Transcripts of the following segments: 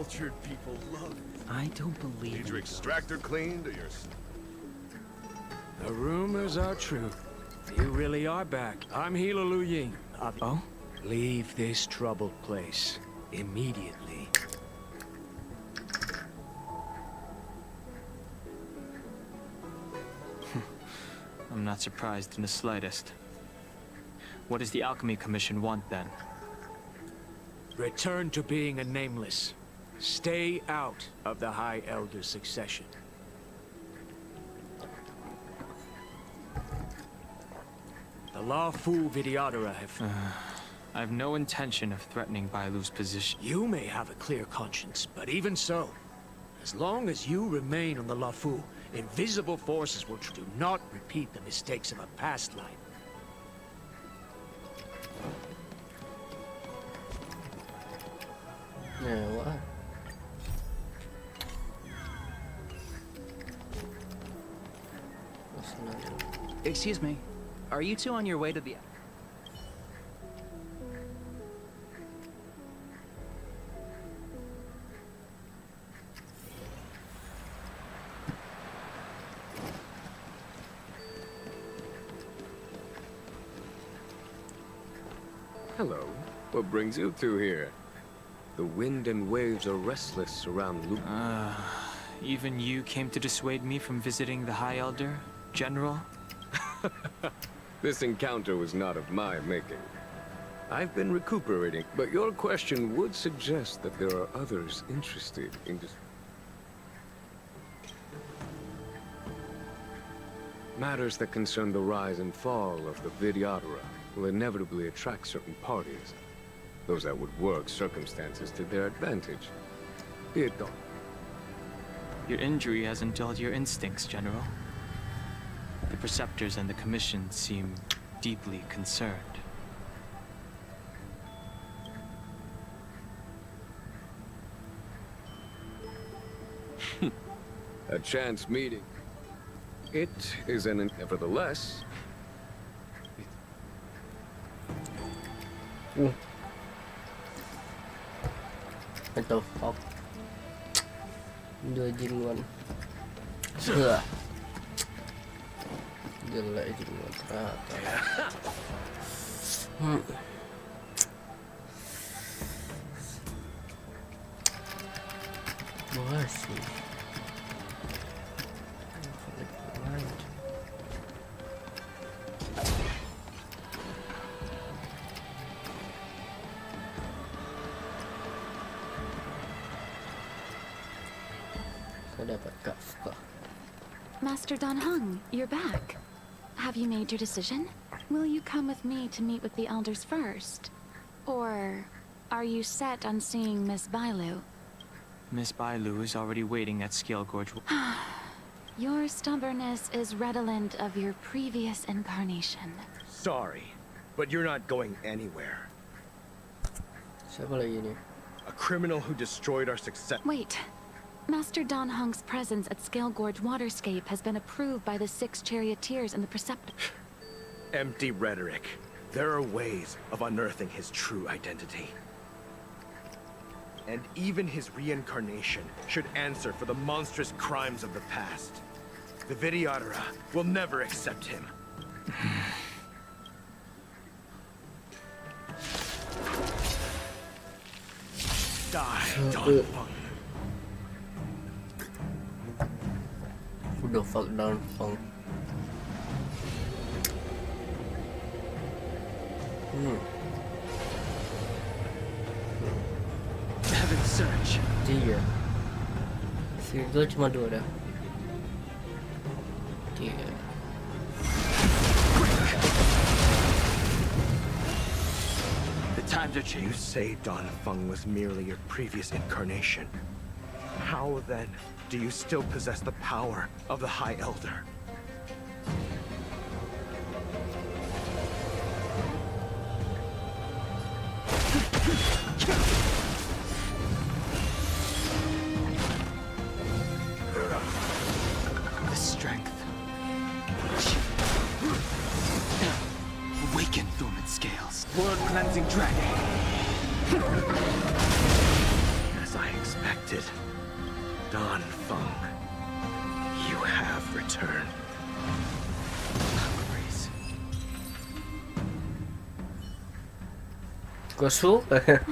cultured people love it. I don't believe Need your it. extractor cleaned or your... The rumors are true. You really are back. I'm Hila Lu Ying. Oh? Leave this troubled place immediately. I'm not surprised in the slightest. What does the Alchemy Commission want, then? Return to being a nameless. Stay out of the High Elder succession. The Law Fu Vidyadhara have... I have no intention of threatening Bailu's position. You may have a clear conscience, but even so, as long as you remain on the La Fu, invisible forces will do not repeat the mistakes of a past life. Yeah, what? What's another? Excuse me. Are you two on your way to the... Hello. What brings you two here? The wind and waves are restless around Lu... Even you came to dissuade me from visiting the High Elder, General? This encounter was not of my making. I've been recuperating, but your question would suggest that there are others interested in this. Matters that concern the rise and fall of the Vidyadhara will inevitably attract certain parties. Those that would work circumstances to their advantage. Be it done. Your injury hasn't dulled your instincts, General. The Preceptors and the Commission seem deeply concerned. A chance meeting. It is an... Nevertheless... What the fuck? Dua jeruan. Sudah. Jelek jeruan ternyata. Masih. Saya dapat kafka. Master Dan Heng, you're back. Have you made your decision? Will you come with me to meet with the elders first? Or are you set on seeing Miss Bailu? Miss Bailu is already waiting at Scale Gorge. Your stubbornness is redolent of your previous incarnation. Sorry, but you're not going anywhere. Siapa lagi ni? A criminal who destroyed our success. Wait. Master Dan Heng's presence at Scale Gorge Waterscape has been approved by the 6 charioteers and the Preceptor. Empty rhetoric. There are ways of unearthing his true identity. And even his reincarnation should answer for the monstrous crimes of the past. The Vidyadhara will never accept him. Die, Don Feng. Who the fuck down Feng? Heaven search. 3. Circle cuma 2 dah. 3. The times are You changed. say Don Feng was merely your previous incarnation. How then do you still possess the power of the High Elder? The strength. Awaken, dormant scales. World cleansing dragon. As I expected. expected. Don Feng, you have returned. Grace. Gue suka.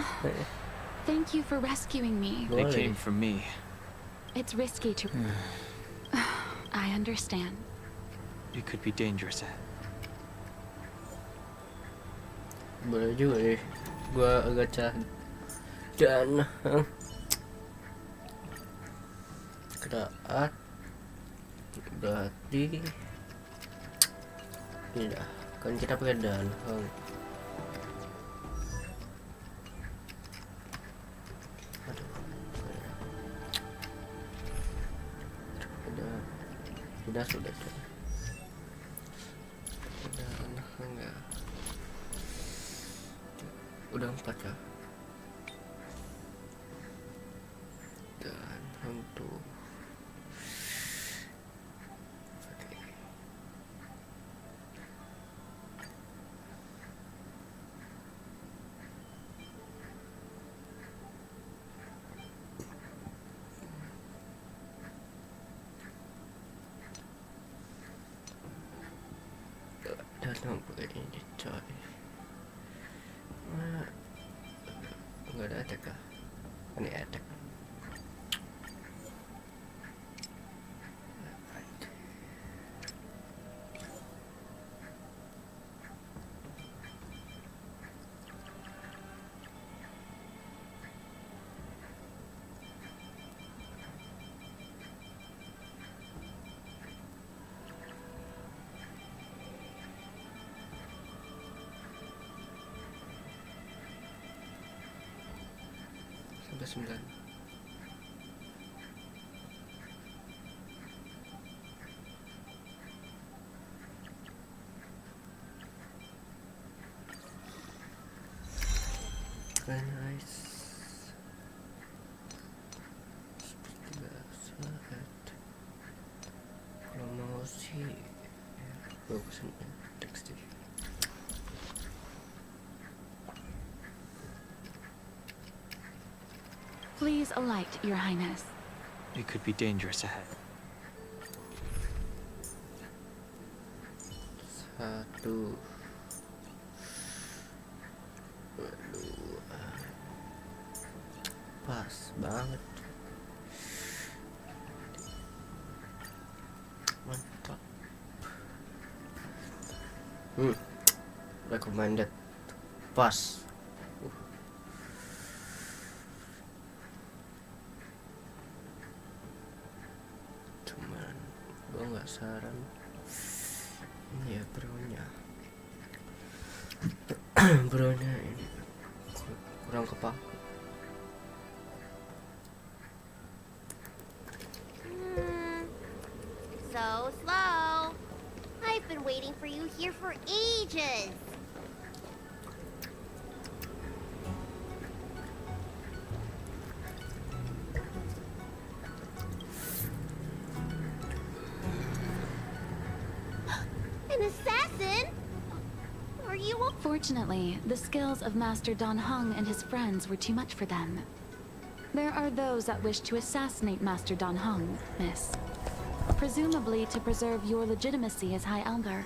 Thank you for rescuing me. They Boleh. came from me. It's risky to... I understand. It could be dangerous ahead. Boleh juga deh. Gua gacha dan kedaat berarti tidak kan kita pakai dan tidak sudah enggak udah 4 ya dan untuk dan sampai ini coy nggak ada attack kah? Ini attack. Sampai 9. Very nice. Seperti biasa promosi bagusnya tekstil. Please alight, Your Highness. It could be dangerous ahead. 1 2 pas banget mantap recommended pas cuman gua nggak saran ini ya bronya bronya ini kurang kepaku. So slow. I've been waiting for you here for ages. An assassin? Are you a... Fortunately, the skills of Master Dan Heng and his friends were too much for them. There are those that wish to assassinate Master Dan Heng, miss. Presumably to preserve your legitimacy as High Elder.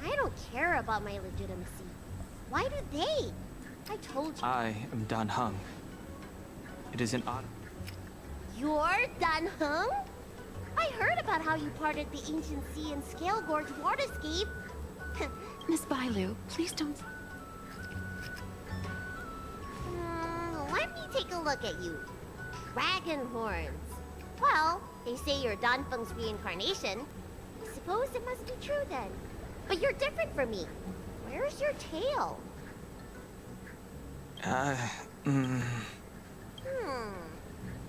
I don't care about my legitimacy. Why do they? I told you. I am Dan Heng. It is an honor. You're Dan Heng? I heard about how you parted the ancient sea and Scale Gorge waterscape. Miss Bailu, please don't... Let me take a look at you. Dragon horns. Well, they say you're Dan Feng's reincarnation. I suppose it must be true then. But you're different from me. Where's your tail?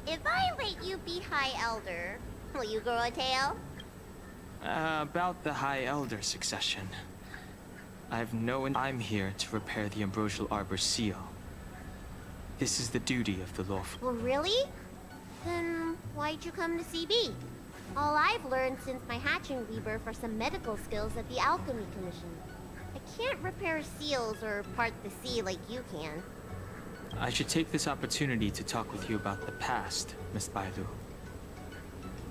If I let you be High Elder, will you grow a tail? About the High Elder succession. I'm here to repair the Ambrosial Arbor's seal. This is the duty of the lawful. Well, really? Then why'd you come to CB? All I've learned since my hatching rebirth are some medical skills at the Alchemy Commission. I can't repair seals or part the sea like you can. I should take this opportunity to talk with you about the past, Miss Bailu.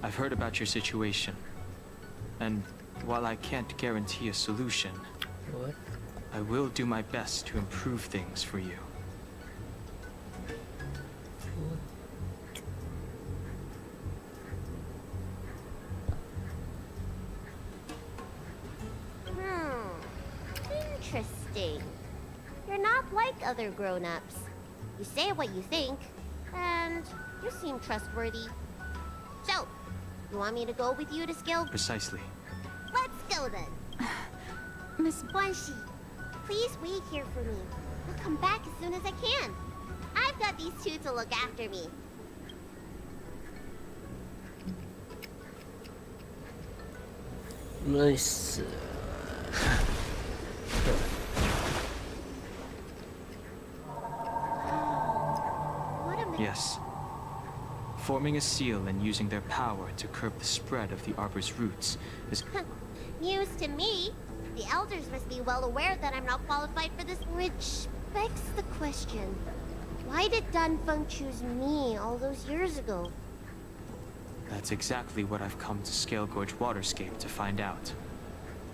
I've heard about your situation, and while I can't guarantee a solution, What? I will do my best to improve things for you. Interesting. You're not like other grown-ups. You say what you think, and you seem trustworthy. So, you want me to go with you to Scale? Precisely. Let's go then. Miss... Guanxi, please wait here for me. I'll come back as soon as I can. I've got these two to look after me. Nice. What a Yes. Forming a seal and using their power to curb the spread of the arbor's roots is... news to me. The elders must be well aware that I'm not qualified for this, which begs the question. Why did Dunfeng choose me all those years ago? That's exactly what I've come to Scale Gorge Waterscape to find out.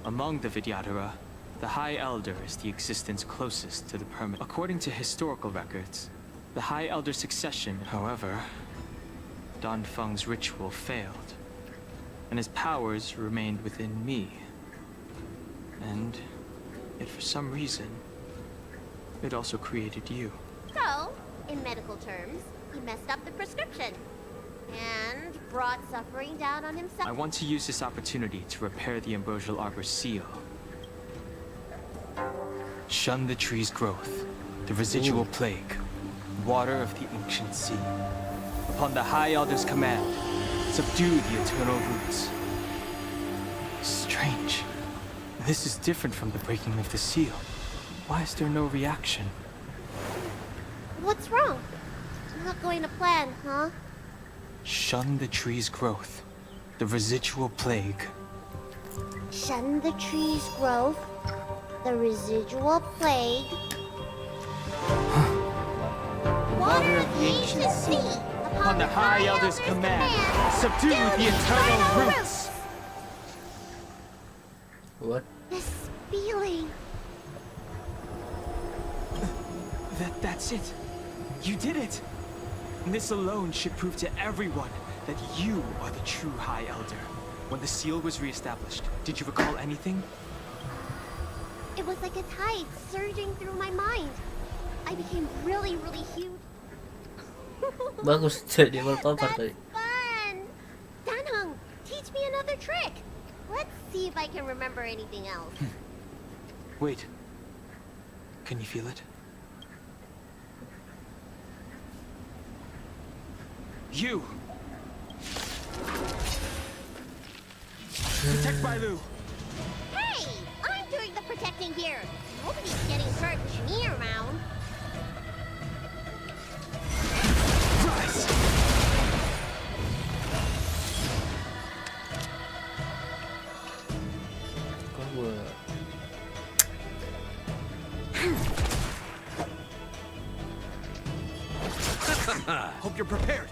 Among the Vidyadhara, the High Elder is the existence closest to the permanent. According to historical records, the High Elder succession, however, Dunfeng's ritual failed, and his powers remained within me. And yet for some reason, it also created you. So, in medical terms, he messed up the prescription. And brought suffering down on himself. I want to use this opportunity to repair the Ambrosial Arbor's seal. Shun the tree's growth, the residual plague, water of the ancient sea. Upon the High Elder's command, subdue the eternal roots. Strange. This is different from the breaking of the seal. Why is there no reaction? What's wrong? Not going to plan, huh? Shun the tree's growth, the residual plague. Shun the tree's growth, the residual plague. Water of the ancient sea. Upon the High Elder's command, subdue the eternal roots. What? This feeling. That's it. You did it. And this alone should prove to everyone that you are the true High Elder. When the seal was reestablished, did you recall anything? It was like a tide surging through my mind. I became really huge. Bagus tuh dia bertobat That's tadi. fun! Danheng, teach me another trick. Let's see if I can remember anything else. Wait. Can you feel it? You! Protect Bailu! Hey! I'm doing the protecting here. Nobody's getting hurt with me around. Rise! Kau buat. Hope you're prepared.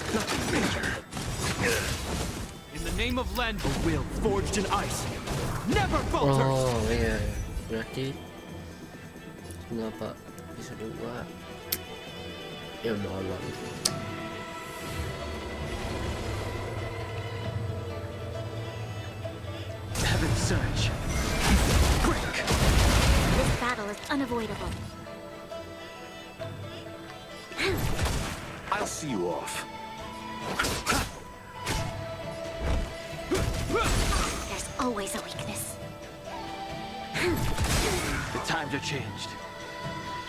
Nothing major. In the name of Len, a will forged in ice never falters. Oh iya, berarti kenapa bisa dua? Ya udah Allah. Heaven surge. Break! This battle is unavoidable. I'll see you off. There's always a weakness. The times are changed.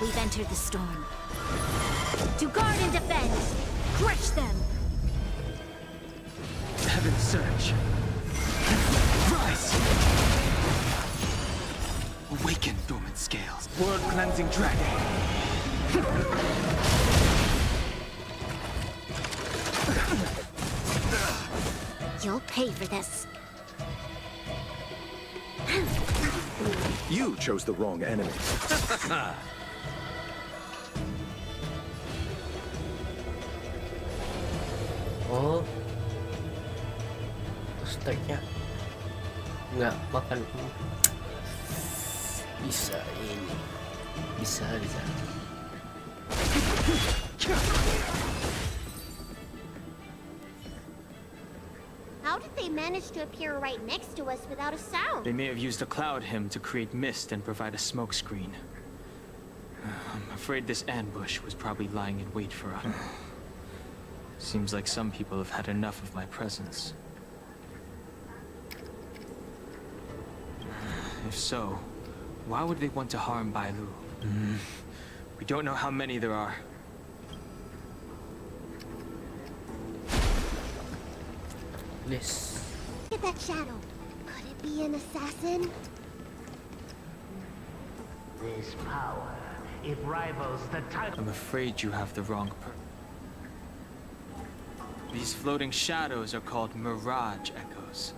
We've entered the storm. To guard and defend! Crush them! Heaven surge. Rise! Awaken, dormant scales. World cleansing dragon. You'll You'll pay for this. You chose the wrong enemy. Oh, stacknya nggak makan. Bisa ini, bisa. How did they manage to appear right next to us without a sound? They may have used a cloud hymn to create mist and provide a smoke screen. I'm afraid this ambush was probably lying in wait for us. Seems like some people have had enough of my presence. If so, why would they want to harm Bailu? We don't know how many there are. Please. Look at that shadow. Could it be an assassin? This power, it rivals the title. I'm afraid you have the wrong These floating shadows are called mirage echoes.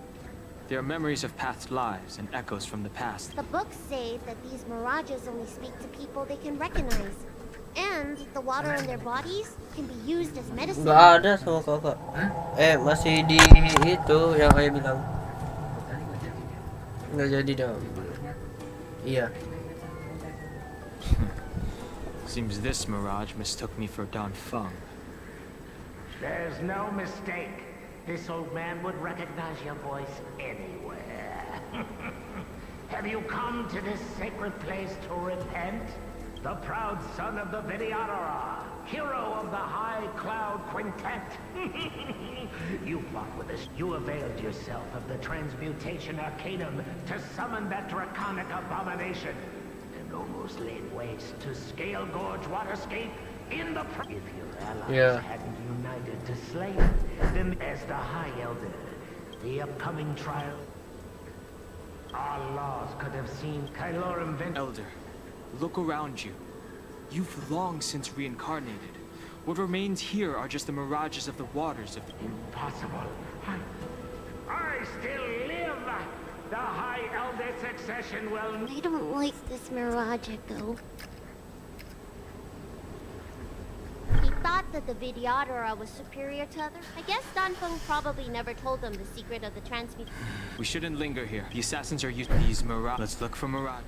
They are memories of past lives and echoes from the past. The books say that these mirages only speak to people they can recognize. And the water in their bodies can be used as medicine. Nggak ada sama kakak. Masih di itu yang saya bilang. Nggak jadi dong. Iya. Seems this mirage mistook me for Don Feng. There's no mistake. This old man would recognize your voice anywhere. Have you come to this sacred place to repent? The proud son of the Vidyadhara, hero of the High Cloud Quintet. You fought with us. You availed yourself of the Transmutation Arcanum to summon that draconic abomination, and almost laid waste to Scale Gorge Waterscape in the... If your allies hadn't united to slay him, then as the High Elder, the upcoming trial, our laws could have seen Kylorum Elder, look around you. You've long since reincarnated. What remains here are just the mirages of the waters of... Impossible. I still live. The High Elder succession will... I don't like this mirage echo. He thought that the Vidyadhara was superior to others. I guess Danfeng probably never told them the secret of the transmute. We shouldn't linger here. The assassins are using these mirage... Let's look for mirage.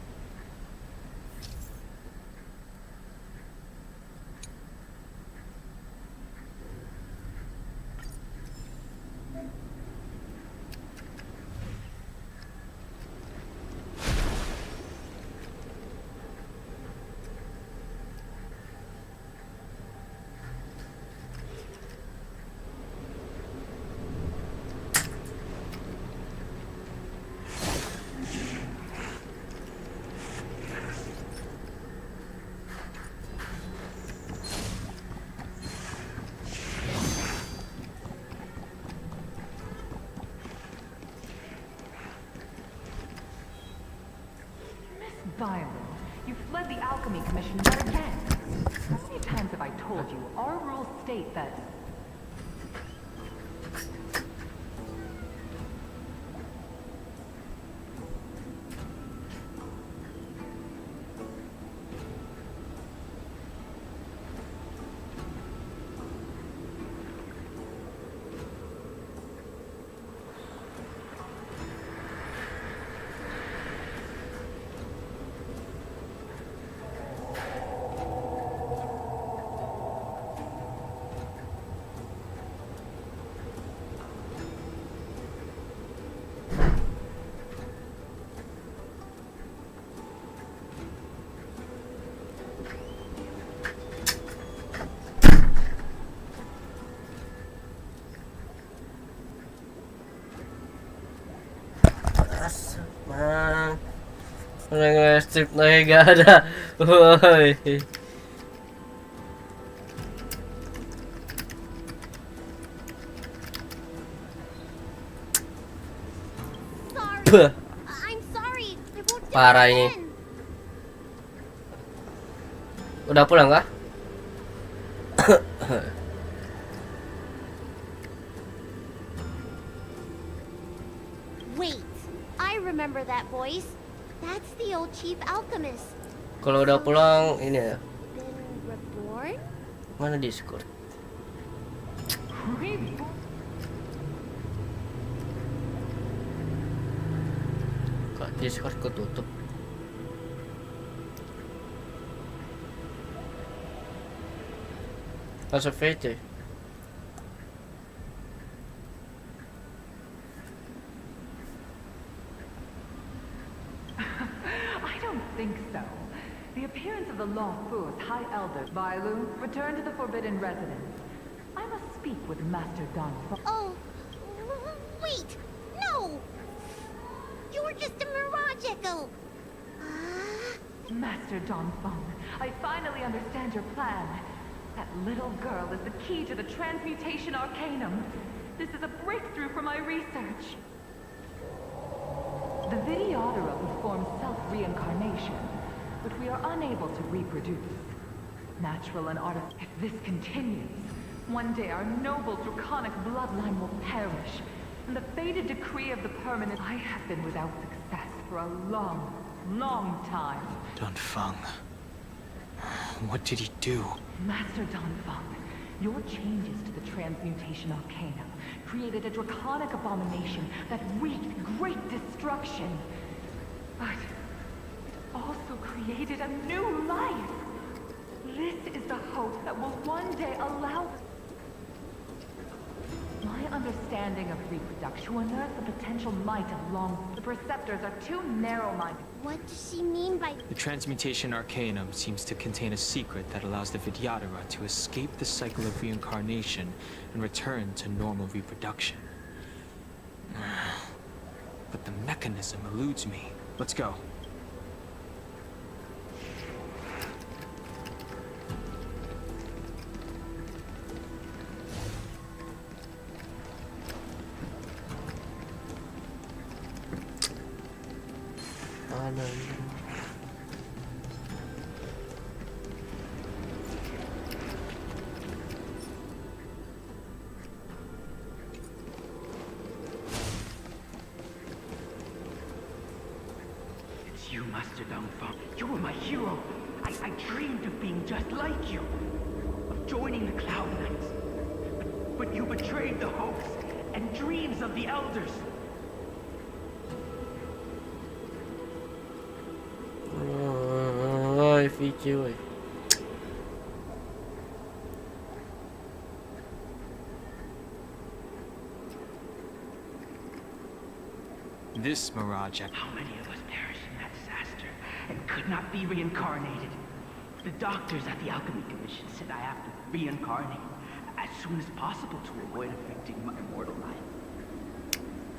Violet, you fled the Alchemy Commission yet again. How many times have I told you our rules state that... Orang strip lagi gak ada. Woi. I'm sorry. I won't do Parah it ini. again. Udah pulang kah? remember that voice. That's the old chief alchemist. Kalau udah pulang ini ya. Been reborn? Mana Discord? Kok Discord ketutup? Langsung VC. I don't think so. The appearance of the Lawful's High Elder, Bailu, returned to the Forbidden Residence. I must speak with Master Don. Oh, wait! No! You're just a mirage echo! Master Donfeng, I finally understand your plan. That little girl is the key to the transmutation arcanum. This is a breakthrough for my research. The Vidyadhara performs self-reincarnation, but we are unable to reproduce. Natural and artificial. If this continues, one day our noble draconic bloodline will perish, and the fated decree of the permanent. I have been without success for a long, long time. Donfeng. What did he do? Master Donfeng, your changes to the transmutation arcanum created a draconic abomination that wreaked great destruction. But it also created a new life. This is the hope that will one day allow my understanding of reproduction to unearth the potential might of the preceptors are too narrow-minded. What does she mean by... The transmutation arcanum seems to contain a secret that allows the Vidyadhara to escape the cycle of reincarnation and return to normal reproduction. But the mechanism eludes me. Let's go. It's you, Master Donfeng. You were my hero. I dreamed of being just like you. Of joining the Cloud Knights. But you betrayed the hopes and dreams of the Elders. Ôi phi chưa. This mirage. How many of us perished in that disaster and could not be reincarnated? The doctors at the Alchemy Commission said I have to reincarnate as soon as possible to avoid affecting my mortal life.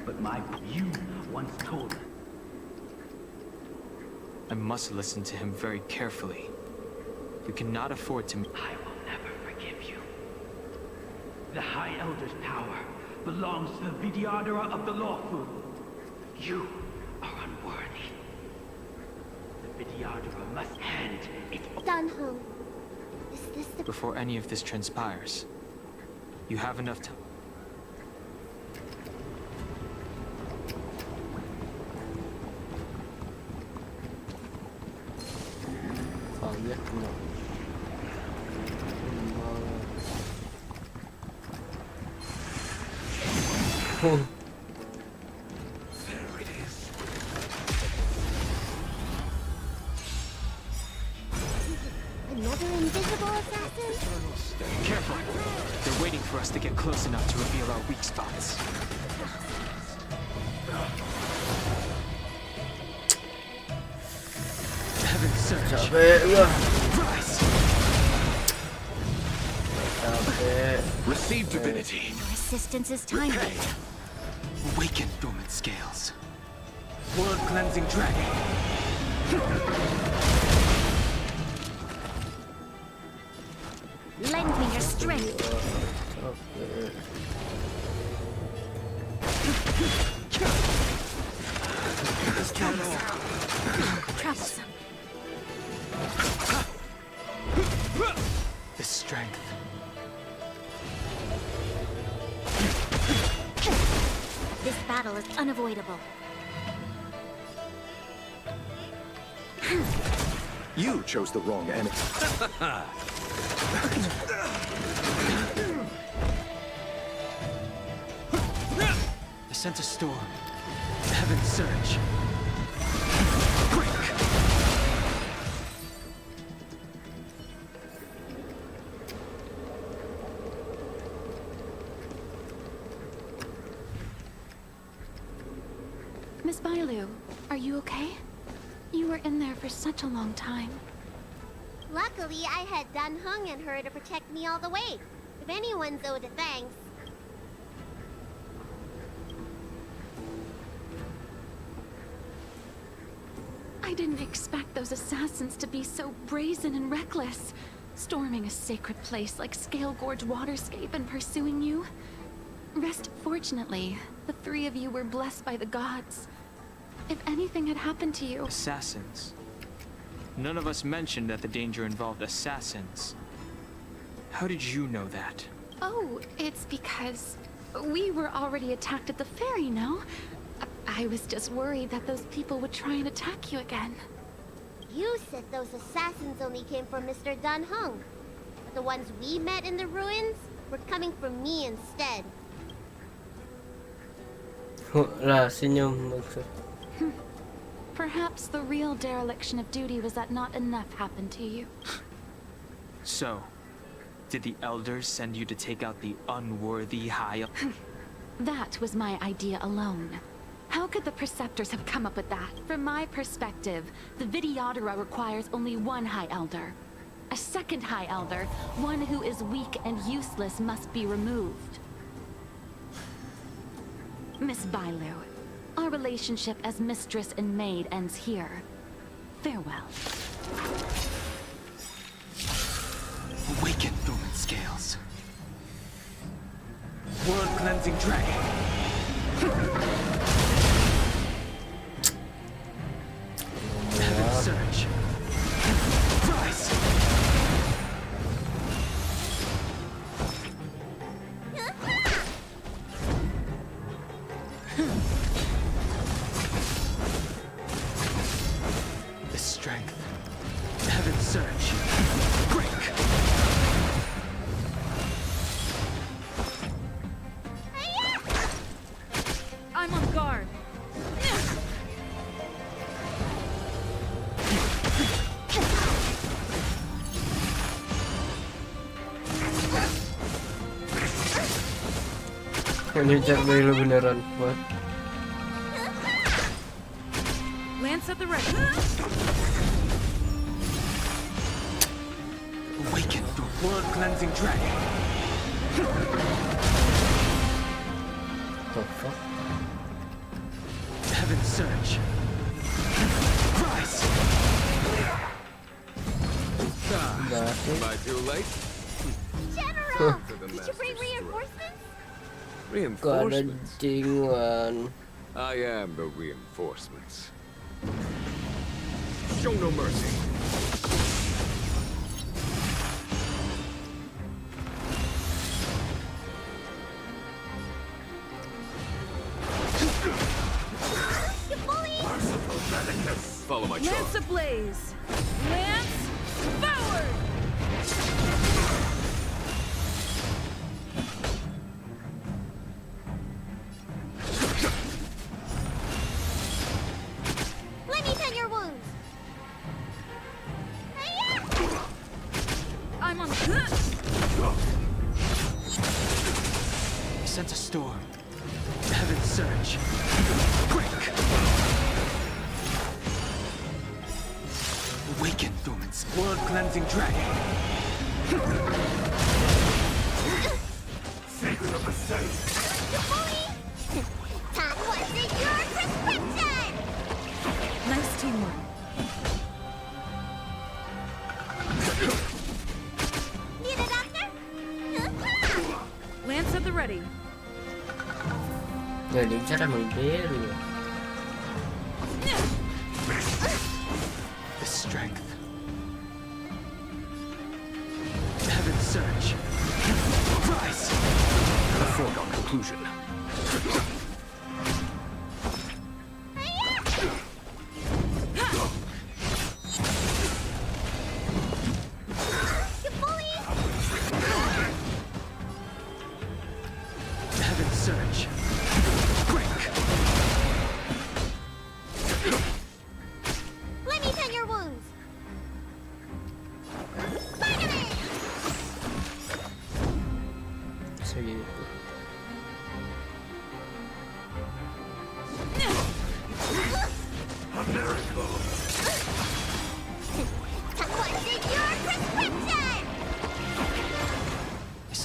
But you once told us. I must listen to him very carefully. We cannot afford to... I will never forgive you. The High Elder's power belongs to the Vidyadhara of the Lawful. You are unworthy. The Vidyadhara must hand it... Donhong, is this the... Before any of this transpires, you have enough time. There it is. Another invisible assassin? Careful! They're waiting for us to get close enough to reveal our weak spots. Heaven's surge! Capek gua. Rise! Capek. Receive divinity. Your assistance is timely. Awaken, dormant scales. Blood-cleansing dragon. Lend me your strength. Capek. Troublesome. The strength. This battle is unavoidable. You chose the wrong enemy. I sent a storm. Heaven's surge. Break! Miss Bailu, are you okay? You were in there for such a long time. Luckily, I had Dan Heng and her to protect me all the way. If anyone's owed a thanks. I didn't expect those assassins to be so brazen and reckless. Storming a sacred place like Scale Gorge Waterscape and pursuing you. Rest fortunately, the three of you were blessed by the gods. If anything had happened to you... Assassins. None of us mentioned that the danger involved assassins. How did you know that? Oh, it's because we were already attacked at the ferry, no? I was just worried that those people would try and attack you again. You said those assassins only came from Mr. Dan Heng. But the ones we met in the ruins were coming from me instead. Lah, senyum maksud. Perhaps the real dereliction of duty was that not enough happened to you. So, did the elders send you to take out the unworthy High? That was my idea alone. How could the Preceptors have come up with that? From my perspective, the Vidyadhara requires only one High Elder. A second High Elder, one who is weak and useless, must be removed. Miss Bailu, our relationship as mistress and maid ends here. Farewell. Awaken, Thorn Scales. World-cleansing dragon. Heaven's surge. Rise! The strength. Heaven's surge. Break! I'm on guard. Ngejar Bailu beneran. What? Lance at the ready. Awaken the world-cleansing dragon. The fuck? Heaven's surge. Rise! Am I too late? General! Did you bring reinforcements? Reinforcements? Keadaan. I am the reinforcements. Show no mercy. Follow my charge. Lance ablaze. Lance forward. Let me tend your wounds. I'm on. I sent a storm. Heaven's surge. Break! Awaken, Thorn's world-cleansing dragon. Secret of the safe. That wasn't your prescription! Nice teamwork. Need a doctor? Lance at the ready. Jadi cara Bailu. The strength. Heaven's surge. Rise! A foregone conclusion.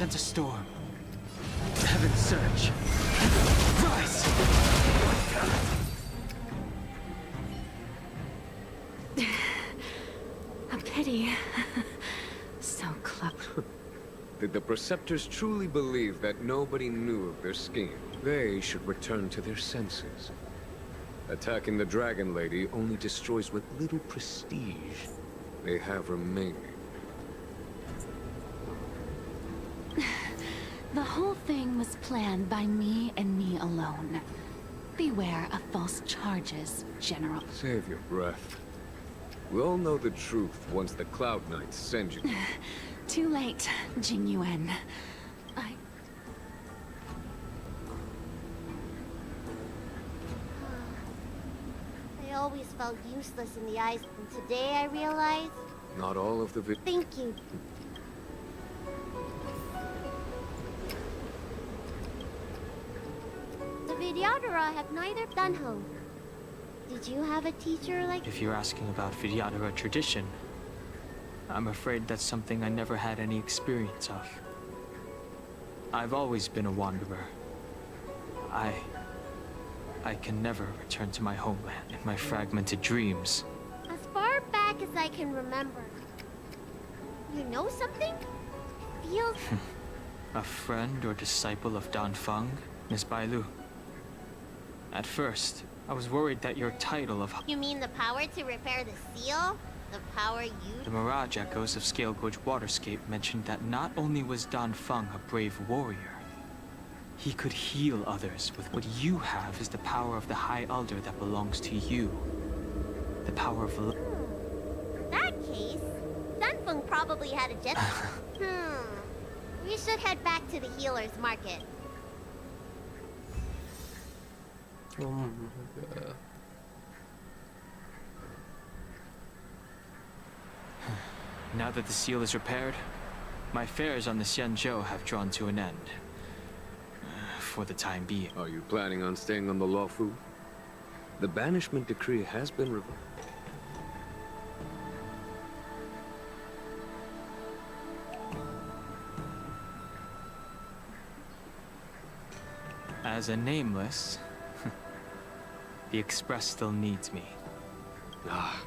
sent a storm. Heaven surge. Rise! A pity. So clever. Did the Preceptors truly believe that nobody knew of their scheme? They should return to their senses. Attacking the Dragon Lady only destroys what little prestige they have remaining. The whole thing was planned by me and me alone. Beware of false charges, General. Save your breath. We all know the truth once the Cloud Knights send you. Too late, Jing Yuan. I always felt useless in the eyes, and today I realize... Not all of the Thank you. The Vidyadhara have neither done home. Did you have a teacher like... If you're asking about Vidyadhara tradition, I'm afraid that's something I never had any experience of. I've always been a wanderer. I can never return to my homeland in my fragmented dreams. As far back as I can remember. You know something? Feels... A friend or disciple of Dan Feng, Miss Bailu. At first, I was worried that your title of... You mean the power to repair the seal? The power you... The Mirage Echoes of Scale Gorge Waterscape mentioned that not only was Dan Feng a brave warrior, he could heal others with what you have is the power of the High Elder that belongs to you. The power of... In that case, Dunfeng probably had a jet... We should head back to the healer's market. Now that the seal is repaired, my affairs on the Xianzhou have drawn to an end. For the time being. Are you planning on staying on the Luofu? The banishment decree has been revoked. As a nameless, the Express still needs me. Ah.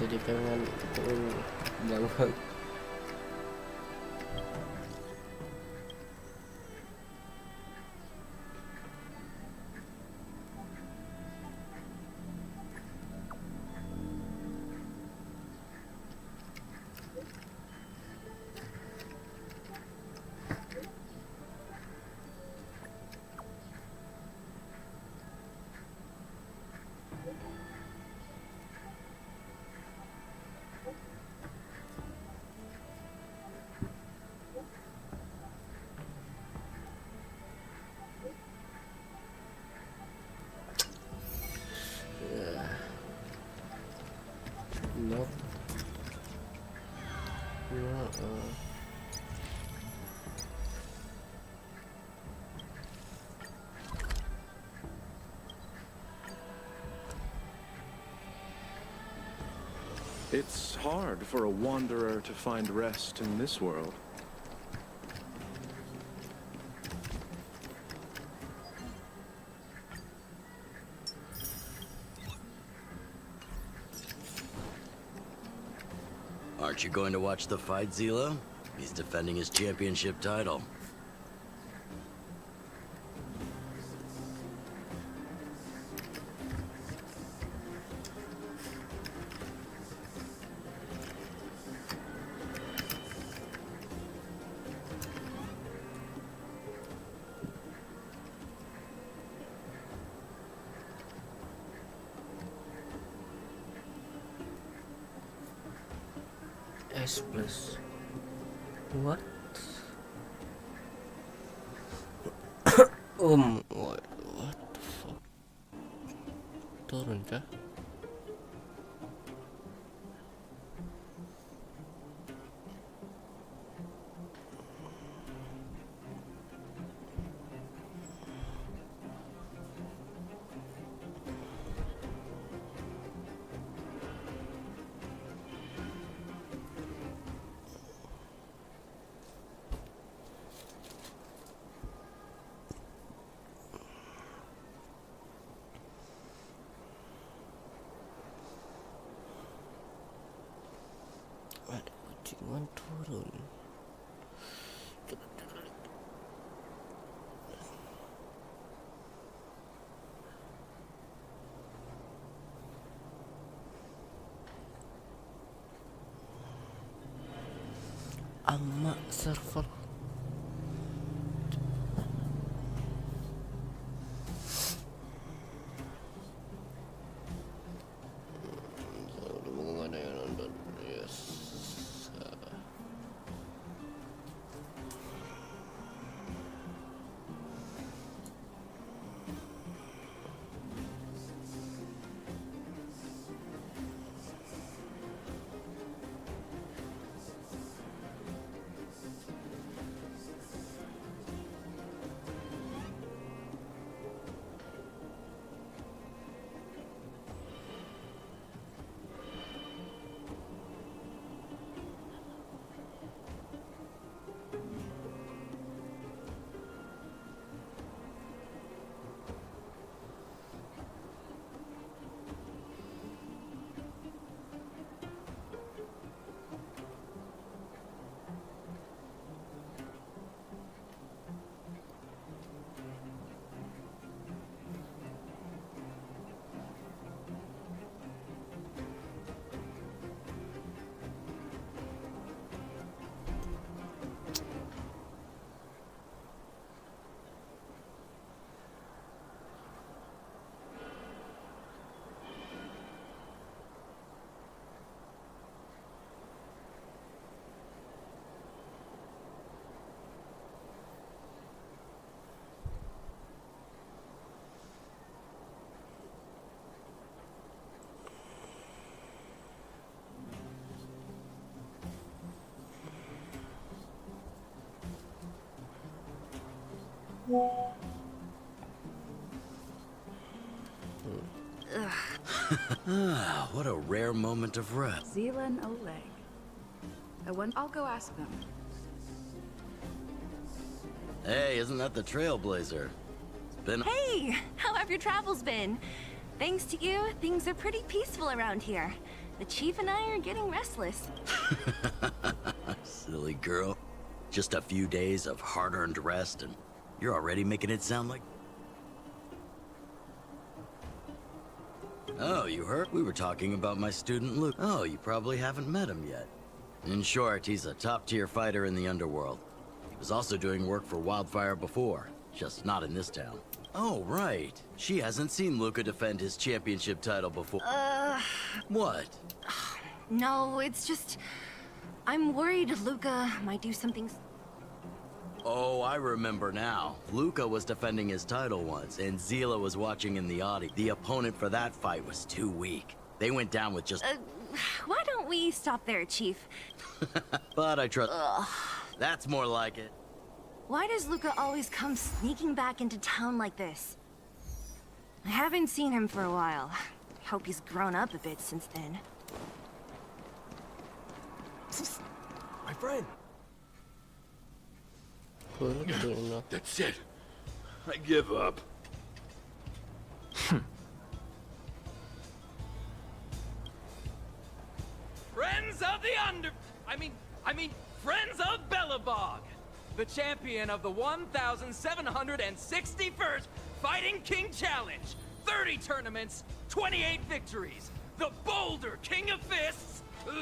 Jadi pengen turun banget. Nope. It's hard for a wanderer to find rest in this world. Aren't you going to watch the fight, Zila? He's defending his championship title. S plus. What? What the fuck? Turun kah? Jangan turun. Ama server. Ada yang nonton. Yes. What a rare moment of rest. Zila and Oleg. I'll go ask them. Hey, isn't that the Trailblazer? It's been... Hey, how have your travels been? Thanks to you, things are pretty peaceful around here. The chief and I are getting restless. Silly girl. Just a few days of hard-earned rest and you're already making it sound like... Oh, you heard? We were talking about my student Luke. Oh, you probably haven't met him yet. In short, he's a top-tier fighter in the underworld. He was also doing work for Wildfire before, just not in this town. Oh, right. She hasn't seen Luca defend his championship title before. What? No, it's just... I'm worried Luca might do something... Oh, I remember now. Luca was defending his title once, and Zila was watching in the audience. The opponent for that fight was too weak. They went down with just... why don't we stop there, Chief? But I trust... That's more like it. Why does Luca always come sneaking back into town like this? I haven't seen him for a while. I hope he's grown up a bit since then. My friend! That's it. I give up. Friends of the I mean, Friends of Belobog, the champion of the 1,761st Fighting King Challenge, 30 tournaments, 28 victories, the Boulder King of Fists, Luca!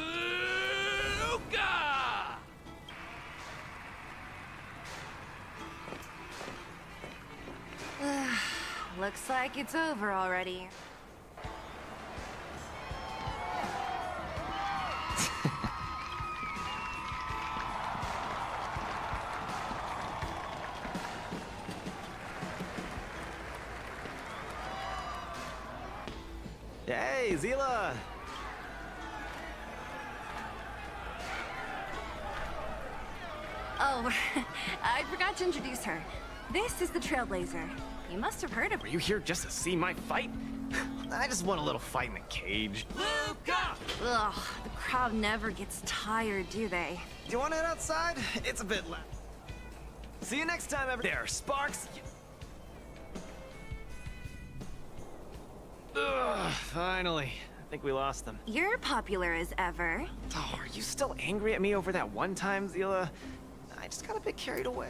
Looks like it's over already. Hey, Zila! Oh, I forgot to introduce her. This is the Trailblazer. You must have heard of her. Were you here just to see my fight? I just want a little fight in the cage. Luca! Ugh, the crowd never gets tired, do they? Do you want to head outside? It's a bit late. See you next time, There, Sparks! Ugh, finally. think we lost them. You're popular as ever. Oh, are you still angry at me over that one time, Zila? I just got a bit carried away.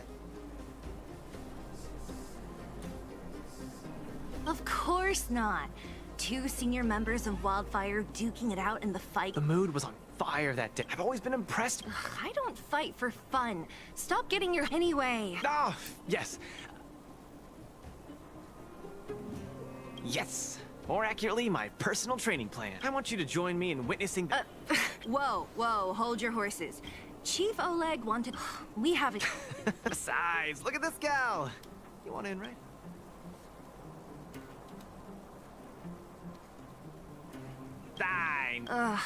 Of course not. 2 senior members of Wildfire duking it out in the fight. The mood was on fire that day. I've always been impressed. Ugh, I don't fight for fun. Stop getting your... Anyway. Oh, yes. Yes. More accurately, my personal training plan. I want you to join me in witnessing... Whoa, hold your horses. Chief Oleg wanted... We haven't... Besides, look at this gal. You want in, right? Fine. Ugh,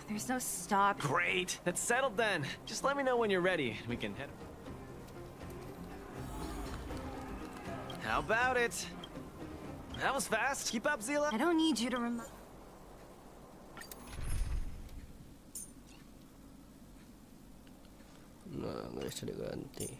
there's no stop. Great. That's settled then. Just let me know when you're ready. We can head... How about it? That was fast. Keep up, Zila. I don't need you to remind... Nah, nggak bisa diganti.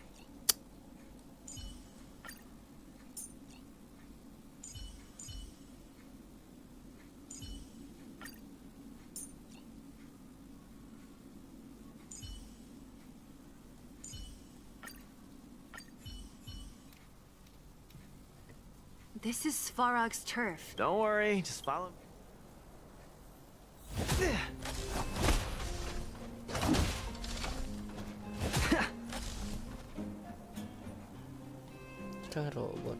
This is Svarog's turf. Don't worry, just follow me. Kan robot.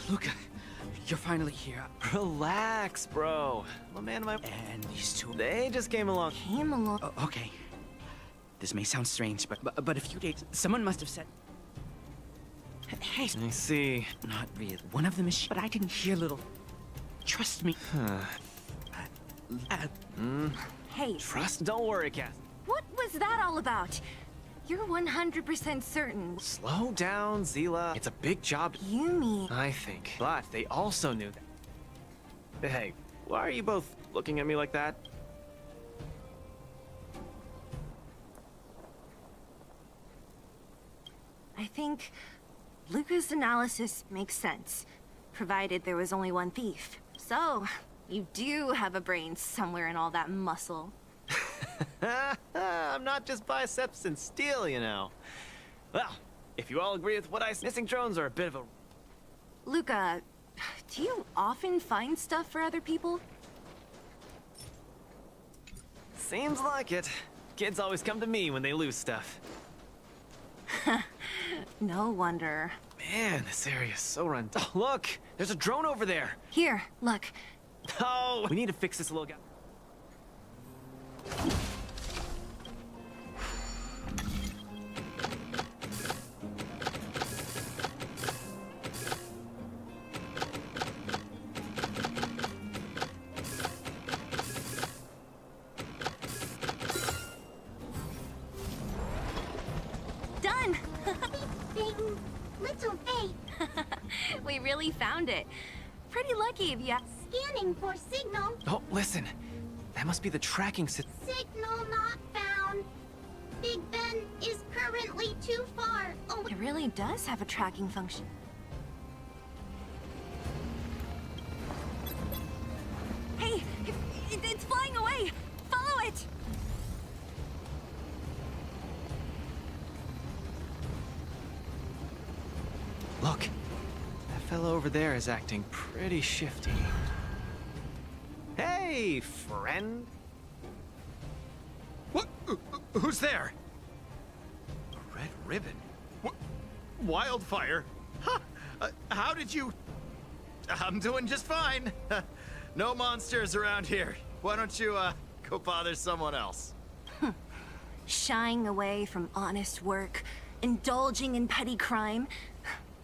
Luca, you're finally here. Relax, bro. I'm a man of my... And these two... They just came along. Oh, okay. This may sound strange, but a few days... Someone must have said... Hey... I see. Not really. One of them is... But I didn't hear little... Trust me. Hey. Trust? Don't worry, Cass. What was that all about? You're 100% certain. Slow down, Zila. It's a big job. You mean... I think. But they also knew that. Hey, why are you both looking at me like that? I think Luca's analysis makes sense, provided there was only one thief. So, you do have a brain somewhere in all that muscle. I'm not just biceps and steel, you know. Well, if you all agree with what I said, missing drones are a bit of a... Luca, do you often find stuff for other people? Seems like it. Kids always come to me when they lose stuff. No wonder. Man, this area is so run down. Oh, look! There's a drone over there! Here, look. Oh! We need to fix this little guy. Done! Bing, little babe. We really found it. Pretty lucky of ya. Scanning for signal. Oh, listen. That must be the tracking system. Signal not found. Big Ben is currently too far. Oh, It really does have a tracking function. Hey, it's flying away! Follow it! Look. That fellow over there is acting pretty shifty. Hey, friend. What? Who's there? A red ribbon? What? Wildfire? Huh? How did you... I'm doing just fine. No monsters around here. Why don't you, go bother someone else? Shying away from honest work, indulging in petty crime.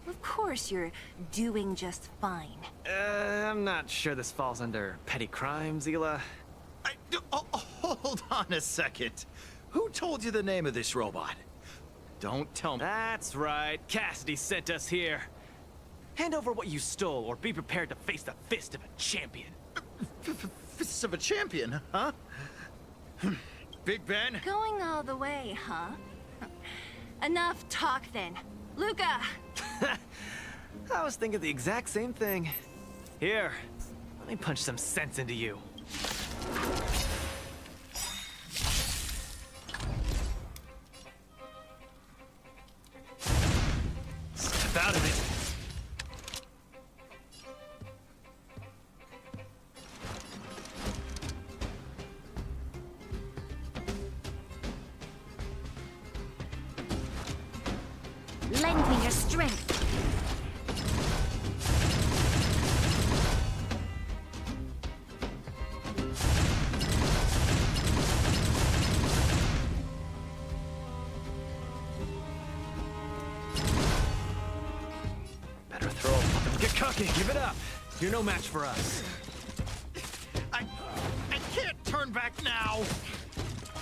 Of course you're doing just fine. I'm not sure this falls under petty crime, Zila. Hold Hold on a second. Who told you the name of this robot? Don't tell me. That's right. Cassidy sent us here. Hand over what you stole, or be prepared to face the fist of a champion. Fists of a champion, huh? Big Ben? Going all the way, huh? Enough talk then. Luca! I was thinking the exact same thing. Here, let me punch some sense into you. Step out of it. Lend me your strength. Better throw a... Don't get cocky. Give it up. You're no match for us. I can't turn back now.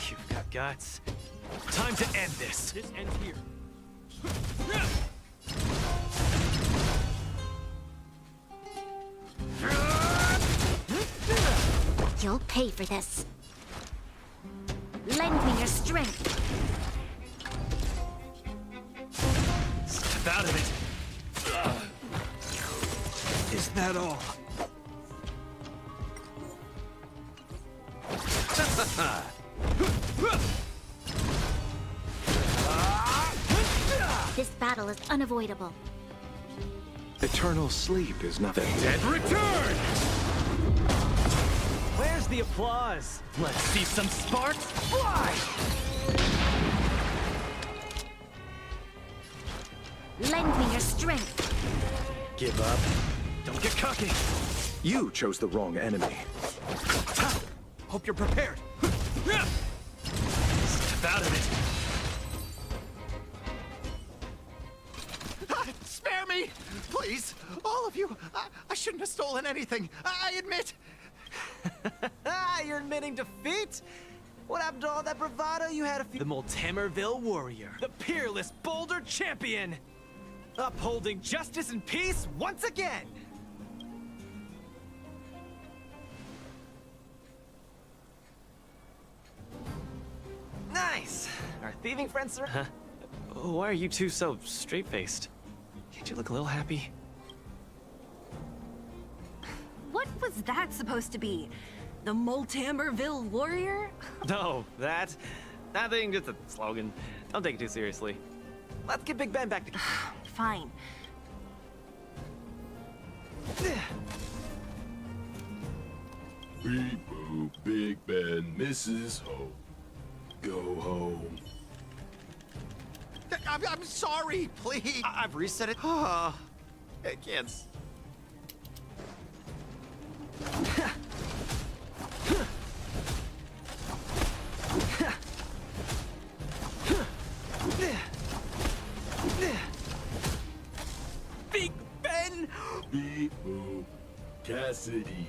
You've got guts. Time to end this. This ends here. You'll pay for this. Lend me your strength. Step out of it. Is that all? This battle is unavoidable. Eternal sleep is nothing. Dead return! Where's the applause? Let's see some sparks fly! Lend me your strength. Give up. Don't get cocky. You chose the wrong enemy. Hope you're prepared. Step out of it. Spare me! Please! All of you! I shouldn't have stolen anything. I admit! You're admitting defeat? What happened to all that bravado you had a few... The Multamerville warrior. The peerless Boulder champion. Upholding justice and peace once again. Nice! Our thieving friends are... Huh? Why are you two so straight-faced? Can't you look a little happy? What was that supposed to be? The Multamerville warrior? No, that thing, just a slogan. Don't take it too seriously. Let's get Big Ben back to... Fine. Beep boop, Big Ben, Mrs. Hope. Go home. I'm sorry, please. I've reset it. I can't. Big Ben! Beep boop, Cassidy.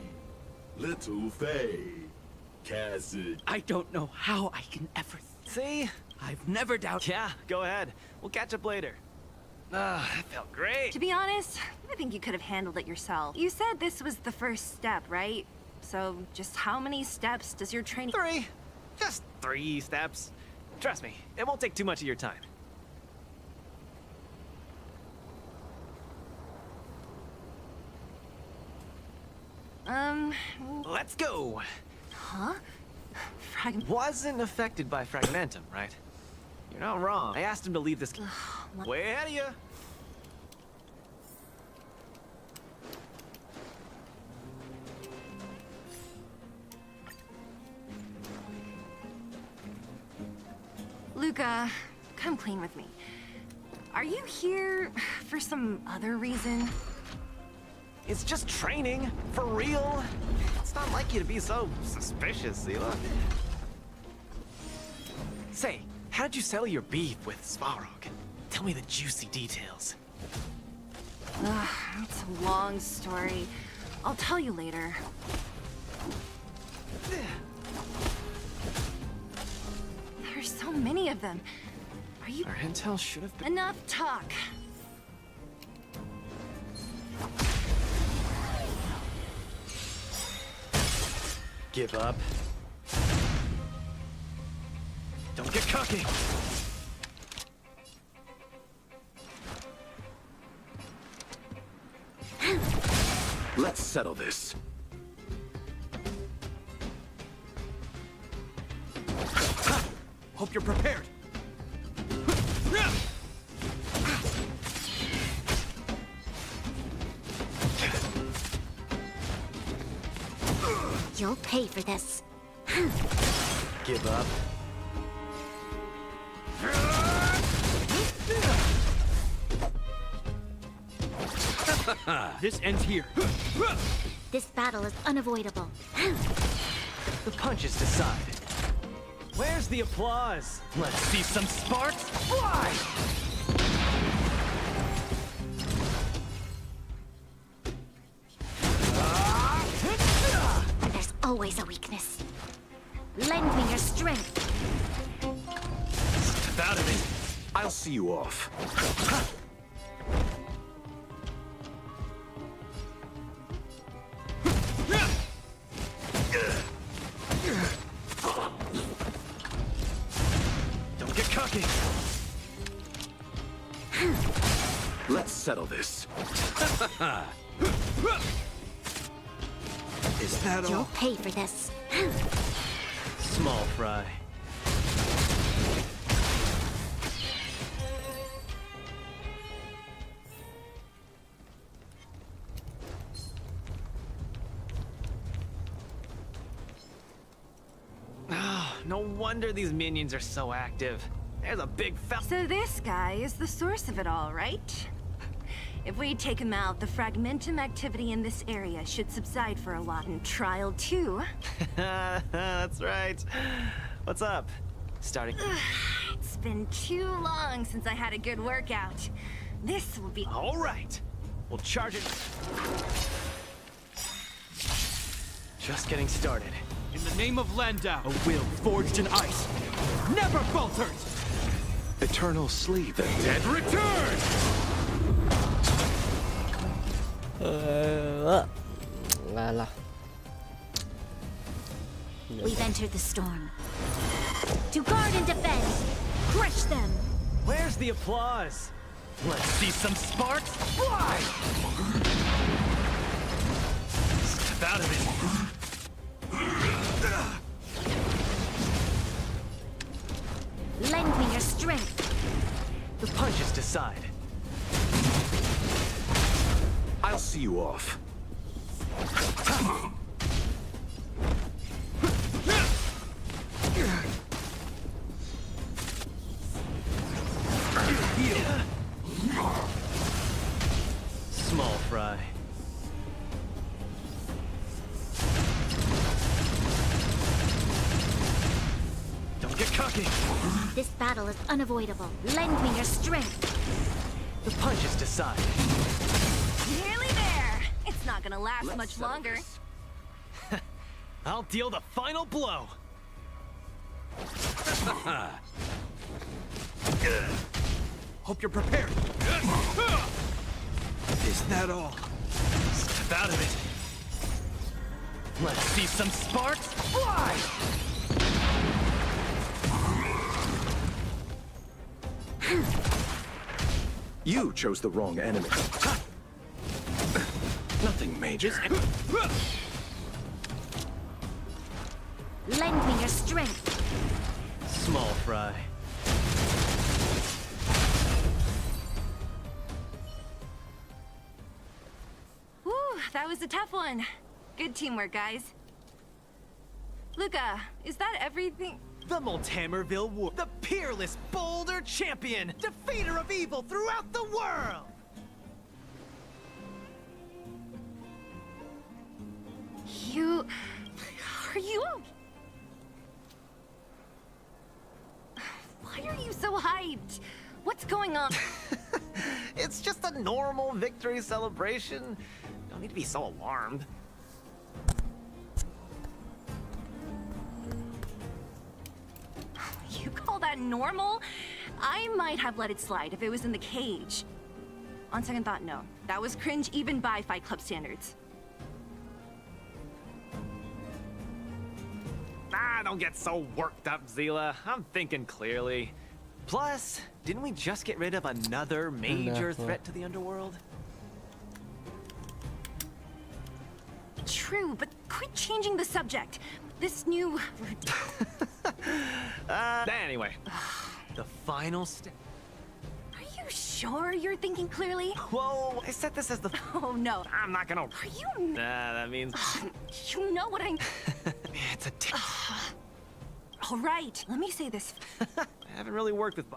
Little Faye. Cassidy. I don't know how I can ever... See? I've never doubted... Yeah, go ahead. We'll catch up later. That felt great. To be honest, I think you could have handled it yourself. You said this was the first step, right? So just how many steps does your training... 3. Just 3 steps. Trust me, it won't take too much of your time. Let's go! Huh? Wasn't affected by Fragmentum, right? You're not wrong. I asked him to leave this... Way ahead of you! Luca, come clean with me. Are you here for some other reason? It's just training, for real. It's not like you to be so suspicious, Sela. Say, how did you settle your beef with Svarog? Tell me the juicy details. It's a long story. I'll tell you later. There's so many of them. Are you... Our intel should have been... Enough talk. Give up. Don't get cocky! Let's settle this. Hope you're prepared. You'll pay for this. Give up. This ends here. This battle is unavoidable. The punches decide. Where's the applause? Let's see some sparks fly! There's always a weakness. Lend me your strength. Step out of it. I'll see you off. Don't get cocky. Let's settle this. Is that You'll all? pay for this. Small fry. Oh, no wonder these minions are so active. There's a big fella. So this guy is the source of it all, right? If we take him out, the fragmentum activity in this area should subside for a lot in Trial 2. That's right. What's up? Starting. It's been too long since I had a good workout. This will be... All right. We'll charge it. Just getting started. In the name of Landau, a will forged in ice, never faltered! Eternal sleep. The dead return! Alah. We've entered the storm. To guard and defend! Crush them! Where's the applause? Let's see some sparks fly! Step out of it. Lend me your strength. The punches decide. I'll see you off. Small fry. Don't get cocky. This battle is unavoidable. Lend me your strength. The punches decide. Nearly there! It's not gonna last much longer. I'll deal the final blow. Hope you're prepared. Is that all? Step out of it. Let's see some sparks fly! You chose the wrong enemy. Nothing major. Lend me your strength. Small fry. Whew, that was a tough one. Good teamwork, guys. Luca, is that everything? The Multamerville War, the peerless boulder champion, defeater of evil throughout the world! You... Are you... Why are you so hyped? What's going on? It's just a normal victory celebration. Don't need to be so alarmed. You called that normal? I might have let it slide if it was in the cage. On second thought, no. That was cringe even by Fight Club standards. Ah, don't get so worked up, Zila. I'm thinking clearly. Plus, didn't we just get rid of another major threat to the underworld? True, but quit changing the subject. This new... Anyway, the final step. Are you sure you're thinking clearly? Whoa, I set this as the... Oh, no. I'm not gonna... Are you... that means... You know what I'm... It's a... All right, let me say this. I haven't really worked with...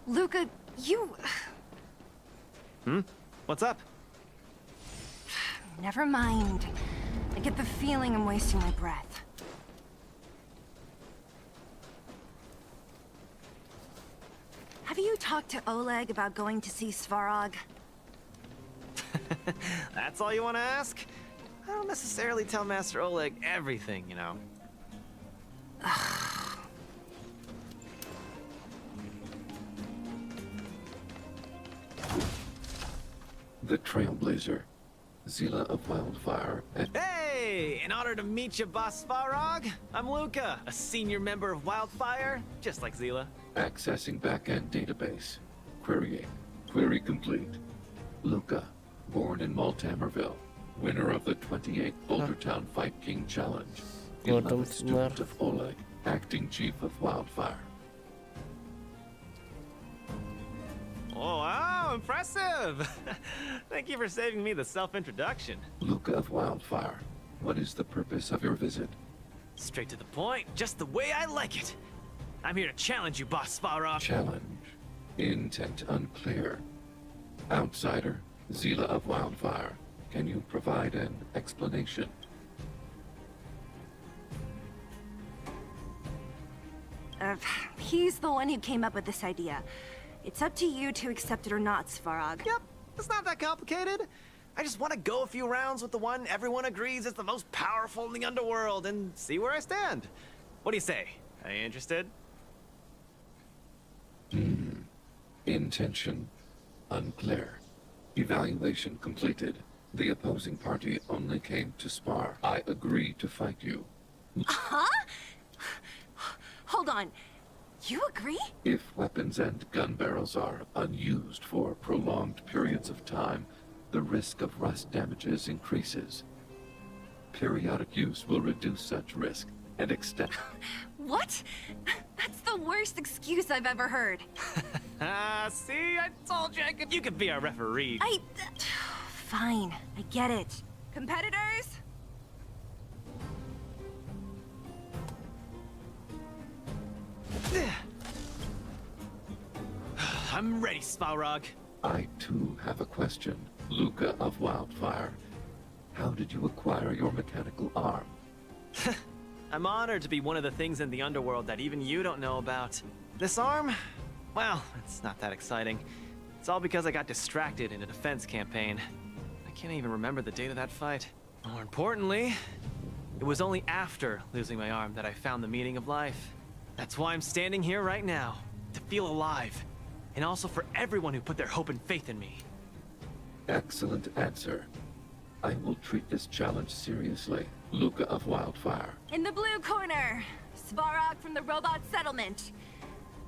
Luca, you... What's up? Never mind. I get the feeling I'm wasting my breath. Have you talked to Oleg about going to see Svarog? That's all you want to ask? I don't necessarily tell Master Oleg everything, you know. The Trailblazer, Zila of Wildfire, and... Hey! In honor to meet you, Boss Svarog, I'm Luca, a senior member of Wildfire, just like Zila. Accessing backend database. Querying. Query complete. Luca, born in Maltamerville, winner of the 28th Bouldertown Fight King Challenge. 11th student of Oleg, acting chief of Wildfire. Oh, wow, impressive! Thank you for saving me the self-introduction. Luca of Wildfire, what is the purpose of your visit? Straight to the point, just the way I like it. I'm here to challenge you, Boss Svarog. Challenge. Intent unclear. Outsider, Zila of Wildfire, can you provide an explanation? He's the one who came up with this idea. It's up to you to accept it or not, Svarog. Yep, it's not that complicated. I just want to go a few rounds with the one everyone agrees is the most powerful in the underworld and see where I stand. What do you say? Are you interested? Intention unclear. Evaluation completed. The opposing party only came to spar. I agree to fight you. Huh? Hold on. You agree? If weapons and gun barrels are unused for prolonged periods of time, the risk of rust damages increases. Periodic use will reduce such risk and extend... What? That's the worst excuse I've ever heard. See? I told you you could be our referee. Fine, I get it. Competitors? I'm ready, Svarog. I too have a question. Luca of Wildfire, how did you acquire your mechanical arm? I'm honored to be one of the things in the underworld that even you don't know about. This arm? Well, it's not that exciting. It's all because I got distracted in a defense campaign. I can't even remember the date of that fight. More importantly, it was only after losing my arm that I found the meaning of life. That's why I'm standing here right now, to feel alive. And also for everyone who put their hope and faith in me. Excellent answer. I will treat this challenge seriously. Luca of Wildfire. In the blue corner, Svarog from the robot settlement.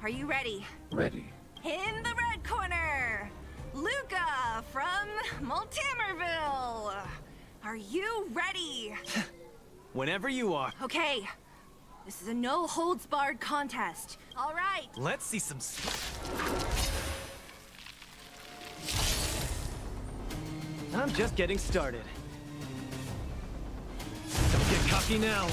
Are you ready? Ready. In the red corner, Luca from Maltamerville. Are you ready? Whenever you are. Okay. This is a no-holds-barred contest. All right. Let's see some... I'm just getting started. Don't get cocky now.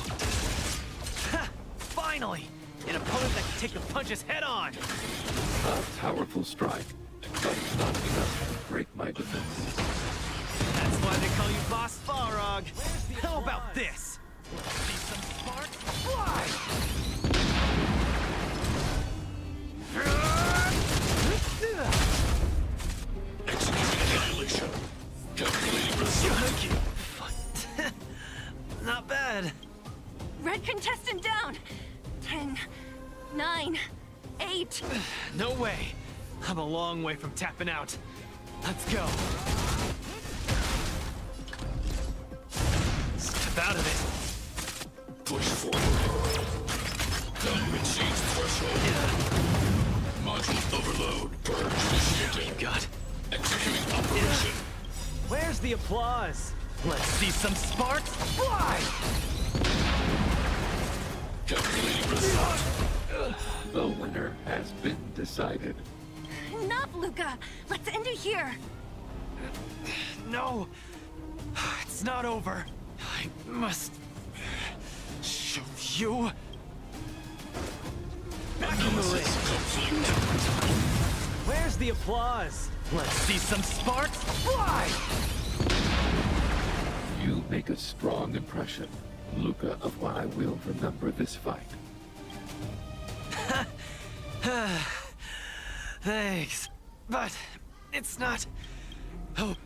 Ha! Finally! An opponent that can take the punches head on! A powerful strike, but not enough to break my defense. That's why they call you Boss Farog. How about this? See some sparks fly! Annihilation. Calculating result. Not bad. Red contestant down. 10, 9, 8. No way. I'm a long way from tapping out. Let's go. Step out of it. Push forward. Gun exceeds threshold. Module overload. Purge initiated. God. Executing operation. Where's the applause? Let's see some sparks fly! Calculating result. The winner has been decided. Enough, Luca. Let's end it here. No, it's not over. I must show you. Back in the ring. Where's the applause? Let's see some sparks fly! You make a strong impression, Luca, of what I will remember this fight. Thanks, but it's not. Oh.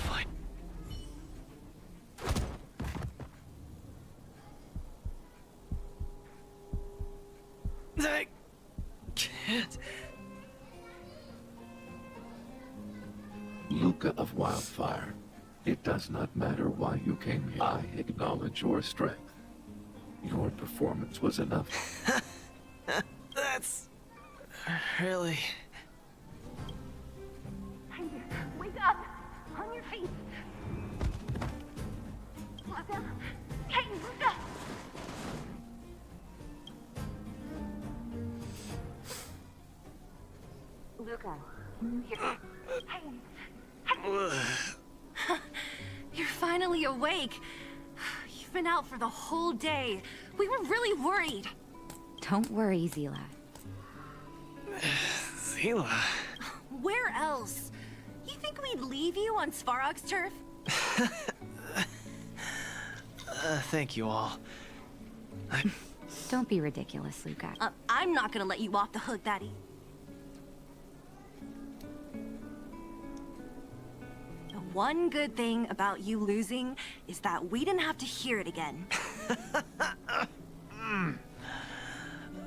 Fine. I can't. Luca of Wildfire, it does not matter why you came here. I acknowledge your strength. Your performance was enough. That's really. Hey, wake up! On your feet! Luca! Hey, Luca! Luca, hey! You're finally awake. You've been out for the whole day. We were really worried. Don't worry, Zila. Zila? Where else? You think we'd leave you on Svarog's turf? Thank you all. Don't be ridiculous, Luca. I'm not gonna let you off the hook, Daddy. The one good thing about you losing is that we didn't have to hear it again.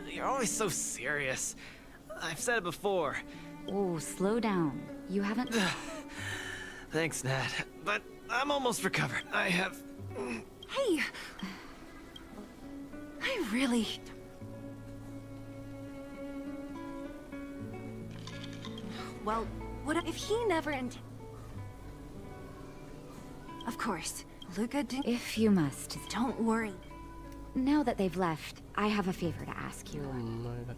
You're always so serious. I've said it before. Oh, slow down. You haven't... Thanks, Nat. But I'm almost recovered. I have... Hey! I really... Well, what if he never Of course, Luca did... If you must. Don't worry. Now that they've left, I have a favor to ask you. Oh my god.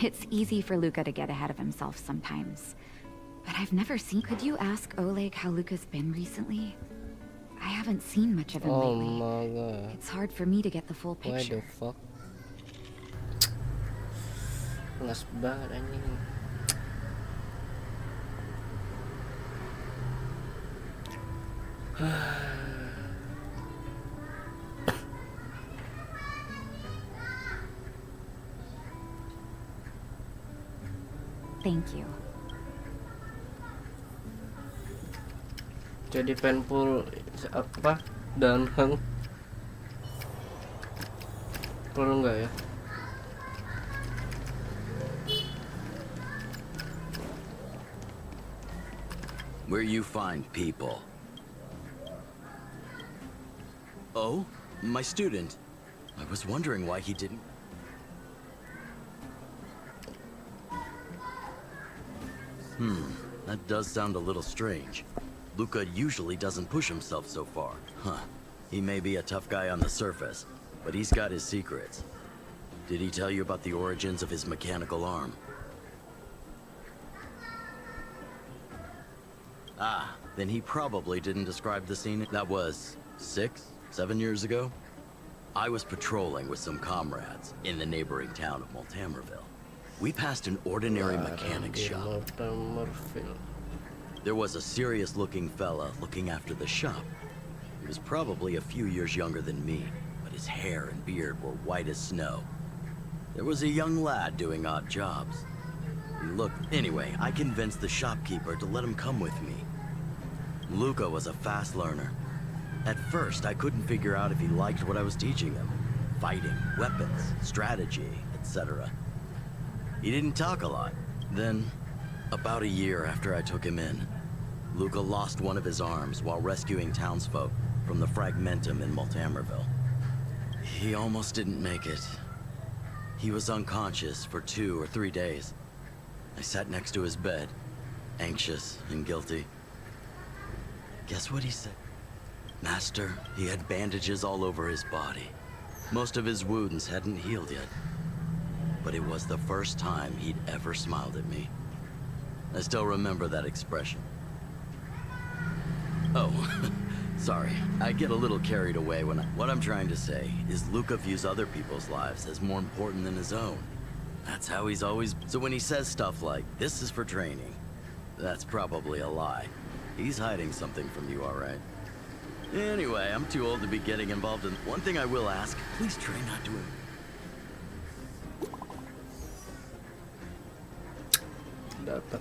It's easy for Luca to get ahead of himself sometimes. But I've never seen... Could you ask Oleg how Luca's been recently? I haven't seen much of him lately. Oh my god. It's hard for me to get the full picture. Why the fuck? Ngas banget anjing. Thank you. Jadi penpul apa? Danheng. Perlu nggak ya? Where you find people. Oh, my student. I was wondering why he didn't. That does sound a little strange. Luca usually doesn't push himself so far. Huh. He may be a tough guy on the surface, but he's got his secrets. Did he tell you about the origins of his mechanical arm? Ah, then he probably didn't describe the scene. That was 6, 7 years ago. I was patrolling with some comrades in the neighboring town of Multamerville. We passed an ordinary mechanic shop. There was a serious-looking fella looking after the shop. He was probably a few years younger than me, but his hair and beard were white as snow. There was a young lad doing odd jobs. Anyway, I convinced the shopkeeper to let him come with me. Luca was a fast learner. At first, I couldn't figure out if he liked what I was teaching him. Fighting, weapons, strategy, etc. He didn't talk a lot. Then, about a year after I took him in, Luca lost one of his arms while rescuing townsfolk from the Fragmentum in Multamerville. He almost didn't make it. He was unconscious for 2 or 3 days. I sat next to his bed, anxious and guilty. Guess what he said? Master, he had bandages all over his body. Most of his wounds hadn't healed yet. But it was the first time he'd ever smiled at me. I still remember that expression. Oh, sorry. I get a little carried away when What I'm trying to say is Luca views other people's lives as more important than his own. That's how he's always... So when he says stuff like, this is for training, that's probably a lie. He's hiding something from you, all right? Anyway, I'm too old to be getting involved in... One thing I will ask, please try not to... Dapat.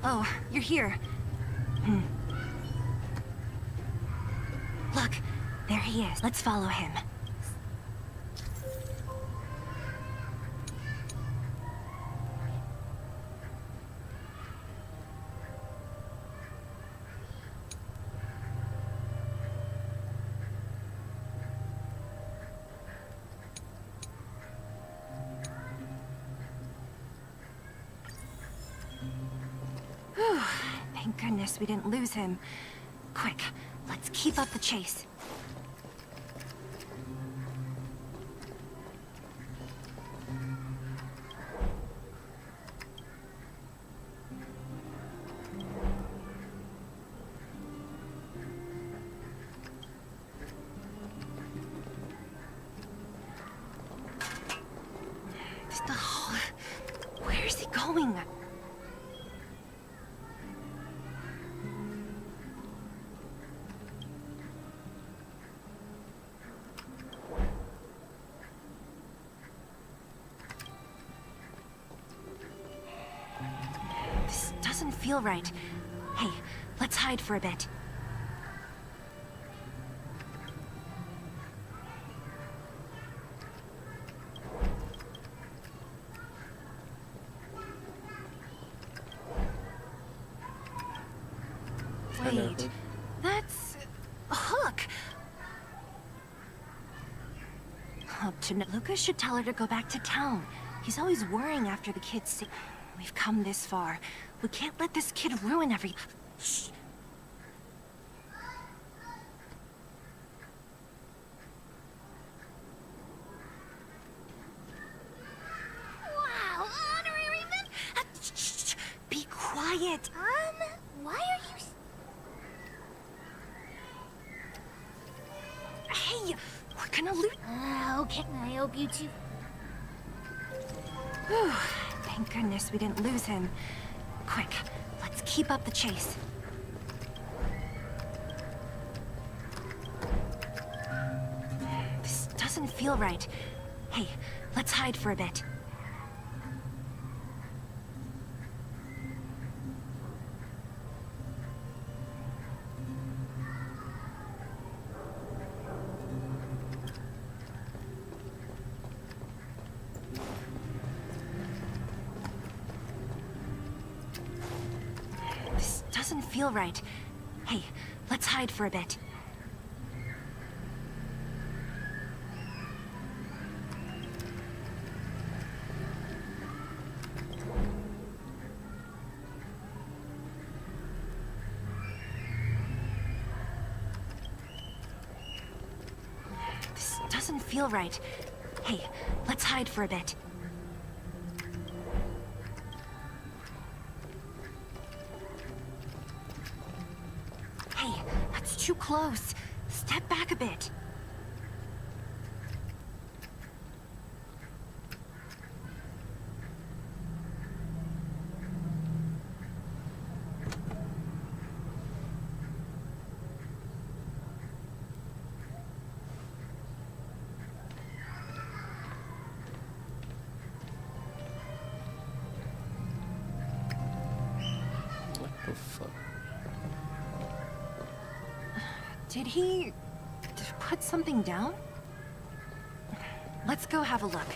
Oh, you're here. Look, there he is. Let's follow him. Thank goodness we didn't lose him. Quick, let's keep up the chase. Where is he going? Doesn't feel right. Hey, let's hide for a bit. Wait, that's a hook. Up to Lucas should tell her to go back to town. He's always worrying after the kids see. We've come this far. We can't let this kid ruin every... Shh. Wow, honorary member! Shh. Be quiet. Why are you... Hey, we're gonna lose... Okay, I hope you two... Whew. Thank goodness we didn't lose him. Quick, let's keep up the chase. This doesn't feel right. Hey, let's hide for a bit. feel right. Hey, let's hide for a bit. This doesn't feel right. Hey, let's hide for a bit. Hey, that's too close. Step back a bit. What the fuck? Did he put something down? Let's go have a look.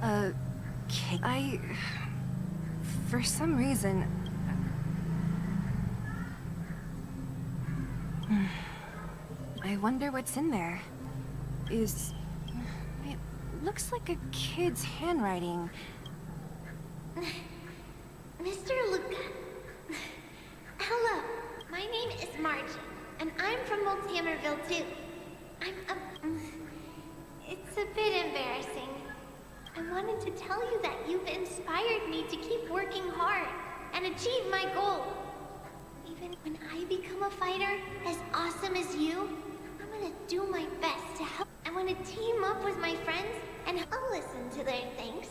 Okay. For some reason... I wonder what's in there. It looks like a kid's handwriting. Mr. Luca. Hello, my name is Margie, and I'm from Old Hammerville too. It's a bit embarrassing. I wanted to tell you that you've inspired me to keep working hard and achieve my goal. Even when I become a fighter as awesome as you, I'm gonna do my best to help. I want to team up with my friends, and I'll listen to their thanks.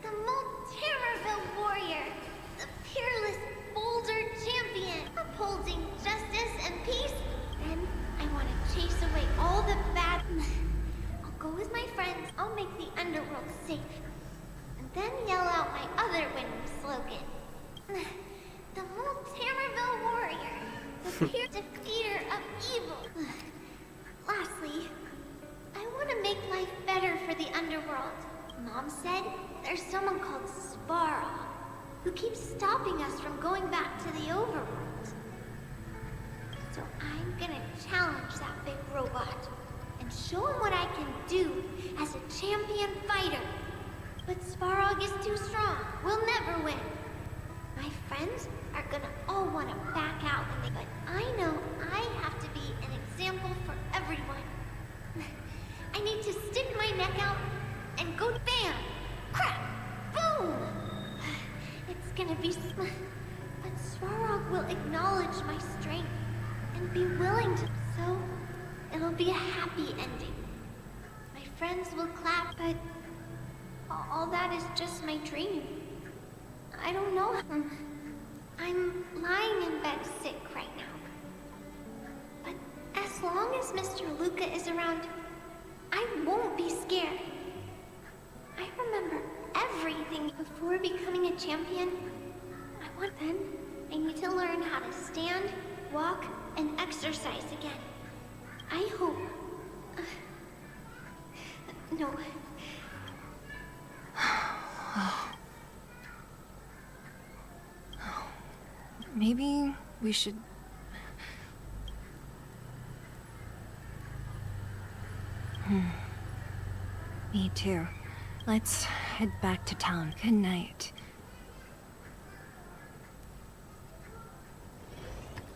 The Moltammerville warrior, the peerless Boulder champion, upholding justice and peace. Then I want to chase away all the bad. I'll go with my friends. I'll make the underworld safe, and then yell out my other winning slogan: the Moltammerville warrior, the defeater of evil. Lastly, I want to make life better for the underworld. Mom said there's someone called Sparrow who keeps stopping us from going back to the overworld. So I'm gonna challenge that big robot and show him what I can do as a champion fighter. But Sparrow is too strong. We'll never win. My friends are gonna all want to back out when but I know I have to be an example for everyone. I need to stick my neck out and go bam, crack, boom. It's gonna be but Svarog will acknowledge my strength and be willing to, so it'll be a happy ending. My friends will clap, but all that is just my dream. I don't know. I'm lying in bed sick right now. But as long as Mr. Luca is around, I won't be scared. I remember everything before becoming a champion. I need to learn how to stand, walk, and exercise again. I hope... no. Maybe we should... Me too. Let's head back to town. Good night.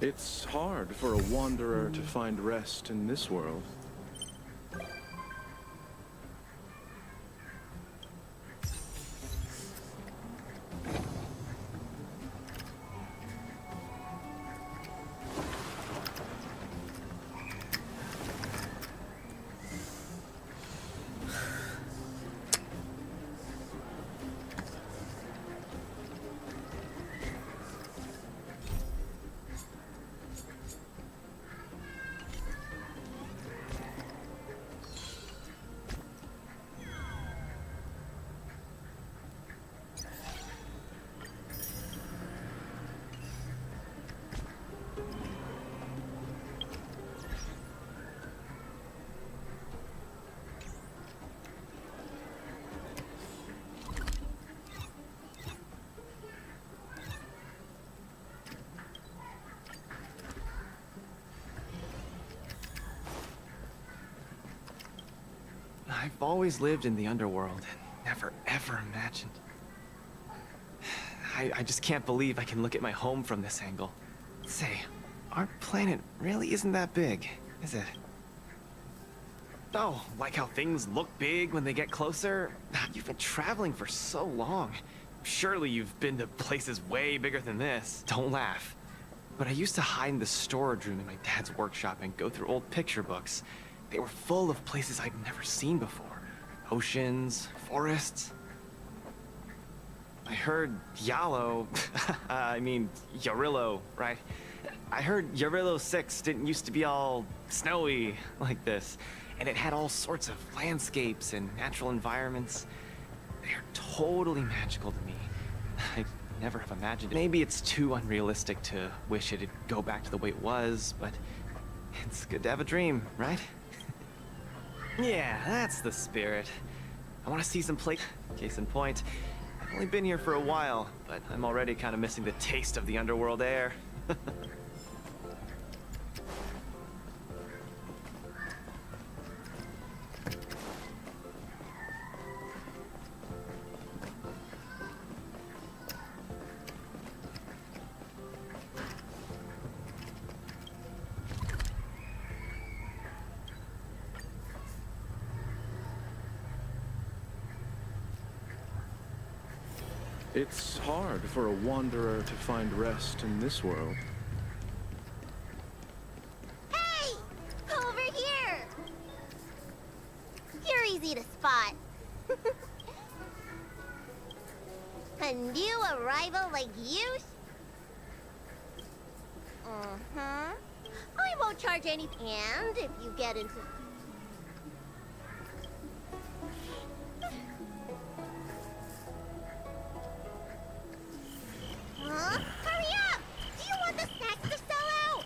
It's hard for a wanderer to find rest in this world. I've always lived in the underworld and never ever imagined. I just can't believe I can look at my home from this angle. Say, our planet really isn't that big, is it? Oh, like how things look big when they get closer? You've been traveling for so long. Surely you've been to places way bigger than this. Don't laugh. But I used to hide in the storage room in my dad's workshop and go through old picture books. They were full of places I'd never seen before. Oceans, forests. I heard Yalo, I mean, Yarillo, right? I heard Yarillo 6 didn't used to be all snowy like this. And it had all sorts of landscapes and natural environments. They're totally magical to me. I never have imagined it. Maybe it's too unrealistic to wish it'd go back to the way it was, but it's good to have a dream, right? Yeah, that's the spirit. I want to see some place. Case in point, I've only been here for a while, but I'm already kind of missing the taste of the underworld air. It's hard for a wanderer to find rest in this world. Hey! Over here! You're easy to spot. A new arrival like you? I won't charge any... And if you get into... Huh? Hurry up! Do you want the snacks to sell out?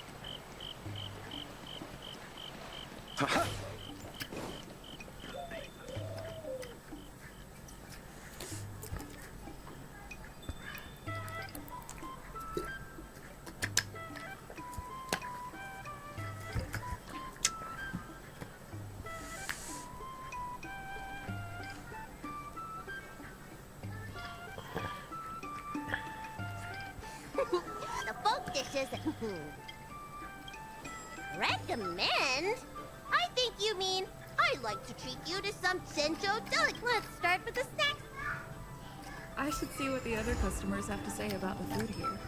The folk dishes. Recommend? I think you mean I'd like to treat you to some Sencho delic. Let's start with the snacks. I should see what the other customers have to say about the food here.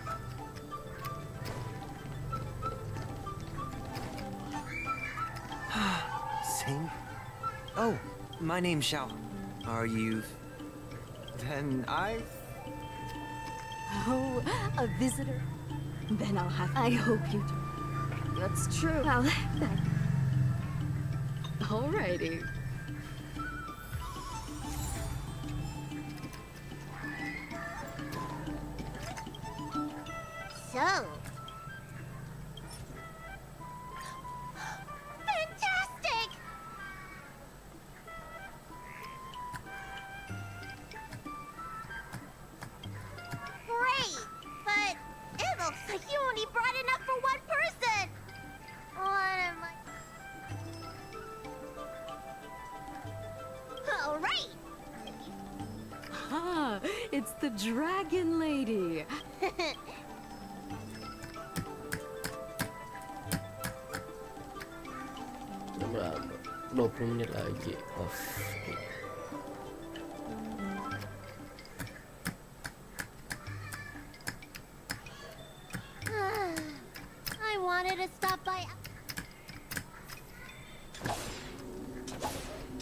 Sing? Oh, my name's Xiao. Are you... Then I... Oh, a visitor? Then I'll have... I hope you do. That's true. Well, that... Alrighty. So... Fantastic! Great! But it looks like you only brought enough for one person! What am I... All right! Ah, it's the Dragon Lady. Berapa? 20 menit lagi. Off. I wanted to stop by...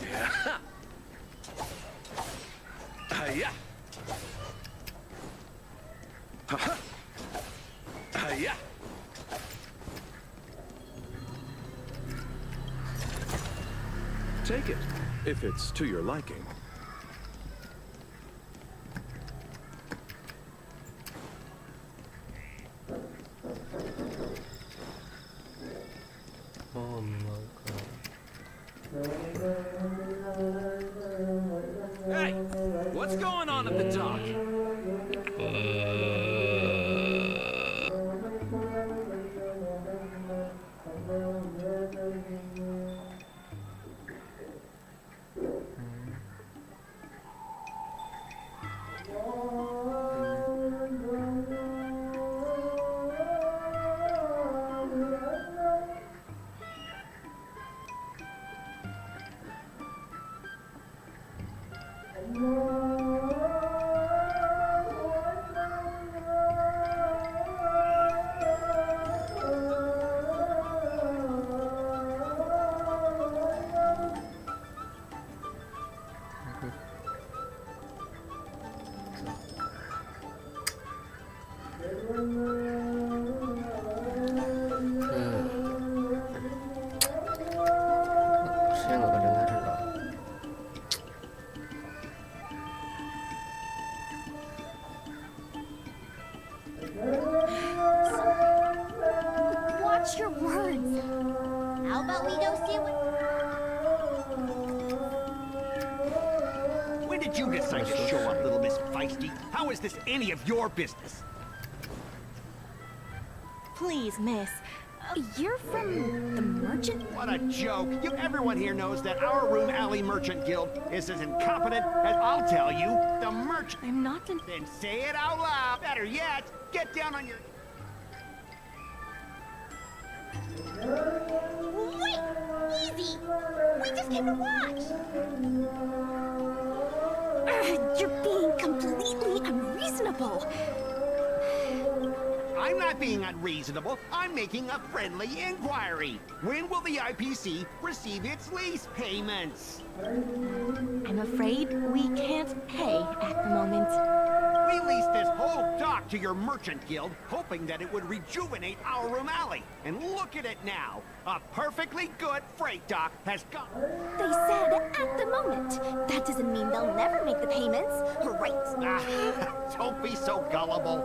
Yeah. Yeah. Take it, if it's to your liking. Oh my god. Hey, what's going on at the dock? your words. How about we go see what... When did you decide to show up, little Miss Feisty? How is this any of your business? Please, miss. You're from the merchant? What a joke. Everyone here knows that our Room Alley Merchant Guild is as incompetent as, I'll tell you, the merchant. I'm not an... Then say it out loud. Better yet, get down on your... Wait! Easy! We just came to watch! You're being completely unreasonable. I'm not being unreasonable. I'm making a friendly inquiry. When will the IPC receive its lease payments? I'm afraid we can't pay at the moment. We leased this whole dock to your merchant guild, hoping that it would rejuvenate our Room Alley. And look at it now. A perfectly good freight dock has gone. They said at the moment. That doesn't mean they'll never make the payments. Right. Don't be so gullible.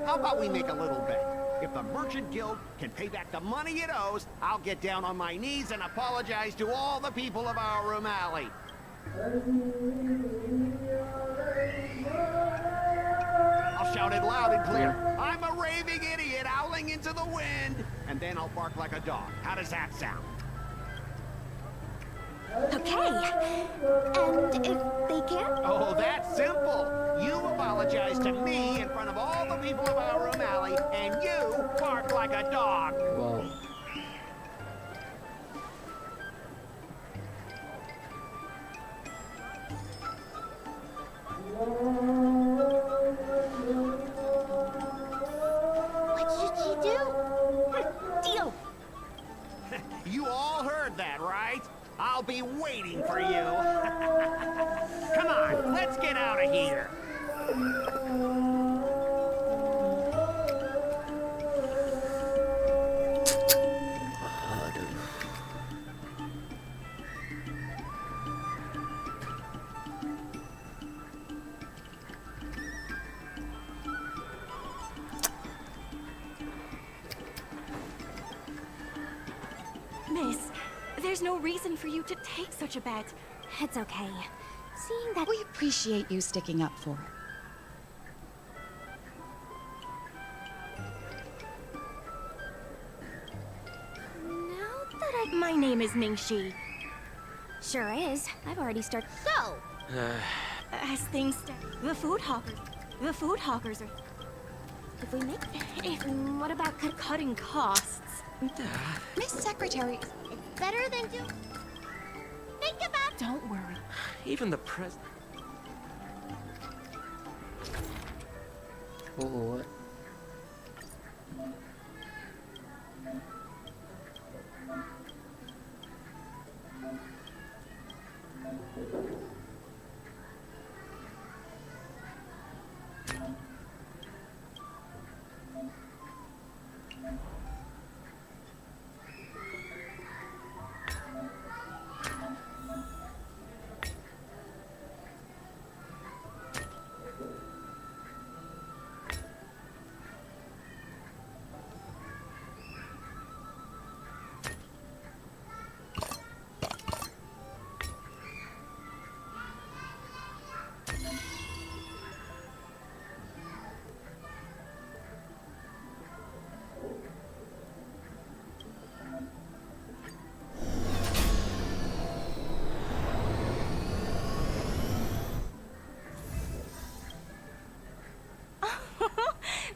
How about we make a little bet? If the Merchant Guild can pay back the money it owes, I'll get down on my knees and apologize to all the people of our Room Alley. I'll shout it loud and clear. I'm a raving idiot howling into the wind. And then I'll bark like a dog. How does that sound? Okay. And if they can't? Oh, that's simple. You apologize to me in front of all the people of our Room Alley, and you bark like a dog. Wow. What should she do? Deal. You all heard that, right? I'll be waiting for you. Come on, let's get out of here. Miss, there's no reason for you to take such a bet. It's okay. Seeing that... We appreciate you sticking up for it. Now that my name is Ningxi. Sure is. I've already started... So! As things stand, the food hawkers are... If we make... what about cutting costs? Miss Secretary, It's better than do... Think about... Don't worry. Even the pres... Oh, what?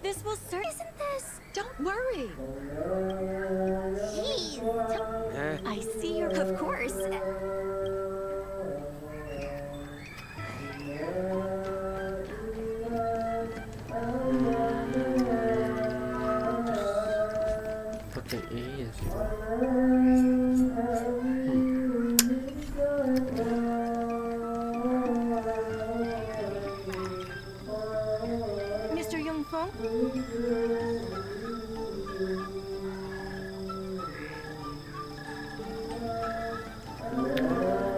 This will serve... Isn't this... don't worry. Jeez. I see you're... Of course. Fucking idiots. Mr. Yongfeng?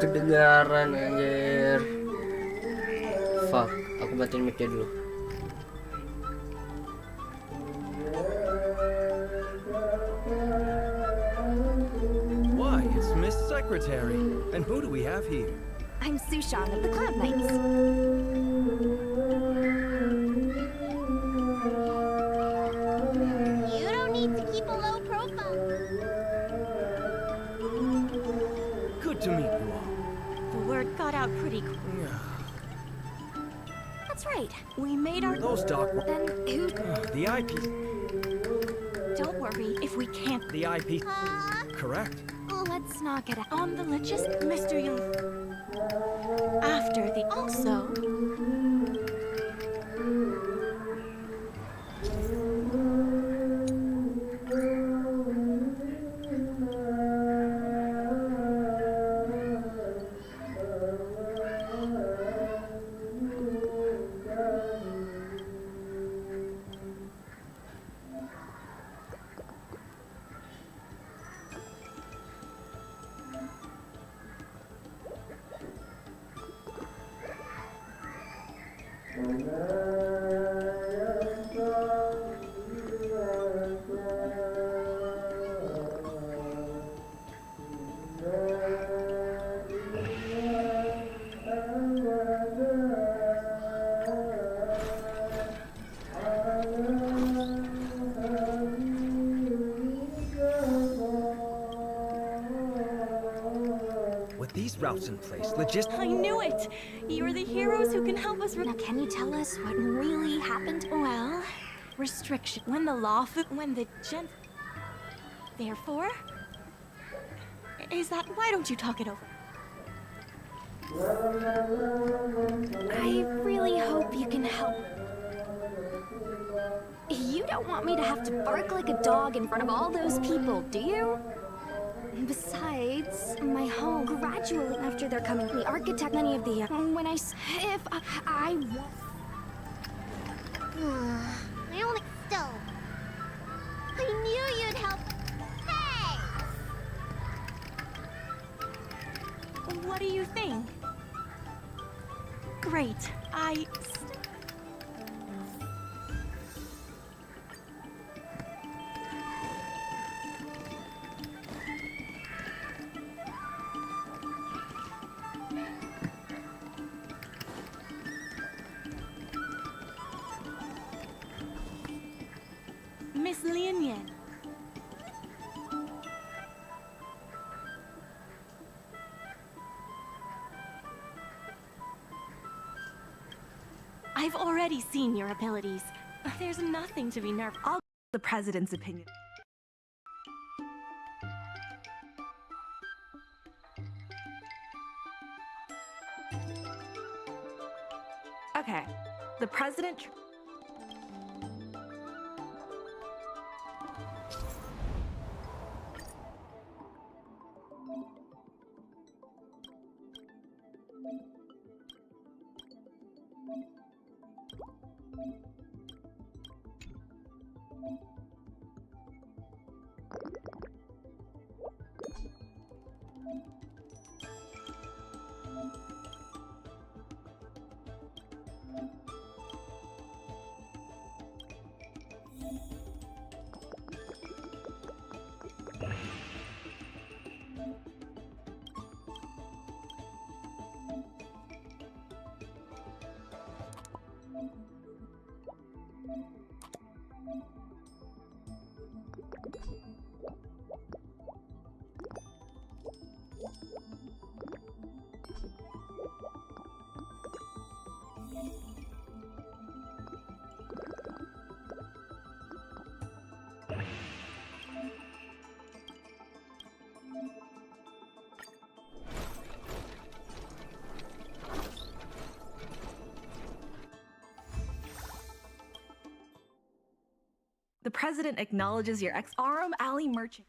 Kedengaran anjir. Fuck, aku matiin mic-nya dulu. secretary. And who do we have here? I'm Sushang of the Cloud Knights. You don't need to keep a low profile. Good to meet you all. The word got out pretty quick. That's right. We made our... Those doc... Then who... The IP... Don't worry if we can't... The IP... Correct. Let's not get on the just Mr. Young. After the also... These routes in place, I knew it! You're the heroes who can help us. Now, can you tell us what really happened? Well, restriction. When the law, when the Therefore, is that? Why don't you talk it over? I really hope you can help. You don't want me to have to bark like a dog in front of all those people, do you? Besides, my home gradually after they're coming, the architect, many of the, when I only still. I knew you'd help. Hey! What do you think? Great, Miss Lian Yan. I've already seen your abilities. There's nothing to be nervous. I'll the president's opinion. Okay, the president... The president acknowledges your ex-Aram Alley merchant.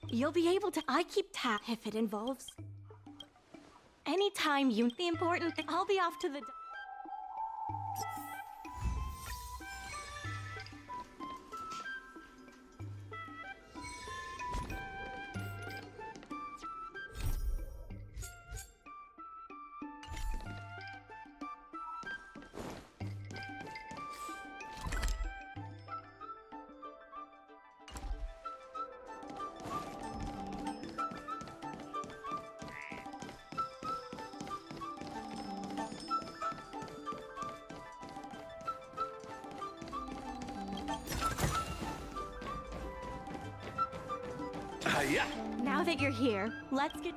You'll be able to... I keep tab if it involves... Anytime you... The important thing... I'll be off to the... Yeah. Now that you're here, let's get...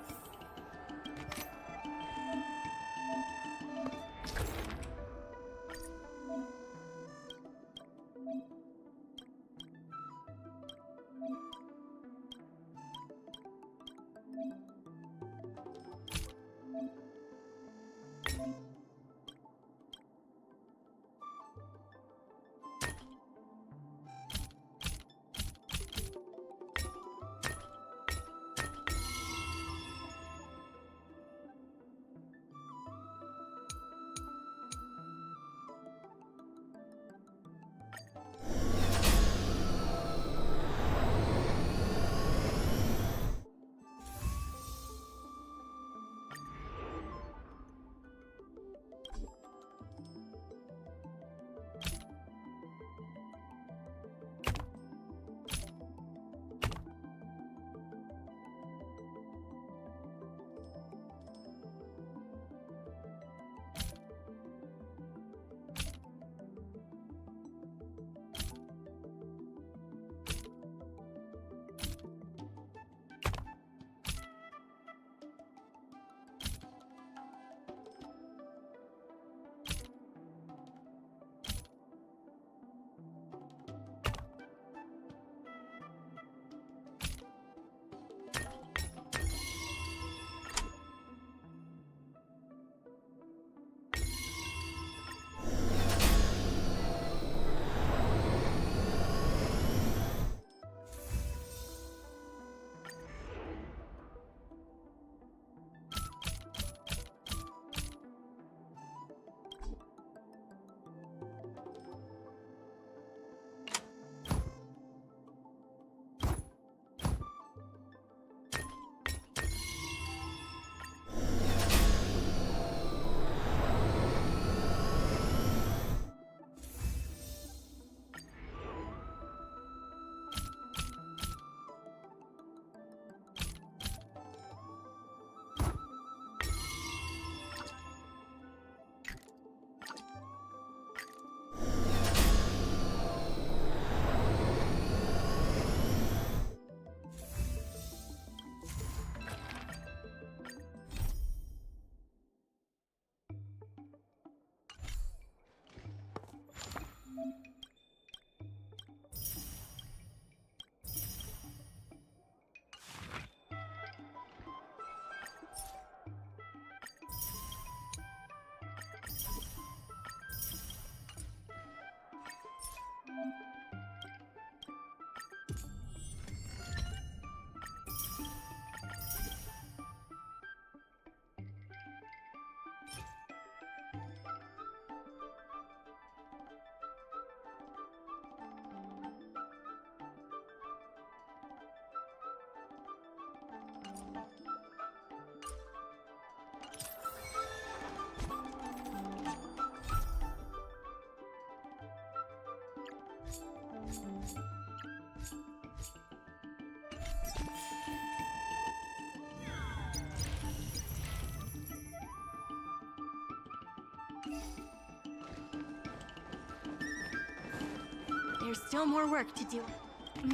There's still more work to do.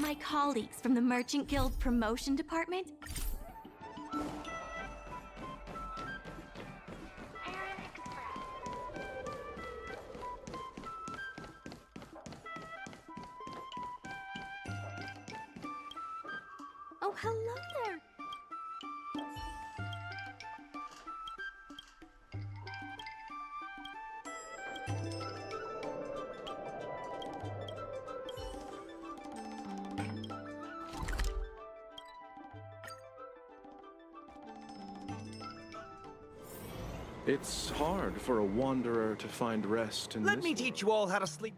My colleagues from the Merchant Guild Promotion Department... Oh, hello there! It's hard for a wanderer to find rest in Let this me world. teach you all how to sleep.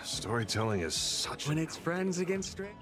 Storytelling is such When it's friends against strangers.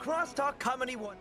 Crosstalk Comedy One.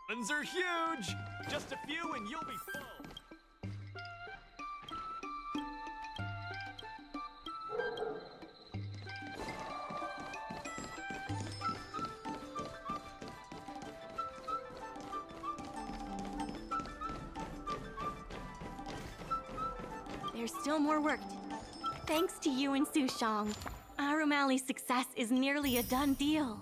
Ones are huge! Just a few and you'll be full! There's still more work to do. Thanks to you and Sushong, Arumali's success is nearly a done deal.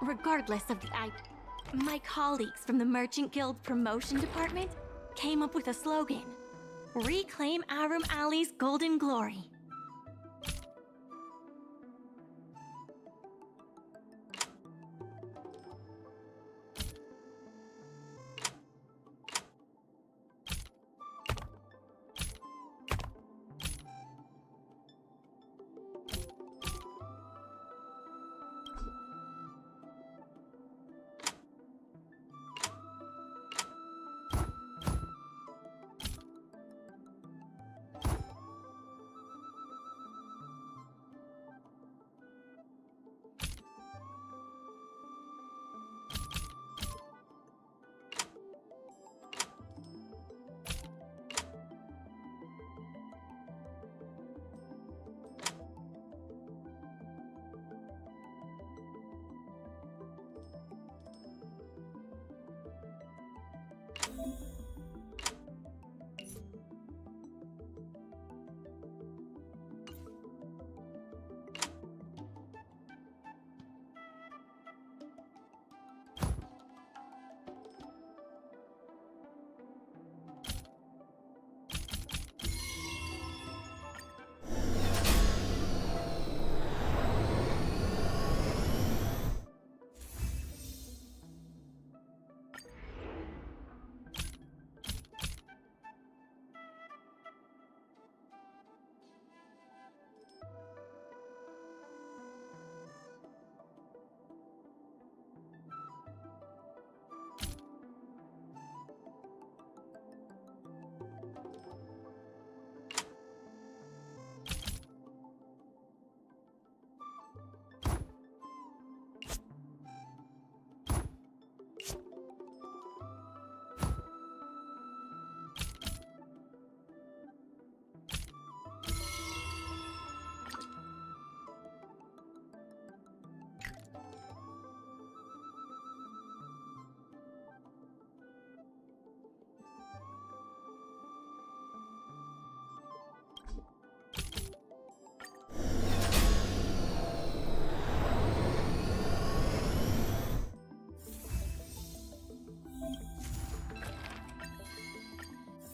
Regardless of the My colleagues from the Merchant Guild Promotion Department came up with a slogan. Reclaim Arum Alley's golden glory.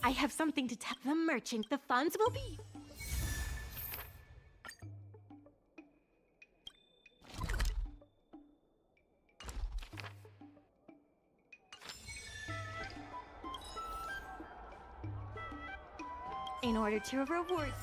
I have something to tell the merchant. The funds will be... In order to reward...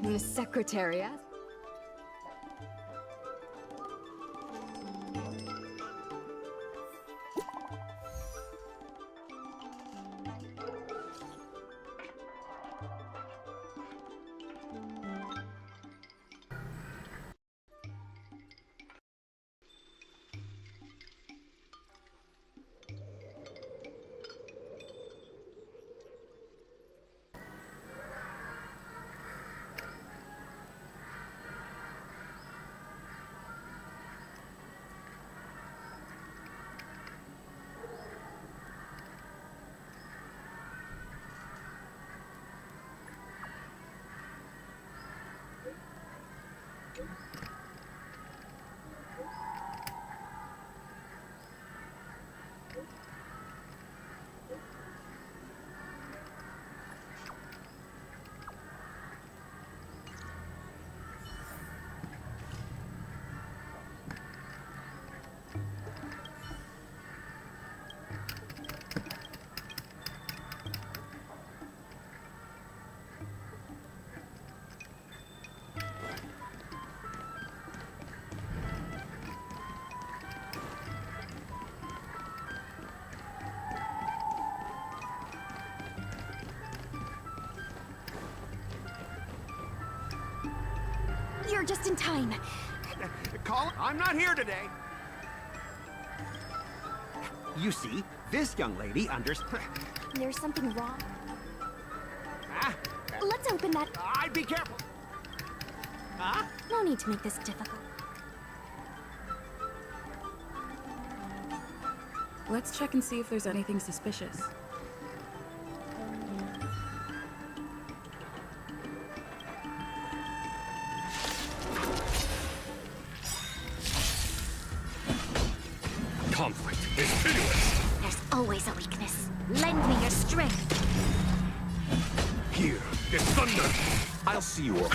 The Secretariat? You're just in time. Colin, I'm not here today. You see, this young lady There's something wrong. Ah, Let's open that. I'd be careful. Huh? No need to make this difficult. Let's check and see if there's anything suspicious. Conflict is pitiless. There's always a weakness. Lend me your strength. Here is thunder. I'll see you all.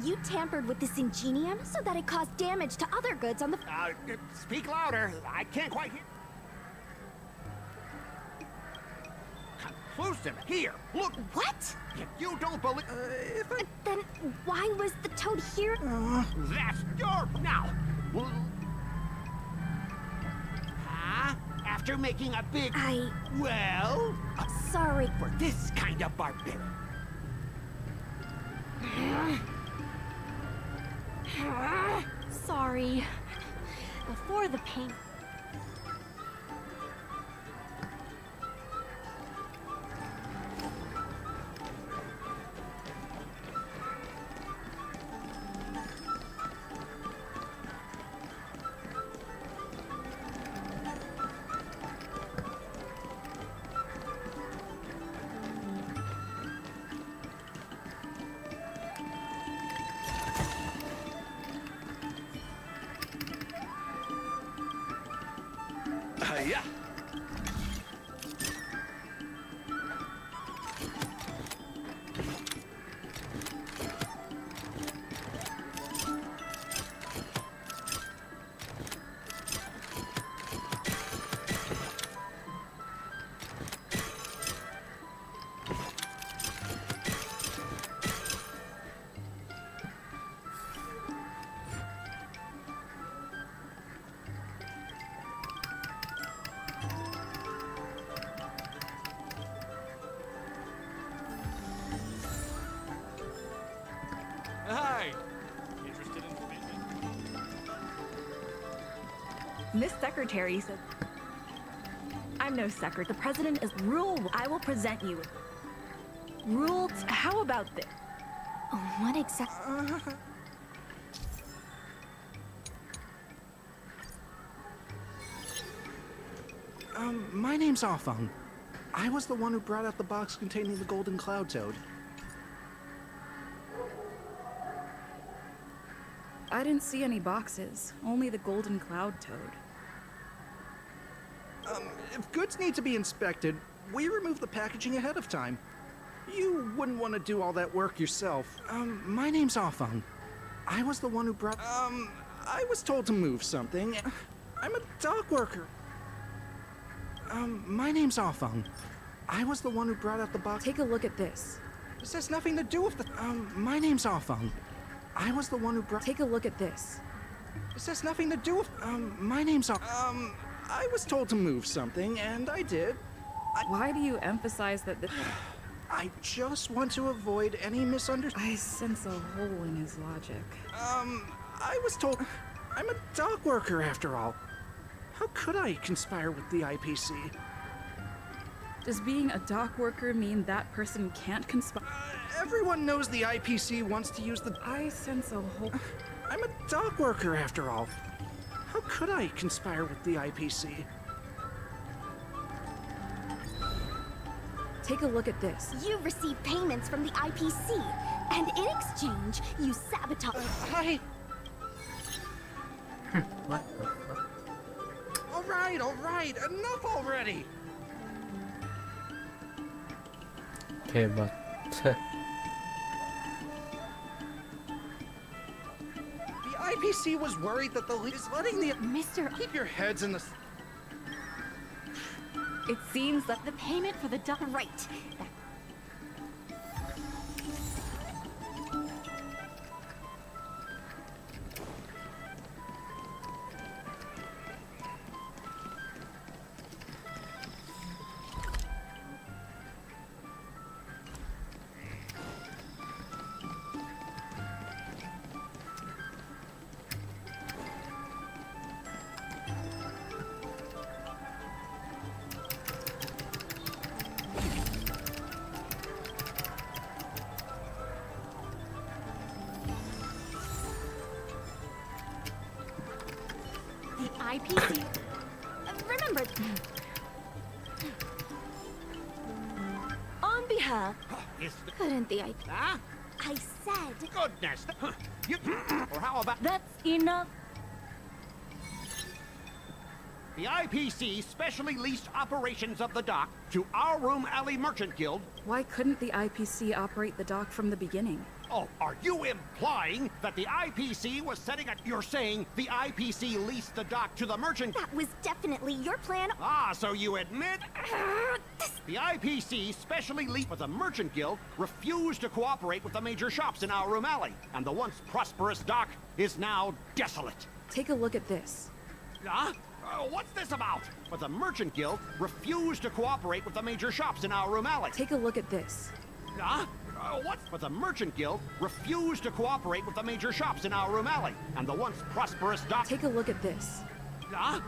You tampered with this ingenium so that it caused damage to other goods on the... Speak louder. I can't quite hear. Conclusive. Here, look. What? If you don't believe... Then why was the toad here? That's your... Now. Huh? After making a big... Well... Sorry. For this kind of barbarian. Sorry. Before the pain... Yeah. Hi. Interested in business? Miss Secretary said... I'm no secretary. The president is rule. I will present you. Rule. How about this? What exactly? My name's Awfung. I was the one who brought out the box containing the golden cloud toad. I didn't see any boxes, only the golden cloud toad. If goods need to be inspected, we remove the packaging ahead of time. You wouldn't want to do all that work yourself. My name's Awfung. I was the one who brought... I was told to move something. I'm a dock worker. My name's Awfung. I was the one who brought out the box... Take a look at this. This has nothing to do with the... my name's Awfung. I was the one who brought... Take a look at this. This has nothing to do with... my name's... I was told to move something, and I did. Why do you emphasize that the... I just want to avoid any misunderstanding. I sense a hole in his logic. I was told... I'm a dock worker, after all. How could I conspire with the IPC? Does being a dock worker mean that person can't conspire? Everyone knows the IPC wants to use the... I sense a hole... I'm a dock worker, after all. How could I conspire with the IPC? Take a look at this. You receive payments from the IPC, and in exchange, you sabotage. What the fuck? All right, enough already. Okay, but The IPC was worried that the league is letting the keep your heads in the. It seems that the payment for the dock. Right. The IPC. Remember. On behalf. Couldn't the Huh? I said. Goodness. Or how about That's enough. the IPC specially leased operations of the dock to our Room Alley Merchant Guild? Why couldn't the IPC operate the dock from the beginning? Oh, are you implying that the IPC was setting a... You're saying the IPC leased the dock to the merchant... That was definitely your plan. Ah, so you admit... The IPC specially leased... But the Merchant Guild refused to cooperate with the major shops in our Room Alley, and the once prosperous dock is now desolate. Take a look at this. Huh? What's this about? But the Merchant Guild refused to cooperate with the major shops in our Room Alley. Take a look at this. Huh? What? But the Merchant Guild refused to cooperate with the major shops in our Room Alley, and the once prosperous dock... Take a look at this. Huh?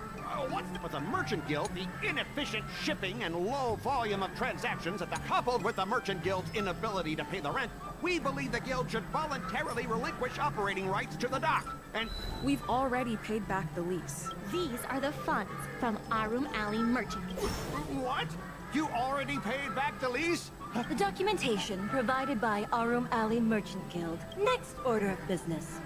What's the... But the Merchant Guild, the inefficient shipping and low volume of transactions that coupled with the Merchant Guild's inability to pay the rent, we believe the Guild should voluntarily relinquish operating rights to the dock, and... We've already paid back the lease. These are the funds from Arum Alley Merchant Guild. What? You already paid back the lease? The documentation provided by Arum Alley Merchant Guild. Next order of business.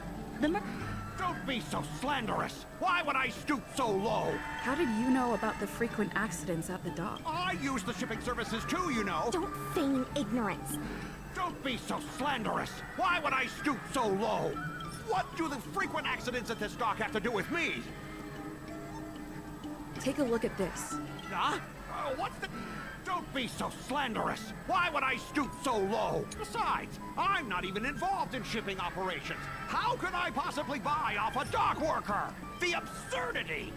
Don't be so slanderous! Why would I stoop so low? How did you know about the frequent accidents at the dock? I use the shipping services too, you know! Don't feign ignorance. Don't be so slanderous! Why would I stoop so low? What do the frequent accidents at this dock have to do with me? Take a look at this. Huh? What's the... Don't be so slanderous! Why would I stoop so low? Besides, I'm not even involved in shipping operations. How could I possibly buy off a dock worker? The absurdity!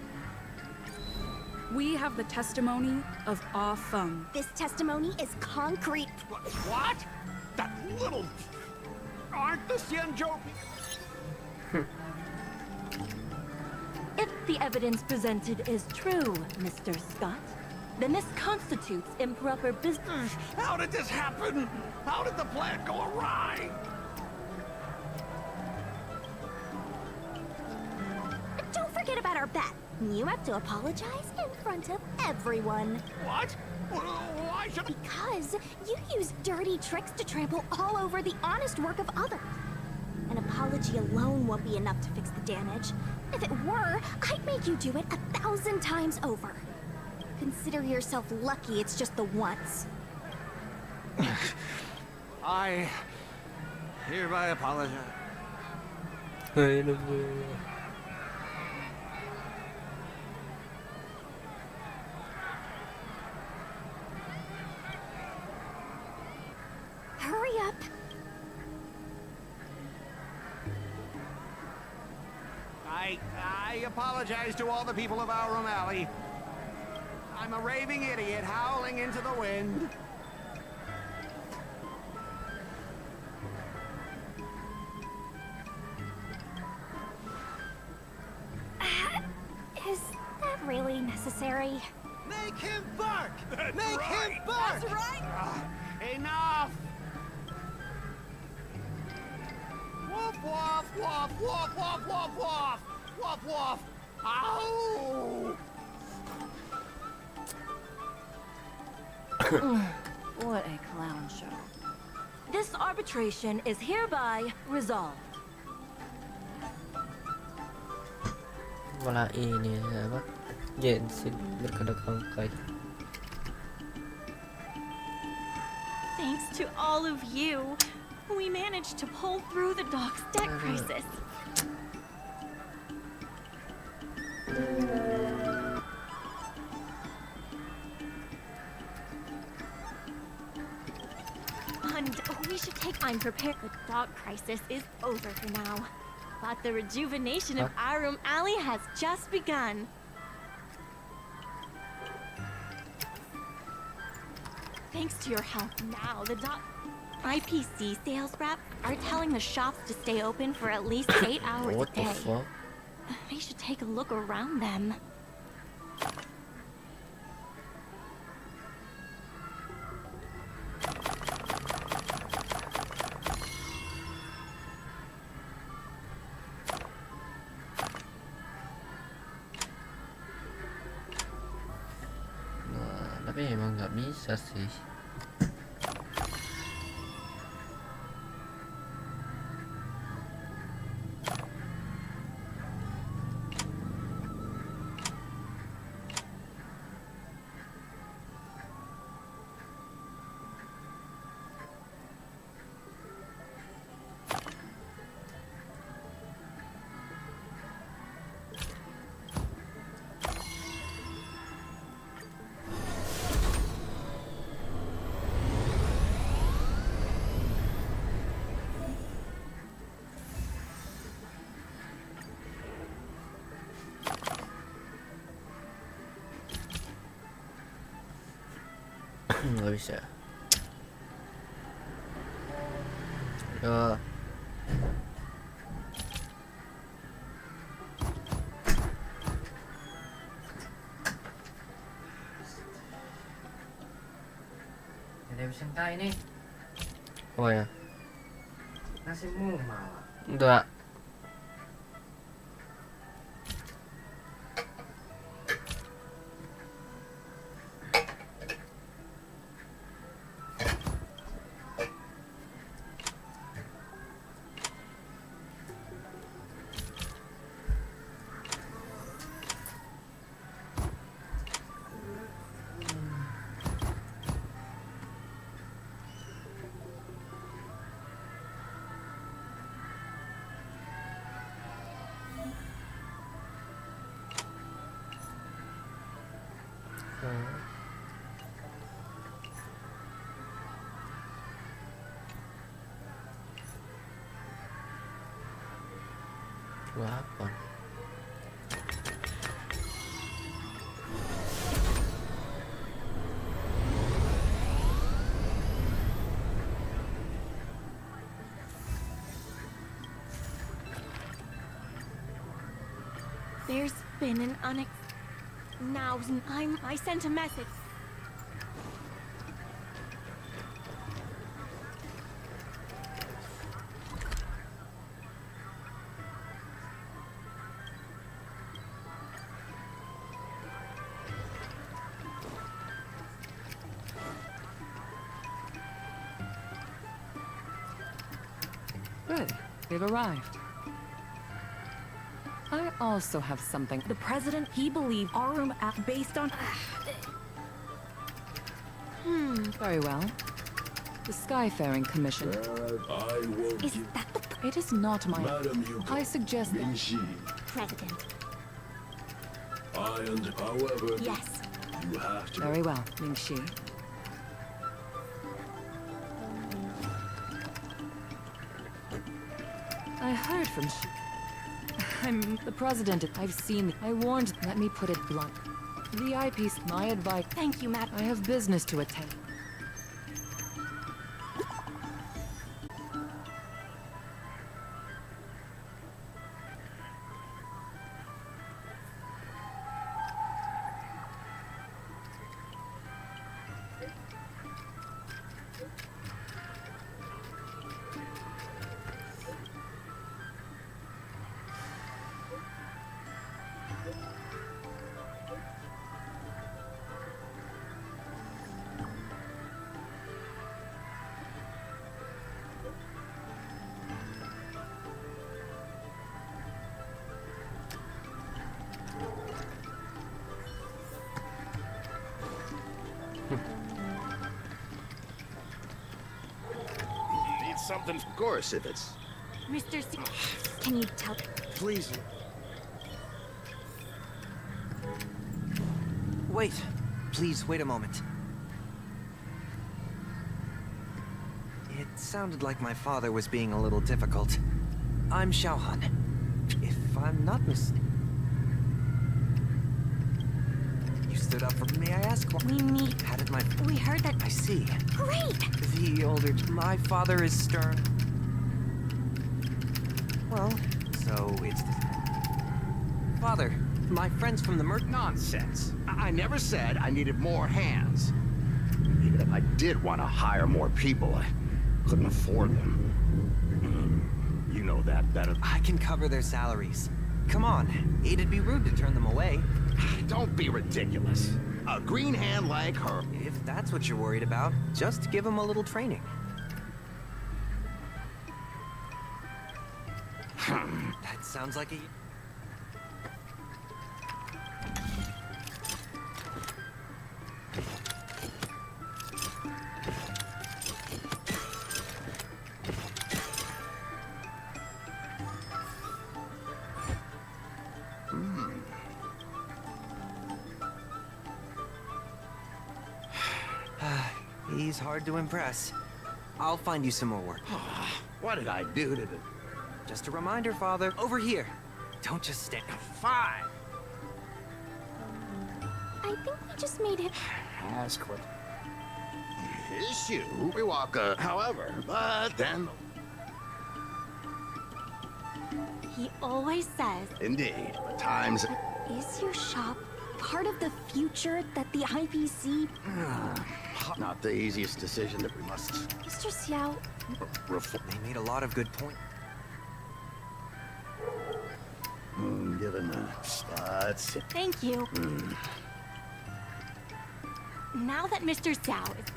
We have the testimony of Ah Feng. This testimony is concrete. What? That little... Aren't the Xianzhou... If the evidence presented is true, Mr. Scott, then this constitutes improper business. How did this happen? How did the plan go awry? Don't forget about our bet. You have to apologize in front of everyone. What? Why should I? Because you use dirty tricks to trample all over the honest work of others. An apology alone won't be enough to fix the damage. If it were, I'd make you do it 1,000 times over. Consider yourself lucky it's just the once. I hereby apologize. Hurry up. I apologize to all the people of our Room Alley. I'm a raving idiot howling into the wind. Is that really necessary? Make him bark! Make him bark! That's right! Enough! Woof, woof, woof, woof, woof, woof, woof! Woof, woof! Ow! What a clown show. This arbitration is hereby resolved. Wala ini apa? Jensen berkedekangkai. Thanks to all of you, we managed to pull through the dock's debt crisis. And we should take time prepared. The dock crisis is over for now. But the rejuvenation of Arum Alley has just begun. Thanks to your help now, the IPC sales rep are telling the shops to stay open for at least 8 hours What a day. the fuck? We should take a look around them. Nah, tapi emang nggak bisa sih. Nggak bisa. Ya. Ada bisa ini. Oh ya. Nasimu malah. Enggak. Apa? There's been an Now, I sent a message. Good. They've arrived. I also have something. The president, he believed Arum based on... Very well. The Skyfaring Commission. I won't Is that the... It is not my... Madam, you I suggest... Ming-Chi. President. However, Yes. you have to... Very well, Ming-Chi. I heard from I'm the president. I've seen. I warned. Let me put it blunt. The eyepiece. My advice. Thank you, Matt. I have business to attend. something. Of course, if it's... Mr. Can you tell? Please. Wait. Please, wait a moment. It sounded like my father was being a little difficult. I'm Xiaohan. If I'm not mistaken... You stood up for me, I ask why... We meet... How did my... We heard that... I see. Great! The older... My father is stern. Well, so it's the... Father, my friends from the Nonsense. I never said I needed more hands. Even if I did want to hire more people, I couldn't afford them. You know that better. I can cover their salaries. Come on, it'd be rude to turn them away. Don't be ridiculous. A green hand like her. If that's what you're worried about, just give them a little training. That sounds like a... He's hard to impress. I'll find you some more work. What did I do to the... Just a reminder, Father. Over here. Don't just stand. Fine. I think we just made it. Ask what... Issue. We walk, however, but then... He always says... Indeed, but times... Is your shop part of the future that the IPC... Not the easiest decision that we must... Mr. Xiao... They made a lot of good points. Given the spots... Thank you. Now that Mr. Xiao is...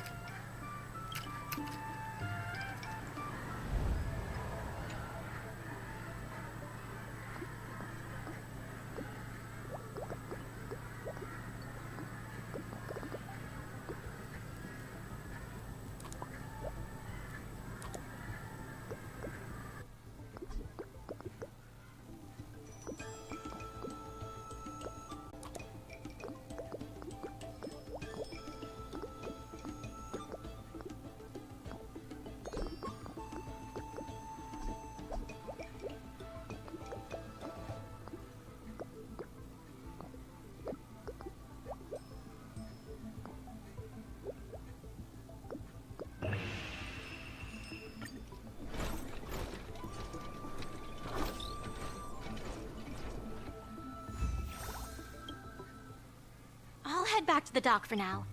I'll head back to the dock for now.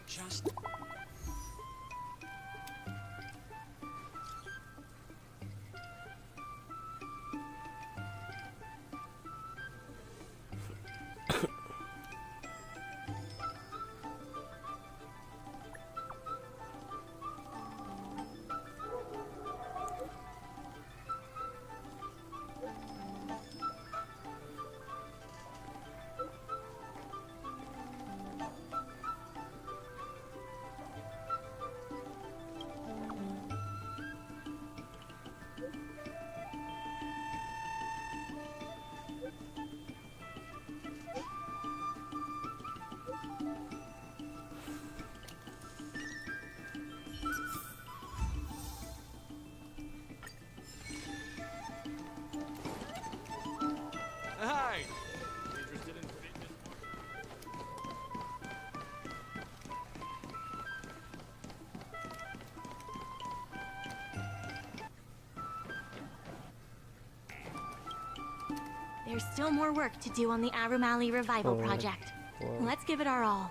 Just... Hi! Interested in fitness? There's still more work to do on the Arum Alley Revival project. Let's give it our all.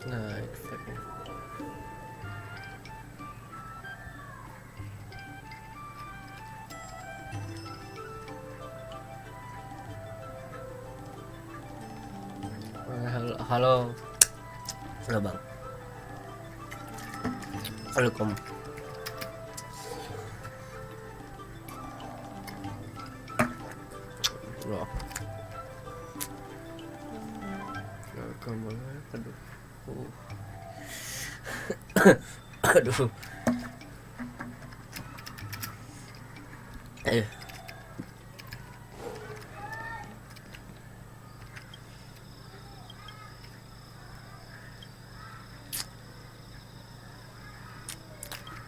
Nah, efeknya. Halo. Halo, Bang. Halo, Kom. Loh. Kamu aduh. Aduh.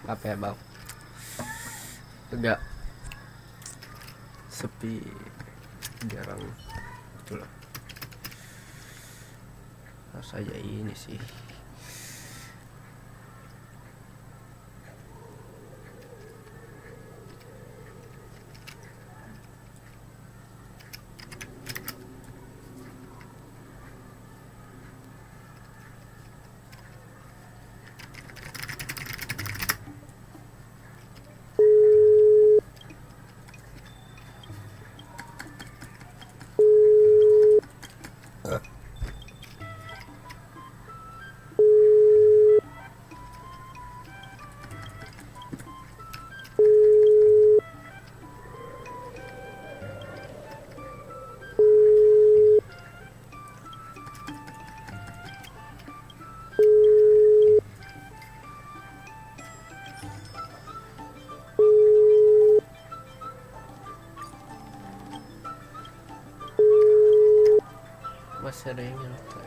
Apa ya, Bang? Agak sepi, jarang itulah. Saya ini sih. Masih ada yang nyalakan.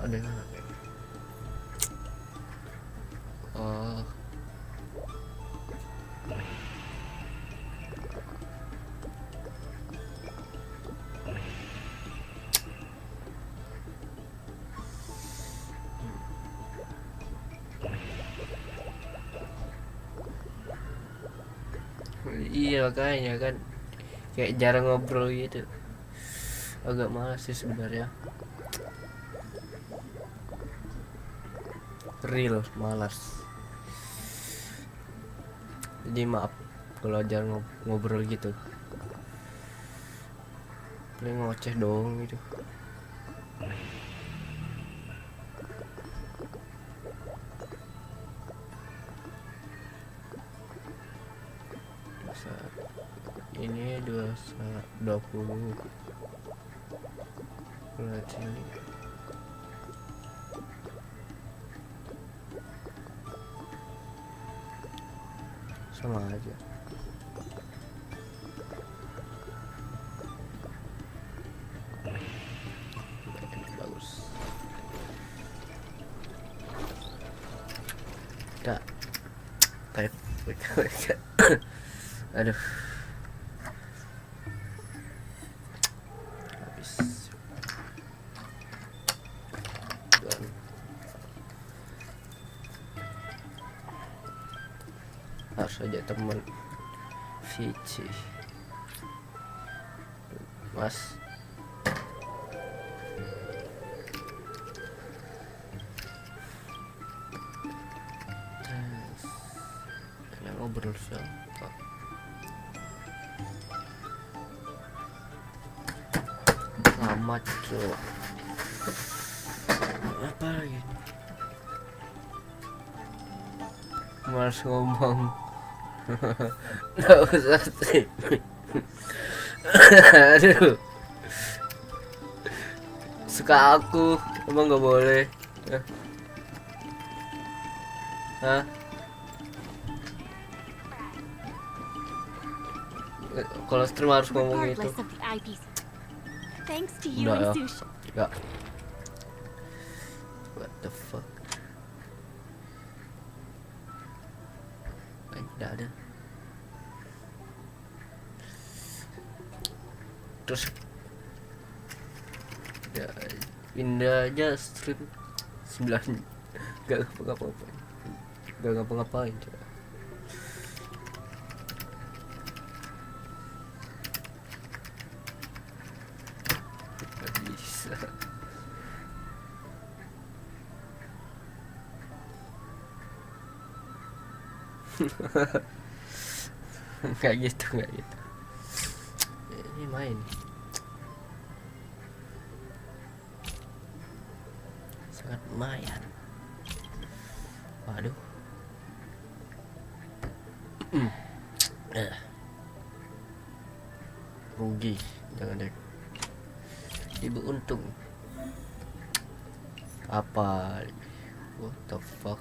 Ada yang mana? Oh. Iya makanya kan kayak jarang ngobrol gitu, agak malas sih sebenarnya, real malas. Jadi maaf kalau jarang ngobrol gitu, paling ngoceh doang gitu. Ini 20. Lihat sini. Sama aja. Bagus. Tak. Type. Aduh. Habis. Harus aja teman Vici. Mas. Kalian ngobrol siapa? Amat cok. Apa lagi? Mas ngomong. Nggak usah sih. Aduh. Suka aku emang nggak boleh. Hah? Kalau stream harus ngomong gitu. Regardless of the IPs. Thanks to you Nggak and ya. Sushi. Nggak. What the fuck? Tidak ada. Terus ya pindah aja stream 9. Gak ngapa-ngapain. Gak ngapa-ngapain coba. Gak bisa. Nggak gitu. Ini main sangat lumayan. Waduh. Rugi, jangan deh. Ibu untung. Apa? What the fuck?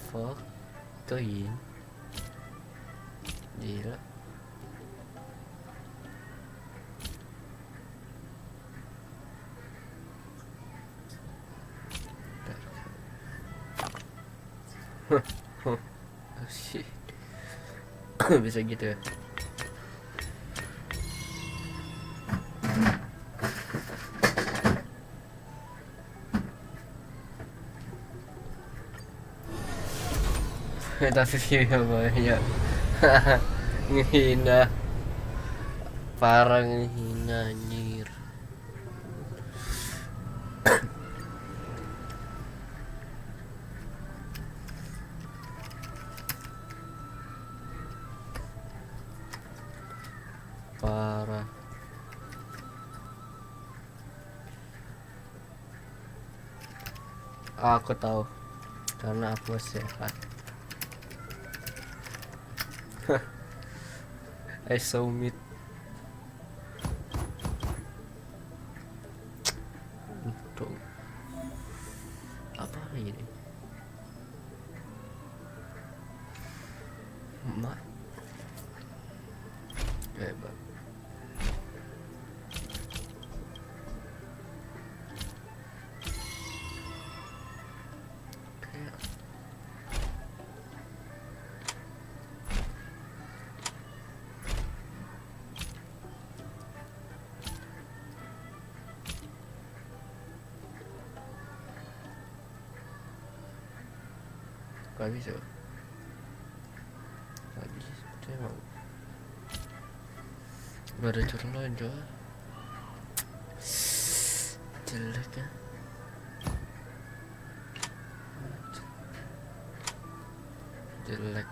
Fuck, tuhin, gila. Oh shit. Bisa gitu ya. Tapi view-nya banyak. Ngehina. Parah ngehina anjir. Parah. Aku tahu karena aku sehat. I saw meat. Untung. Apa ini? Mak. Hebat. Gak bisa. Gak bisa. Saya mau. Gak ada cara lain coba. Jelek ya. Jelek.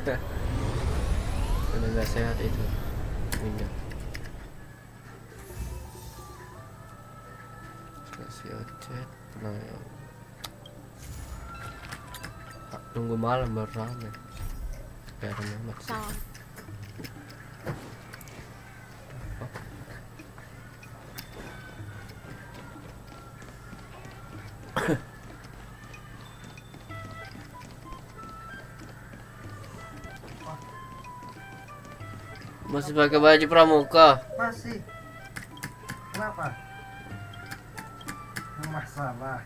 Udah nggak sehat itu minyak. Kasih ocet. Nah ya. Nunggu malam baru rame. Biar amat sih. Masih pakai baju pramuka? Masih. Kenapa? Masalah.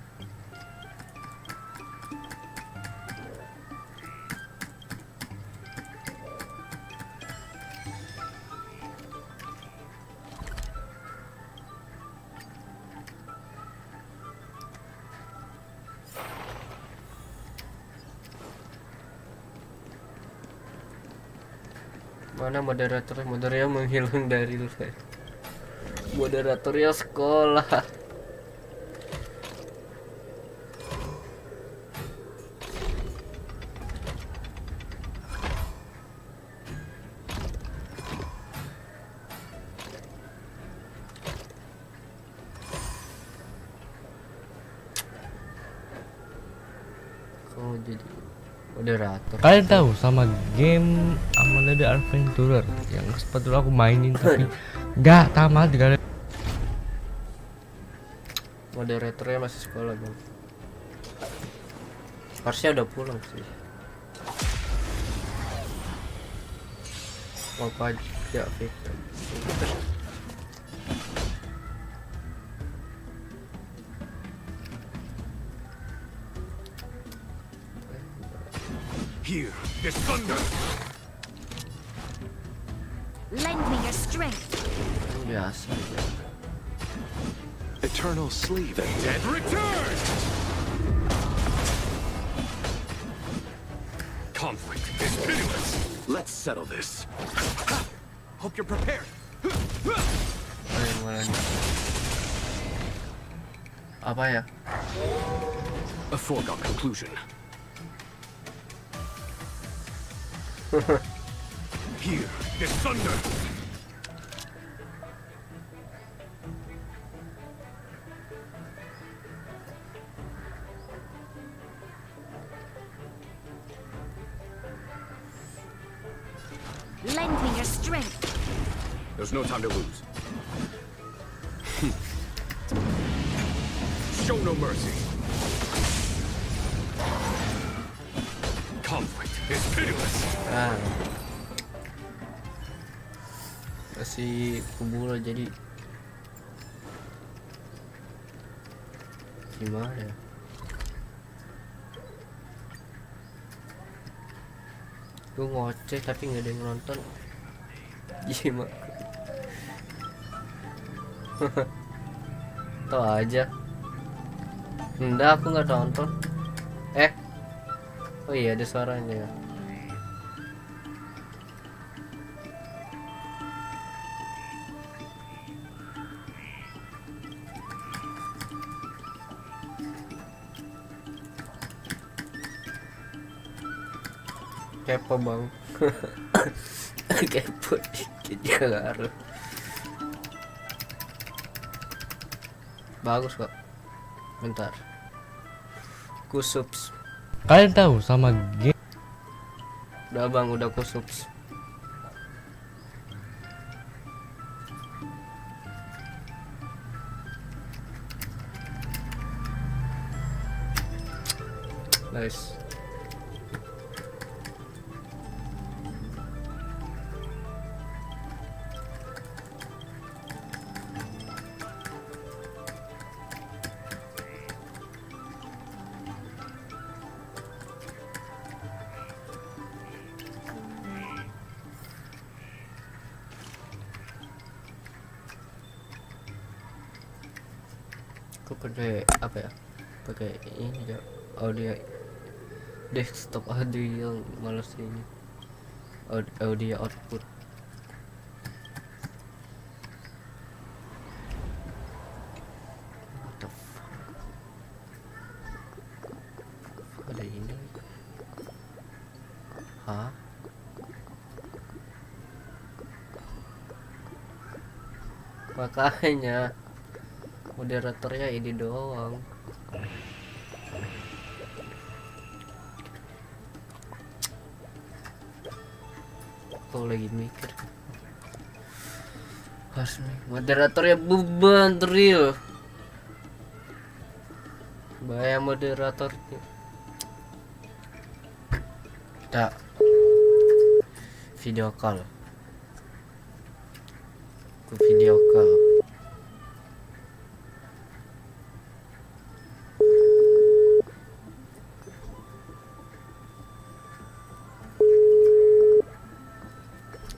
Mana moderatornya menghilang dari live. Moderatornya sekolah. Kok jadi moderator? Kalian tahu sama game Amalada Adventurer yang sempat dulu aku mainin tapi nggak tamat kalian. Moderatornya masih sekolah bang. Harusnya udah pulang sih. Mau pajak Victor. Here, this thunder. Lend me your strength. Biasa aja. Eternal sleep. The dead return. Conflict is pitiless. Let's settle this. Hope you're prepared. Apa ya? A foregone conclusion. Here, this thunder. Lend me your strength. There's no time to lose. Show no mercy. Conflict is pitiless. Masih kubur jadi gimana ya? Gue ngoceh tapi nggak ada yang nonton. Gimana? Tahu aja. Enggak, aku nggak nonton. Oh iya ada suaranya ya. Kepo bang. Kepo dikit juga ngaruh. Bagus kok. Bentar. Kusups. Kalian tahu sama game? Udah bang, udah kusups. Nice. Aku pakai apa ya? Pakai ini ya, audio desktop audio yang males ini. Audio output. What the fuck? Ada ini. Hah? Makanya moderatornya ini doang. Kau lagi mikir pas nih moderatornya beban real. Bahaya moderatornya. Kita video call. Video call.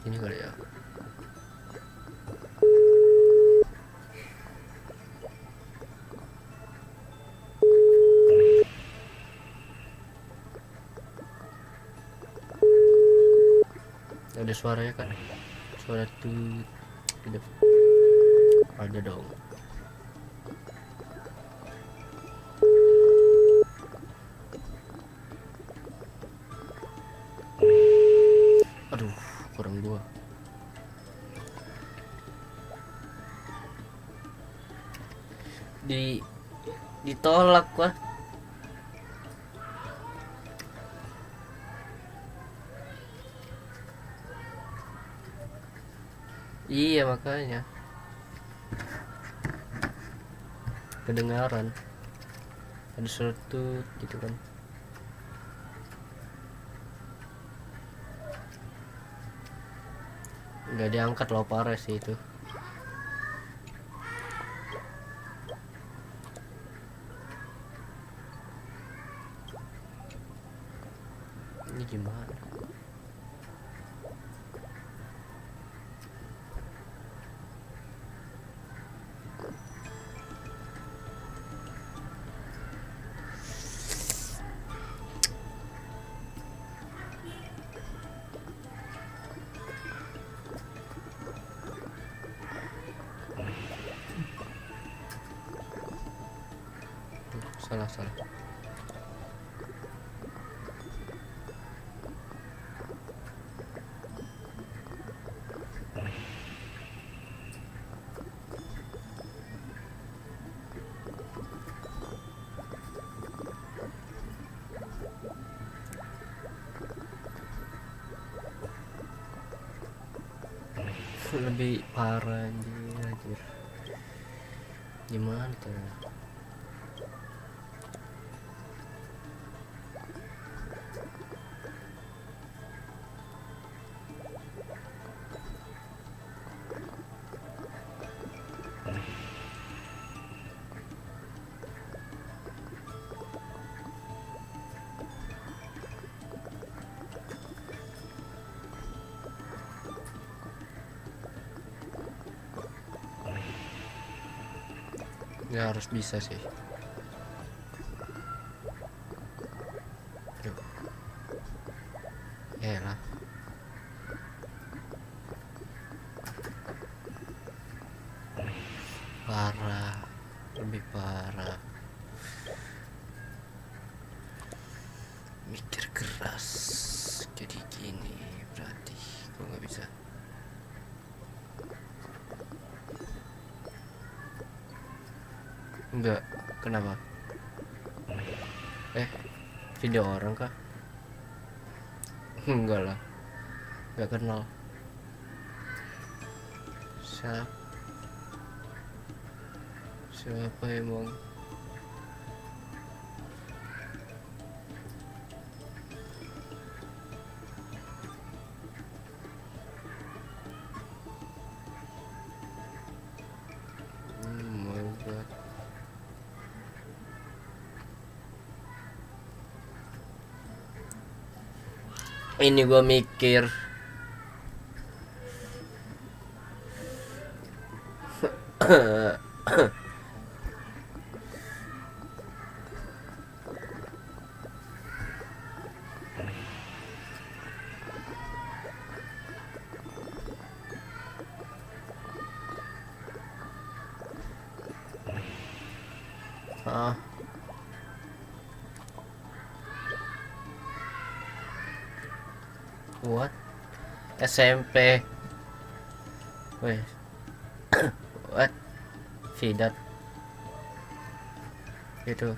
Ini kali ya. Ada suaranya kan? Suara tuh tidak ada dong. Aduh, kurang dua. Ditolak wah. Iya makanya kedengaran ada suatu gitu kan. Nggak diangkat loh, parah sih itu. Ini gimana? Salah. Lebih parah anjir. Gimana tuh? Ya harus bisa sih. Yuk. Lah. Parah, lebih parah. Mikir keras jadi gini berarti gua nggak bisa. Enggak, kenapa? Video orang kah? Enggak lah, enggak kenal. Siapa emang? My God. Ini gua mikir What? SMP. Weh. Sidat itu.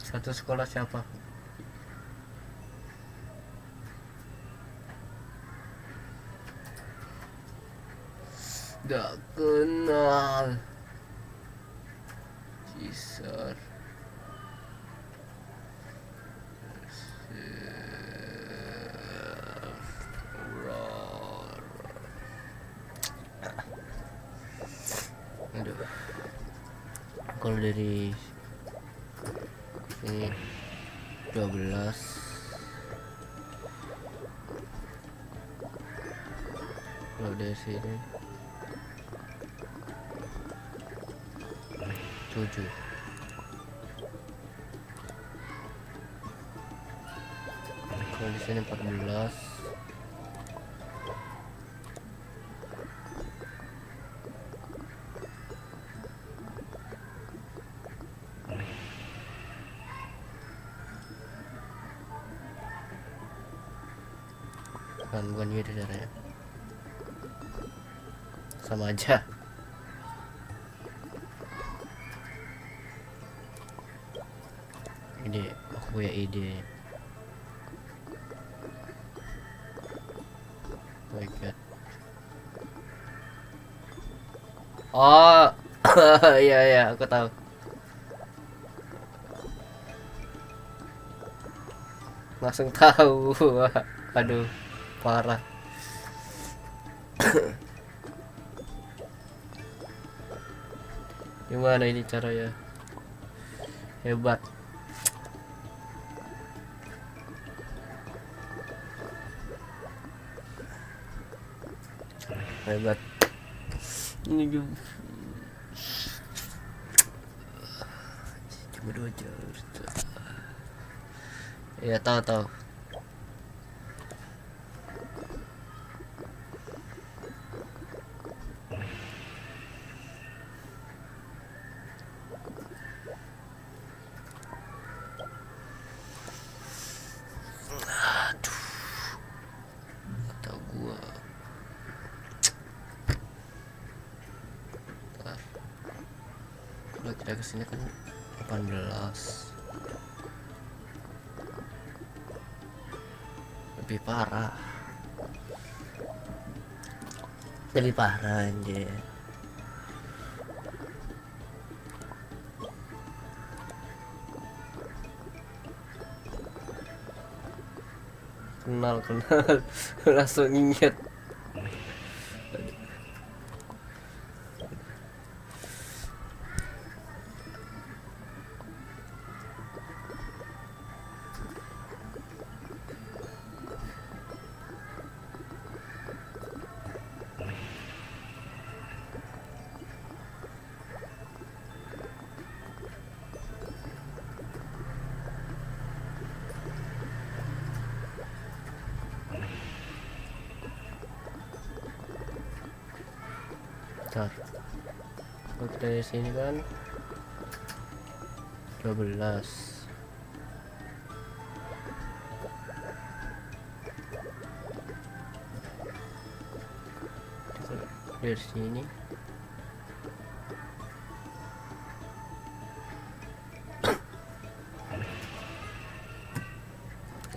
Satu sekolah siapa? Gak kenal. Cisar. Aduh. Kalau dari sini 12. Kalau dari sini 7. Kalau di sini 14. Bukan gitu caranya, sama aja. Ide, aku punya ide. Oh my god. Oh, iya iya, aku tahu. Langsung tahu. Aduh, parah. Gimana ini caranya? Hebat. Hebat. Ini cuma 2 jam. Ya tahu. Kalau kita kesini kan 18. Lebih parah anjir. Kenal langsung inget. Bentar. Kalau dari sini kan 12. Dari sini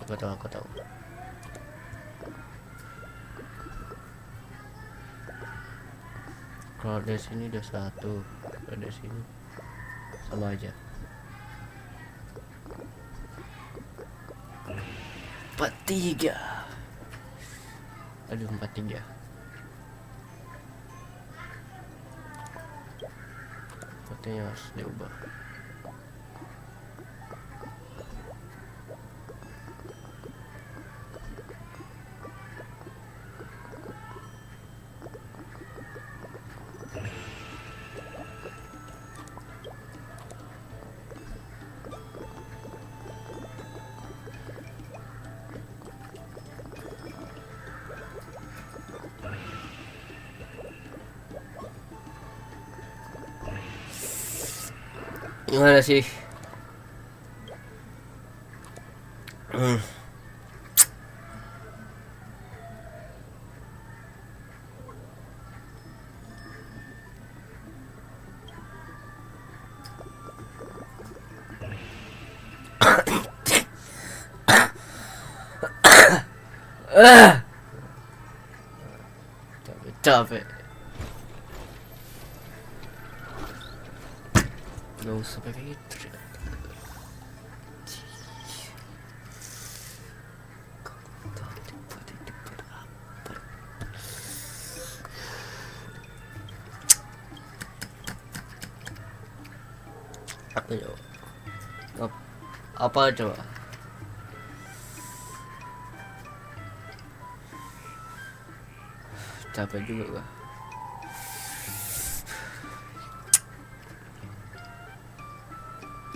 aku tahu. Kalau dari sini udah 1, kalau dari sini sama aja. 43. Aduh, 43. Sepertinya harus diubah. Gimana sih? Capek. Gak usah pakai itu. Apa coba? Apa coba? Capek juga gua.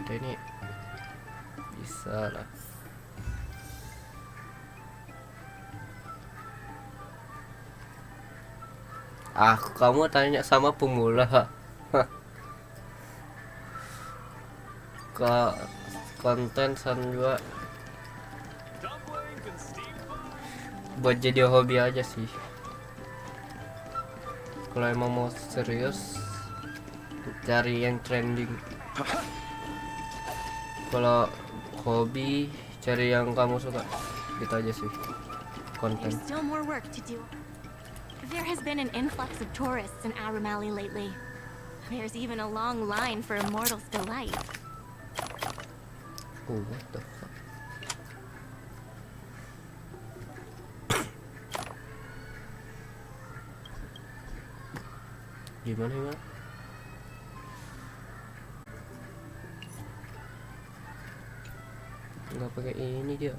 Udah ini bisa lah. Kamu tanya sama pemula. Ke konten san juga buat jadi hobi aja sih. Kalau emang mau serius cari yang trending. Kalau hobi cari yang kamu suka, gitu aja sih konten. There's still more work to do. There has been an influx of tourists in Arum Alley lately. There's even a long line for Immortal's Delight. Oh, what the fuck? Gimana ya? Nggak pakai ini dia.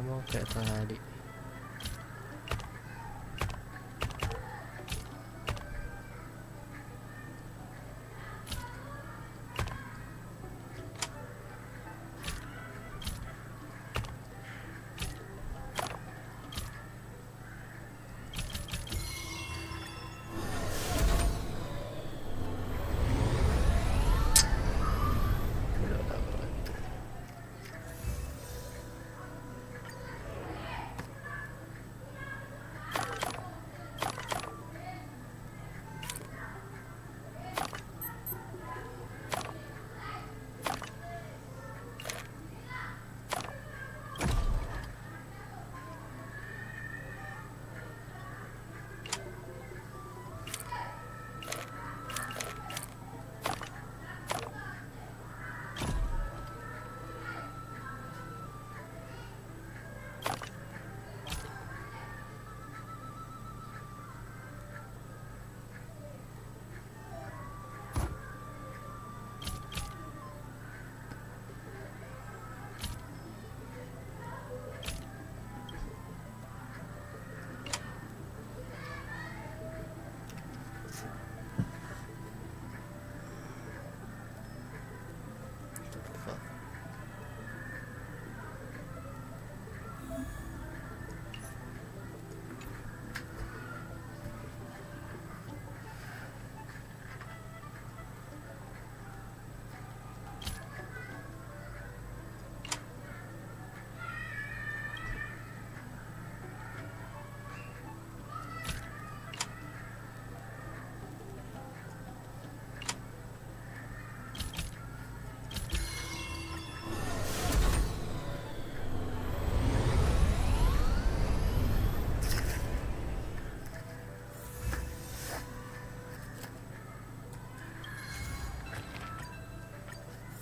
Mau kayak tadi.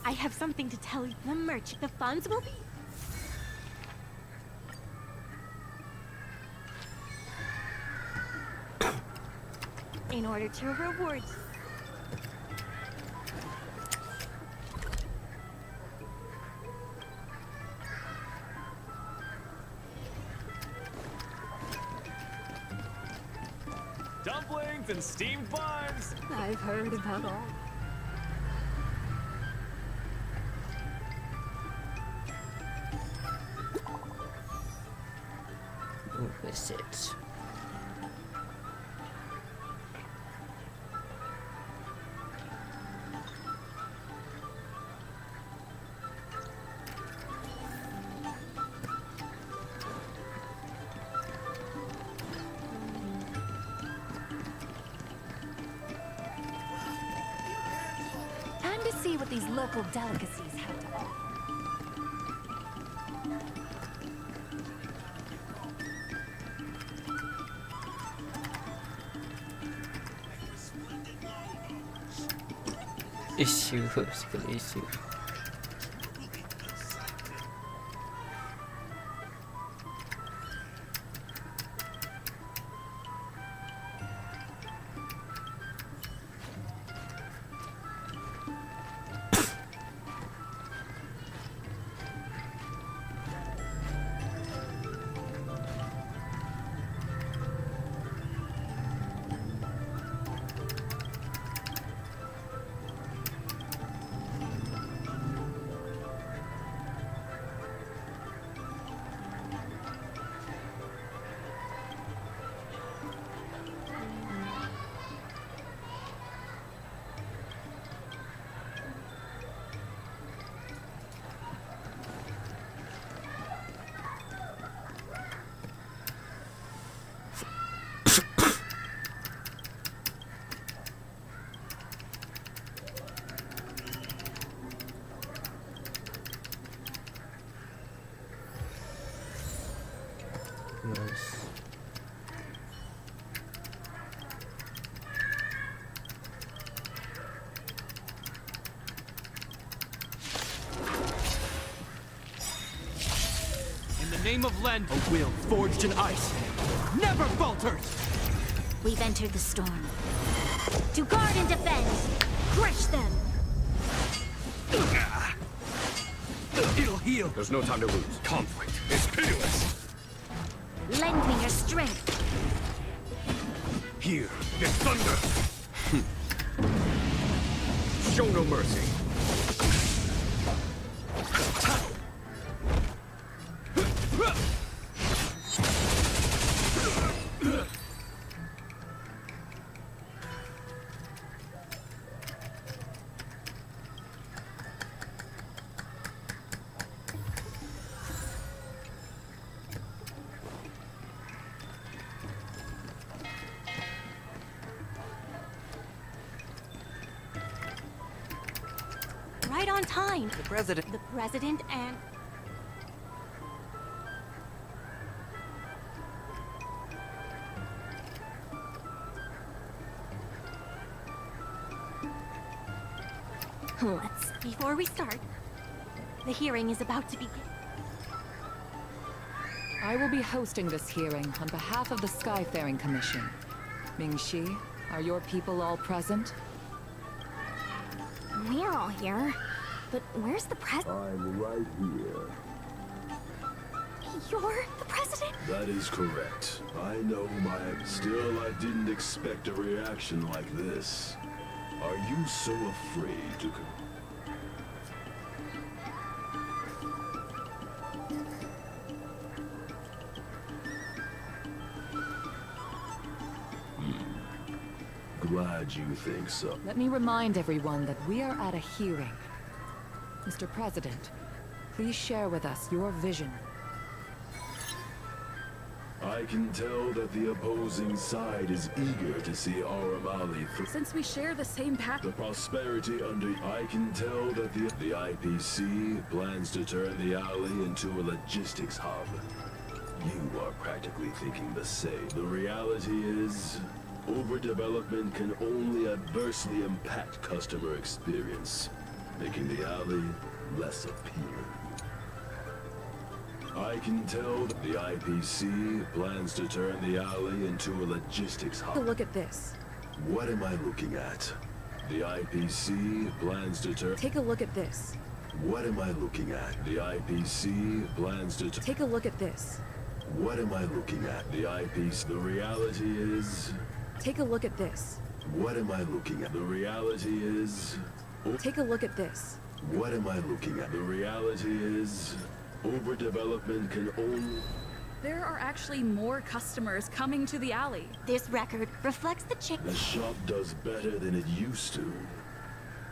I have something to tell you. The merch, the funds will be... in order to reward you. Dumplings and steamed buns! I've heard about all. That's it. Time to see what these local delicacies have to offer. Issue, sekali issue. Nice. In the name of Len, a will forged in ice never falters! We've entered the storm. To guard and defend! Crush them! It'll heal! There's no time to lose. Conflict is pitiless! Lend me your strength! Here is thunder! Show no mercy! Right on time. The president. The president and... Let's... Before we start, the hearing is about to begin. I will be hosting this hearing on behalf of the Skyfaring Commission. Ming-Shi, are your people all present? We're all here. But where's the president? I'm right here. You're the president? That is correct. I know my... Still, I didn't expect a reaction like this. Are you so afraid to... Glad you think so. Let me remind everyone that we are at a hearing. Mr. President, please share with us your vision. I can tell that the opposing side is eager to see Aram Ali through. Since we share the same path... The prosperity under... I can tell that the IPC plans to turn the alley into a logistics hub. You are practically thinking the same. The reality is, overdevelopment can only adversely impact customer experience. making the alley less appealing. I can tell that the IPC plans to turn the alley into a logistics Take a hub. look at this. What am I looking at? The IPC plans to turn... Take a look at this. What am I looking at? The IPC plans to... Take a look at this. What am I looking at? The IPC... The reality is... Take a look at this. What am I looking at? The reality is... Take a look at this. What am I looking at? The reality is... Overdevelopment can only... There are actually more customers coming to the alley. This record reflects the chick. The shop does better than it used to.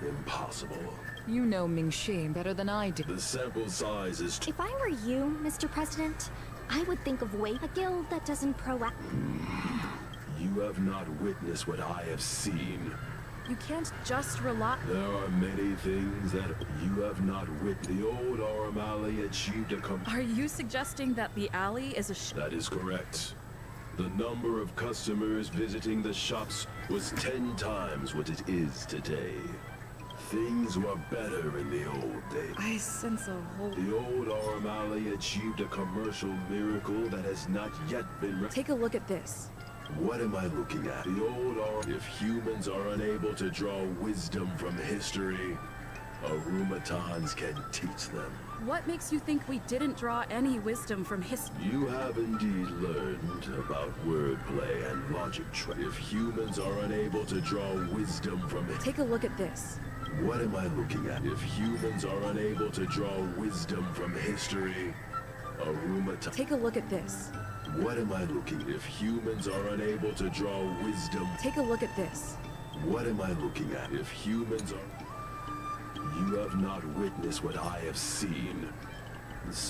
Impossible. You know Mingxi better than I do. The sample size is... If I were you, Mr. President, I would think of a guild that doesn't proact. You have not witnessed what I have seen. You can't just rely. There are many things that you have not witnessed. The old Aurum Alley achieved a Are you suggesting that the alley is a That is correct. The number of customers visiting the shops was 10 times what it is today. Things were better in the old days. I sense a whole... The old Aurum Alley achieved a commercial miracle that has not yet been... Take a look at this. What am I looking at? The old Aurum... If humans are unable to draw wisdom from history, Arumatans can teach them. What makes you think we didn't draw any wisdom from history? You have indeed learned about wordplay and logic. If humans are unable to draw wisdom from it... Take a look at this. What am I looking at? If humans are unable to draw wisdom from history, Arumata... Take a look at this. What am I looking? If humans are unable to draw wisdom... Take a look at this. What am I looking at? If humans are... You have not witnessed what I have seen.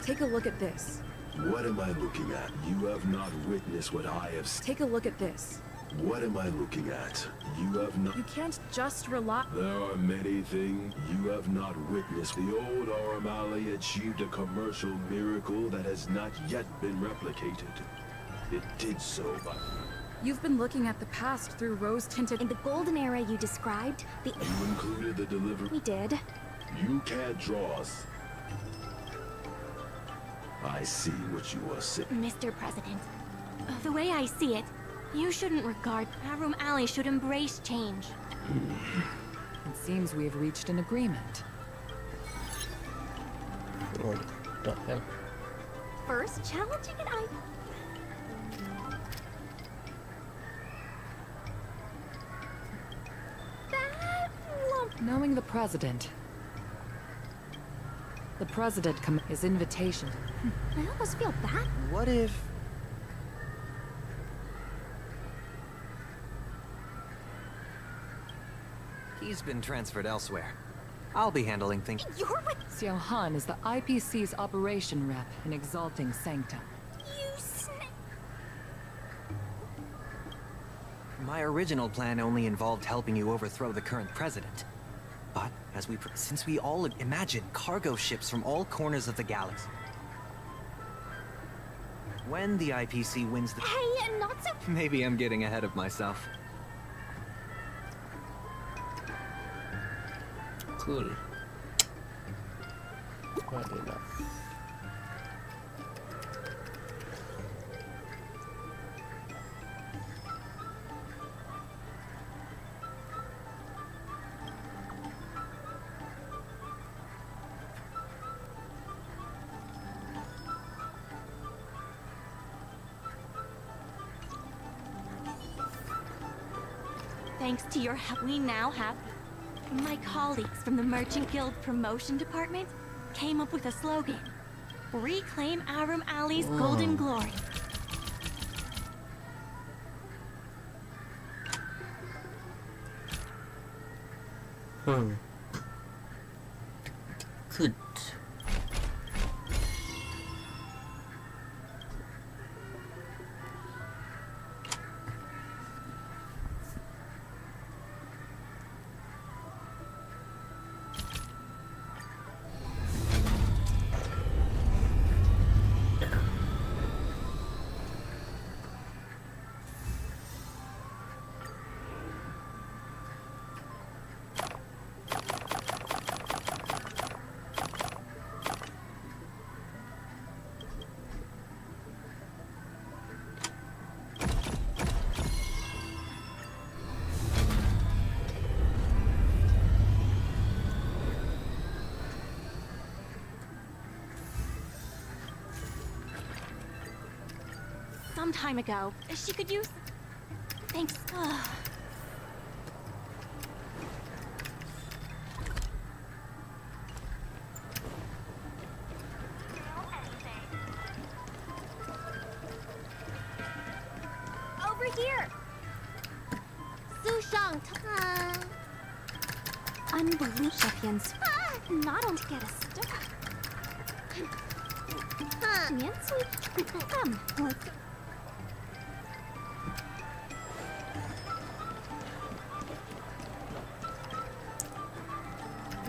Take a look at this. What am I looking at? You have not witnessed what I have seen. Take a look at this. What am I looking at? You have not... You can't just rely... There are many things you have not witnessed. The old Aurum Alley achieved a commercial miracle that has not yet been replicated. It did so by... You've been looking at the past through rose-tinted... In the golden era you described, the... You included the delivery... We did. You can't draw us. I see what you are saying. Mr. President, the way I see it, you shouldn't regard Aurum Alley should embrace change. It seems we have reached an agreement. What the hell? First challenging an I... That lump... Knowing the president. The president his invitation. I almost feel bad. What if... He's been transferred elsewhere. I'll be handling things. You're with... Xiao Han is the IPC's operation rep in Exalting Sanctum. My original plan only involved helping you overthrow the current president. But since we all imagine cargo ships from all corners of the galaxy. When the IPC wins the... Hey, not so... Maybe I'm getting ahead of myself. Cool. Quite enough. Thanks to your help, we now have... My colleagues from the Merchant Guild Promotion Department came up with a slogan. Reclaim Aurum Alley's golden glory. Good. some time ago. She could use... Thanks. Over here! Sushang Tang. Unbelievable. Not on to get us stuck. Come, let's...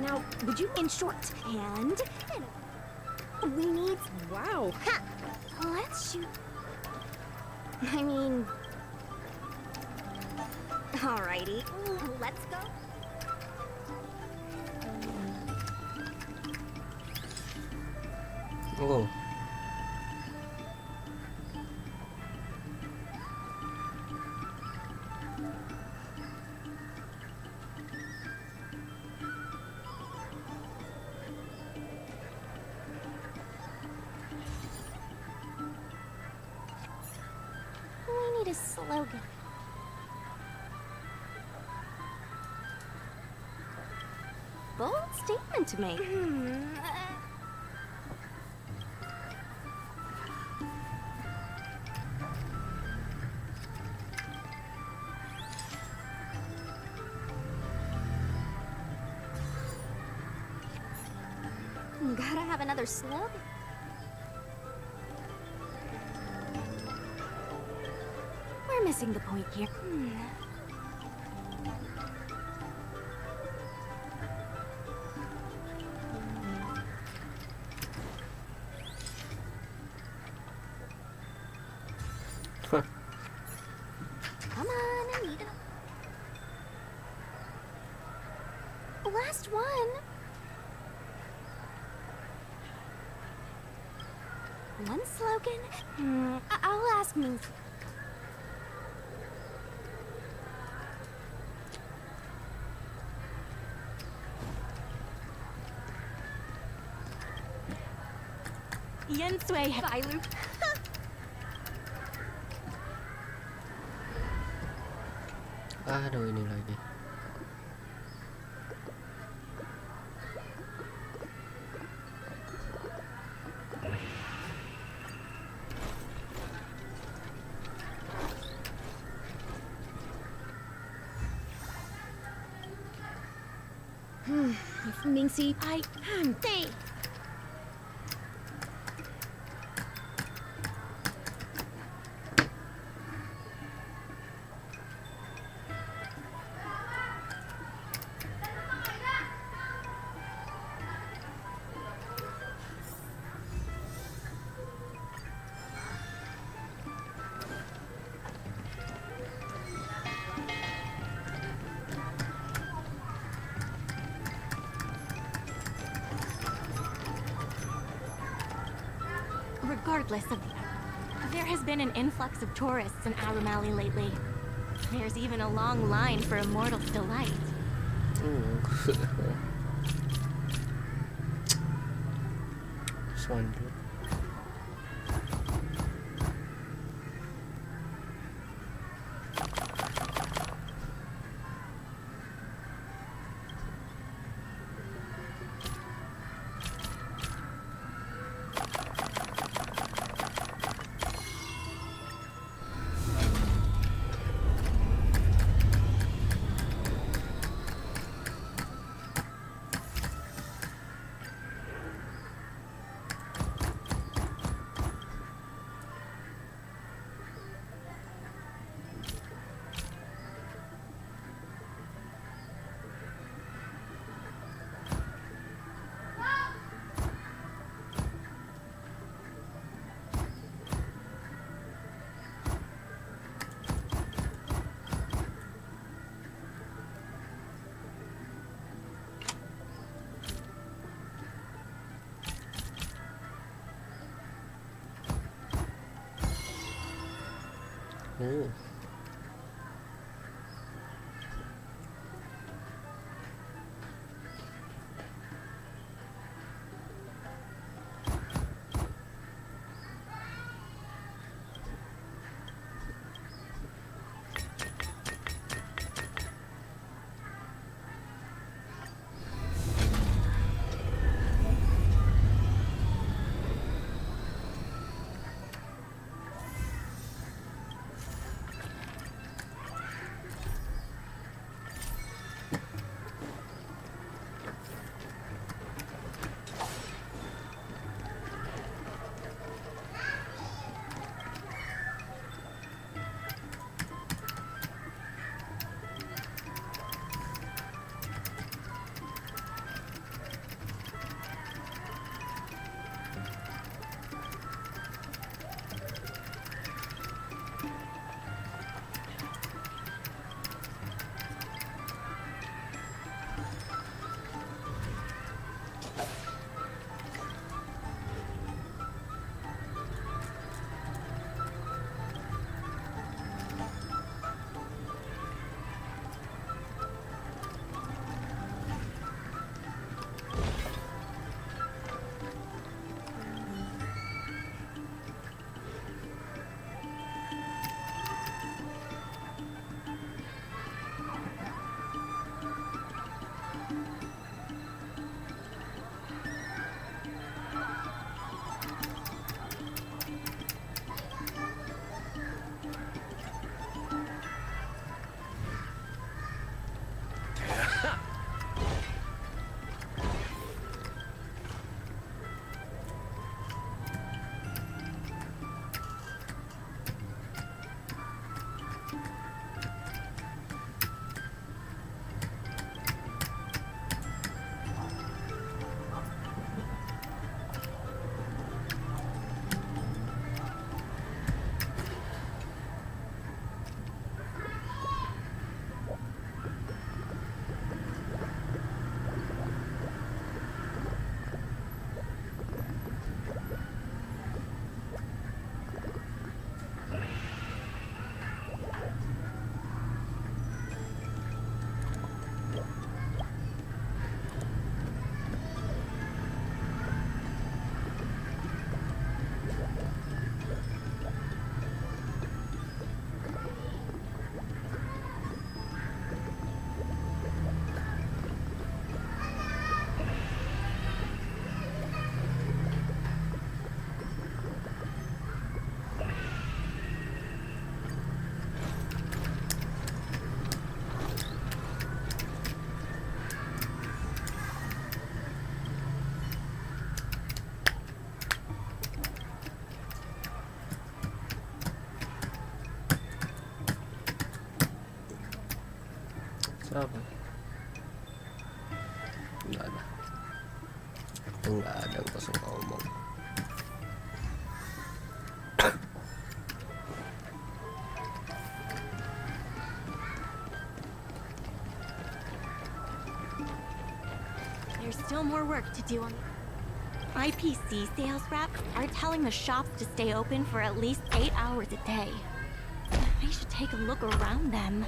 Now, would you in short and we need wow. Ha! Let's shoot. I mean, alrighty, let's go. Oh. We need a slogan. Bold statement to make. Gotta have another slogan. We're missing the point here. Come on, I need it. Last one. One slogan? I'll ask me. Yen Sui. Bye, Luke. Aduh, ini lagi. Mingxi, stay. Regardless of... There has been an influx of tourists in Arum Alley lately. There's even a long line for Immortal's Delight. Sound. Oh. Enggak ada kosong ngomong. There's still more work to do on IPC sales reps are telling the shops to stay open for at least 8 hours a day. I should take a look around them.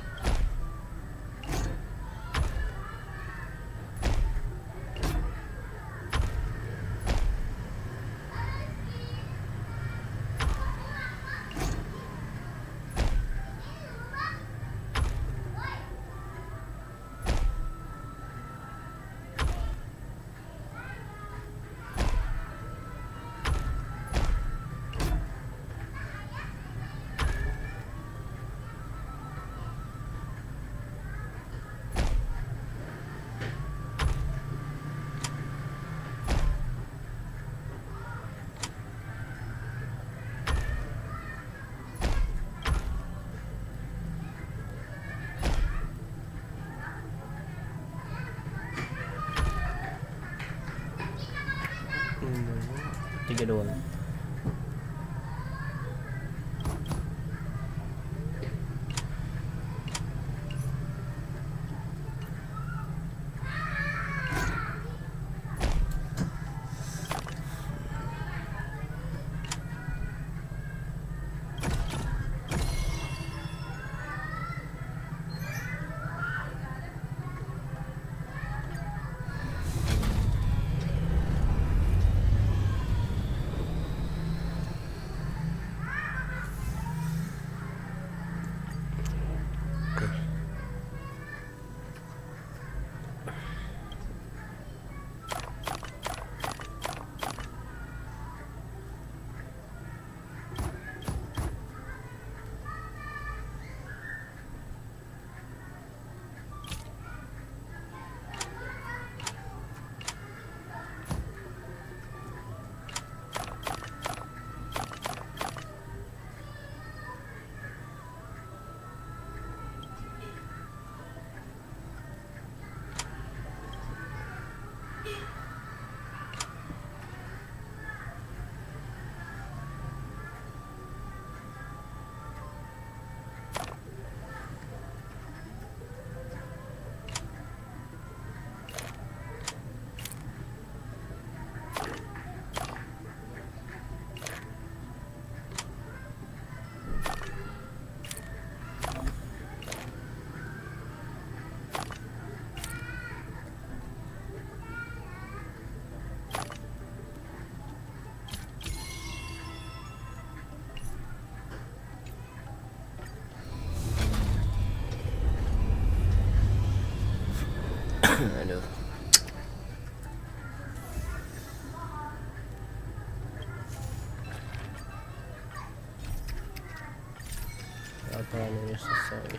Tiga doang. Aduh. Apa ini selesai?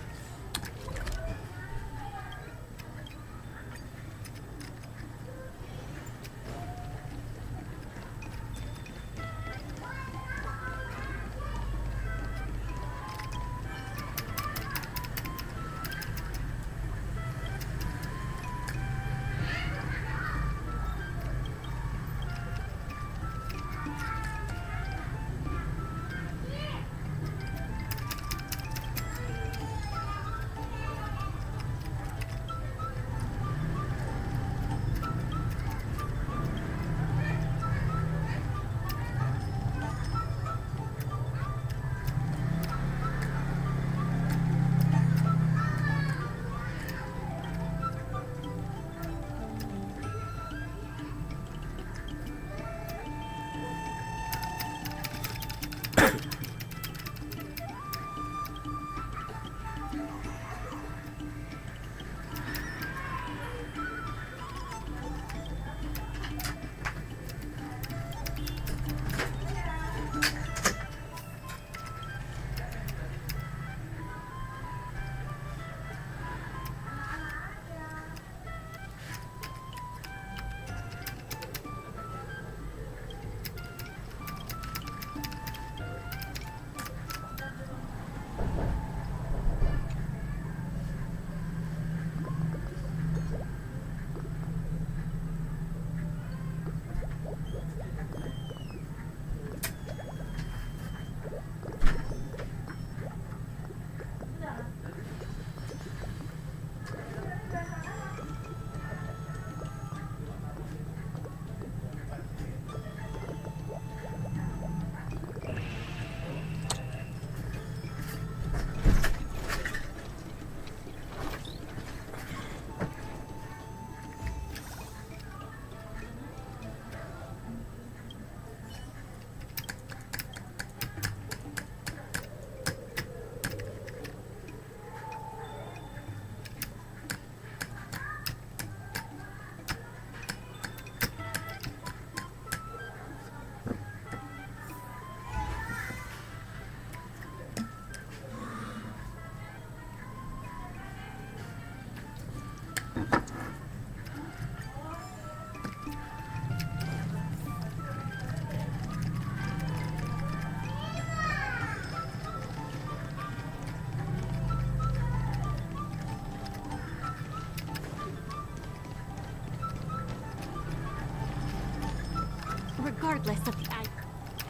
regardless of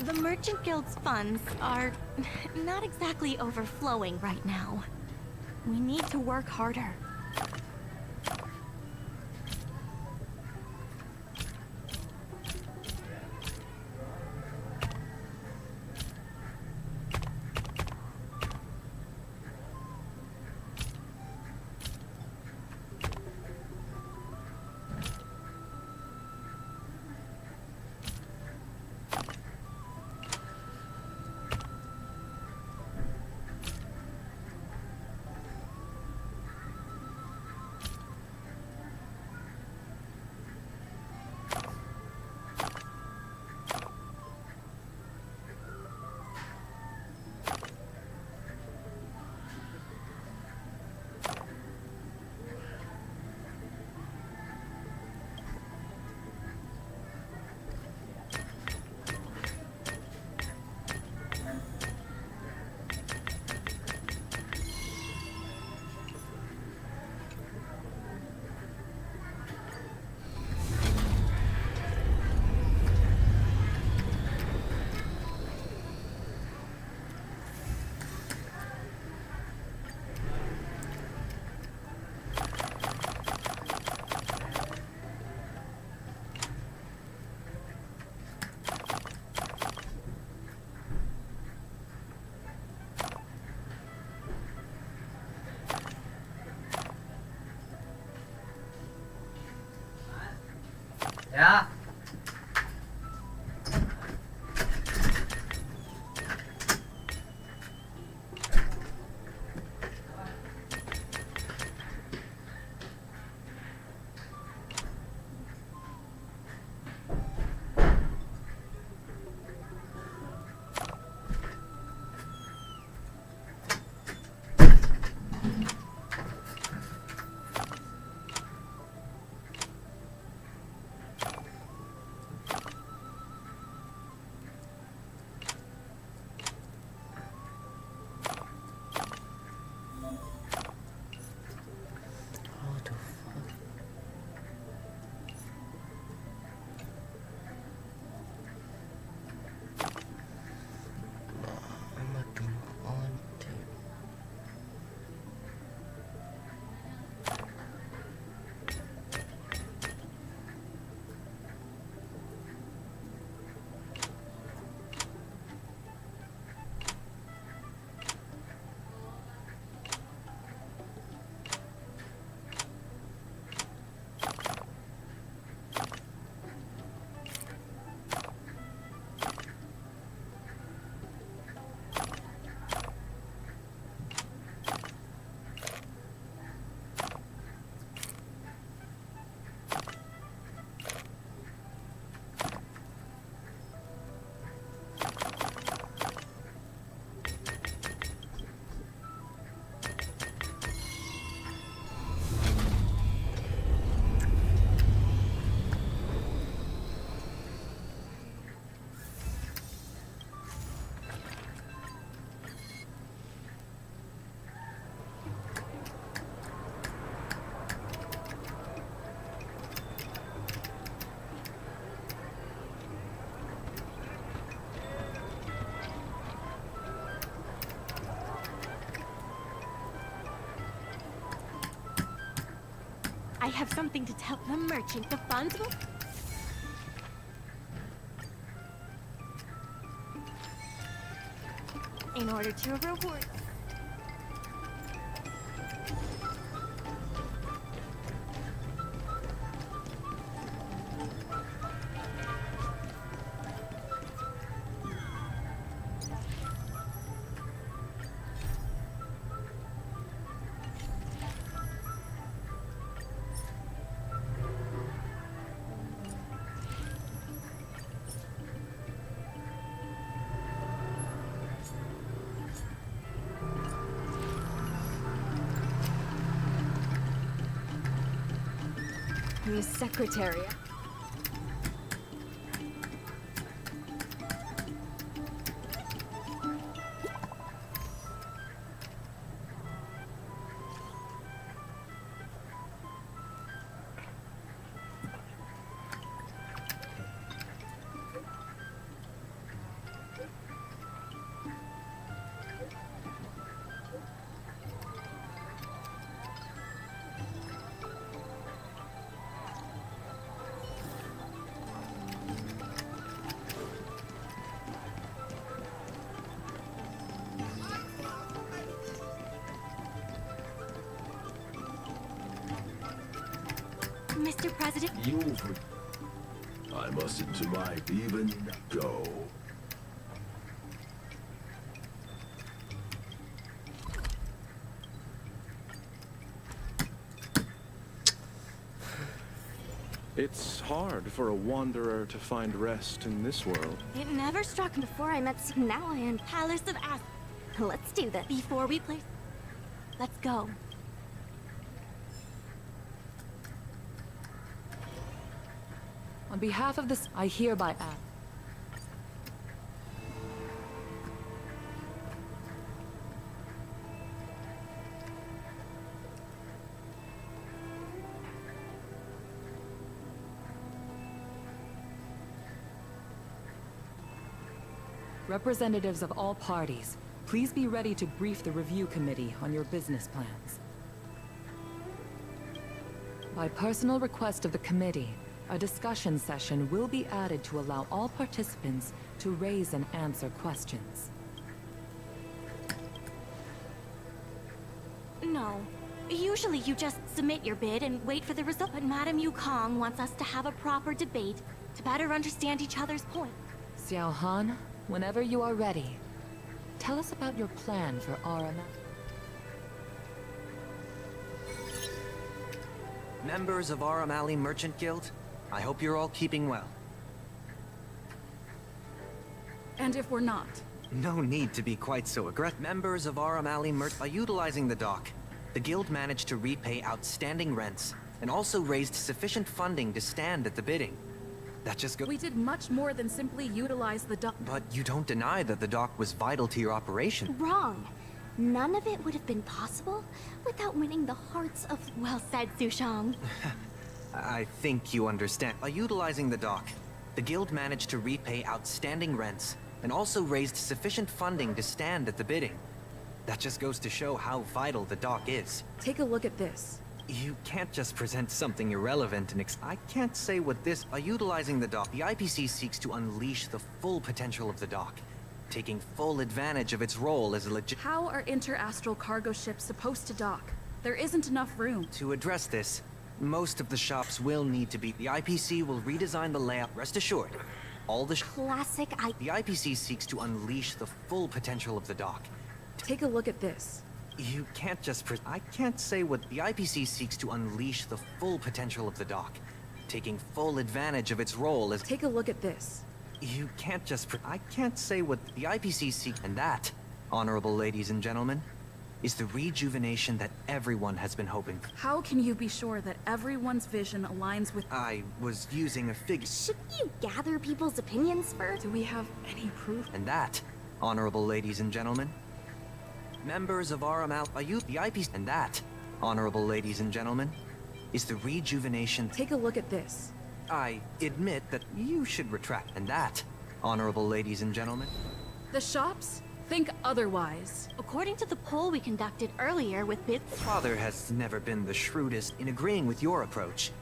the Merchant Guild's funds are not exactly overflowing right now. We need to work harder. Ya. I have something to tell the merchant. The funds will... In order to reward... The Secretariat. president. I mustn't survive even go. It's hard for a wanderer to find rest in this world. It never struck me Before I met now I am Palace of Ass. Let's do this. Before we play, let's go. On behalf of this, I hereby act. Representatives of all parties, please be ready to brief the review committee on your business plans. By personal request of the committee, a discussion session will be added to allow all participants to raise and answer questions. No. Usually you just submit your bid and wait for the result, but Madame Yukong wants us to have a proper debate to better understand each other's point. Xiao Han, whenever you are ready, tell us about your plan for RML. Members of Aramali Merchant Guild, I hope you're all keeping well. And if we're not? No need to be quite so aggressive. Members of Aramali by utilizing the dock, the guild managed to repay outstanding rents and also raised sufficient funding to stand at the bidding. That just goes. We did much more than simply utilize the dock. But you don't deny that the dock was vital to your operation. Wrong. None of it would have been possible without winning the hearts of... Well said, Sushang. I think you understand. By utilizing the dock, the guild managed to repay outstanding rents and also raised sufficient funding to stand at the bidding. That just goes to show how vital the dock is. Take a look at this. You can't just present something irrelevant and I can't say what this... By utilizing the dock, the IPC seeks to unleash the full potential of the dock, taking full advantage of its role as a legit... How are interastral cargo ships supposed to dock? There isn't enough room. To address this, most of the shops will need to be... The IPC will redesign the layout. Rest assured, all the... Classic The IPC seeks to unleash the full potential of the dock. Take a look at this. You can't just I can't say what... The IPC seeks to unleash the full potential of the dock, taking full advantage of its role as... Take a look at this. You can't just I can't say what... The IPC seeks... And that, honorable ladies and gentlemen, is the rejuvenation that everyone has been hoping for. How can you be sure that everyone's vision aligns with... I was using a figure... Shouldn't you gather people's opinions first? Do we have any proof? And that, honorable ladies and gentlemen, members of RML, the IPC... And that, honorable ladies and gentlemen, is the rejuvenation... Take a look at this. I admit that you should retract. And that, honorable ladies and gentlemen... The shops think otherwise. According to the poll we conducted earlier with bids... Father has never been the shrewdest in agreeing with your approach.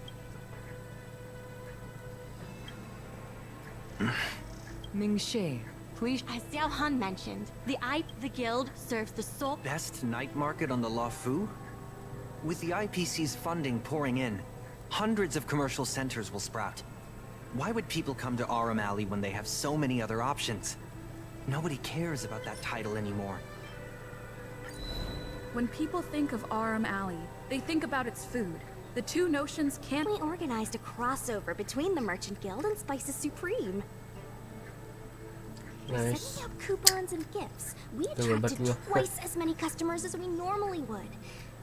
Ming-Shi, please... As Xiao Han mentioned, the guild serves the sole... Best night market on the La Fu? With the IPC's funding pouring in, hundreds of commercial centers will sprout. Why would people come to Aram Alley when they have so many other options? Nobody cares about that title anymore. When people think of Aram Alley, they think about its food. The two notions can't... We organized a crossover between the Merchant Guild and Spices Supreme. Nice. Setting out coupons and gifts, we Tunggu, attracted berdua. twice as many customers as we normally would.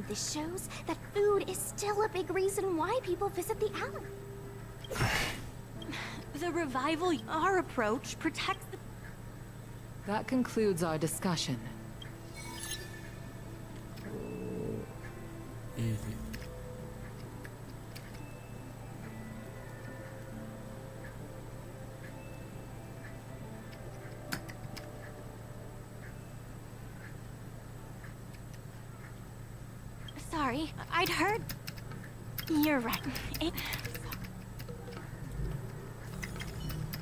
This shows that food is still a big reason why people visit the alley. The revival, our approach, protects the... That concludes our discussion. Easy. Sorry, I'd heard... You're right.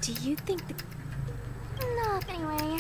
Do you think the... No, anyway.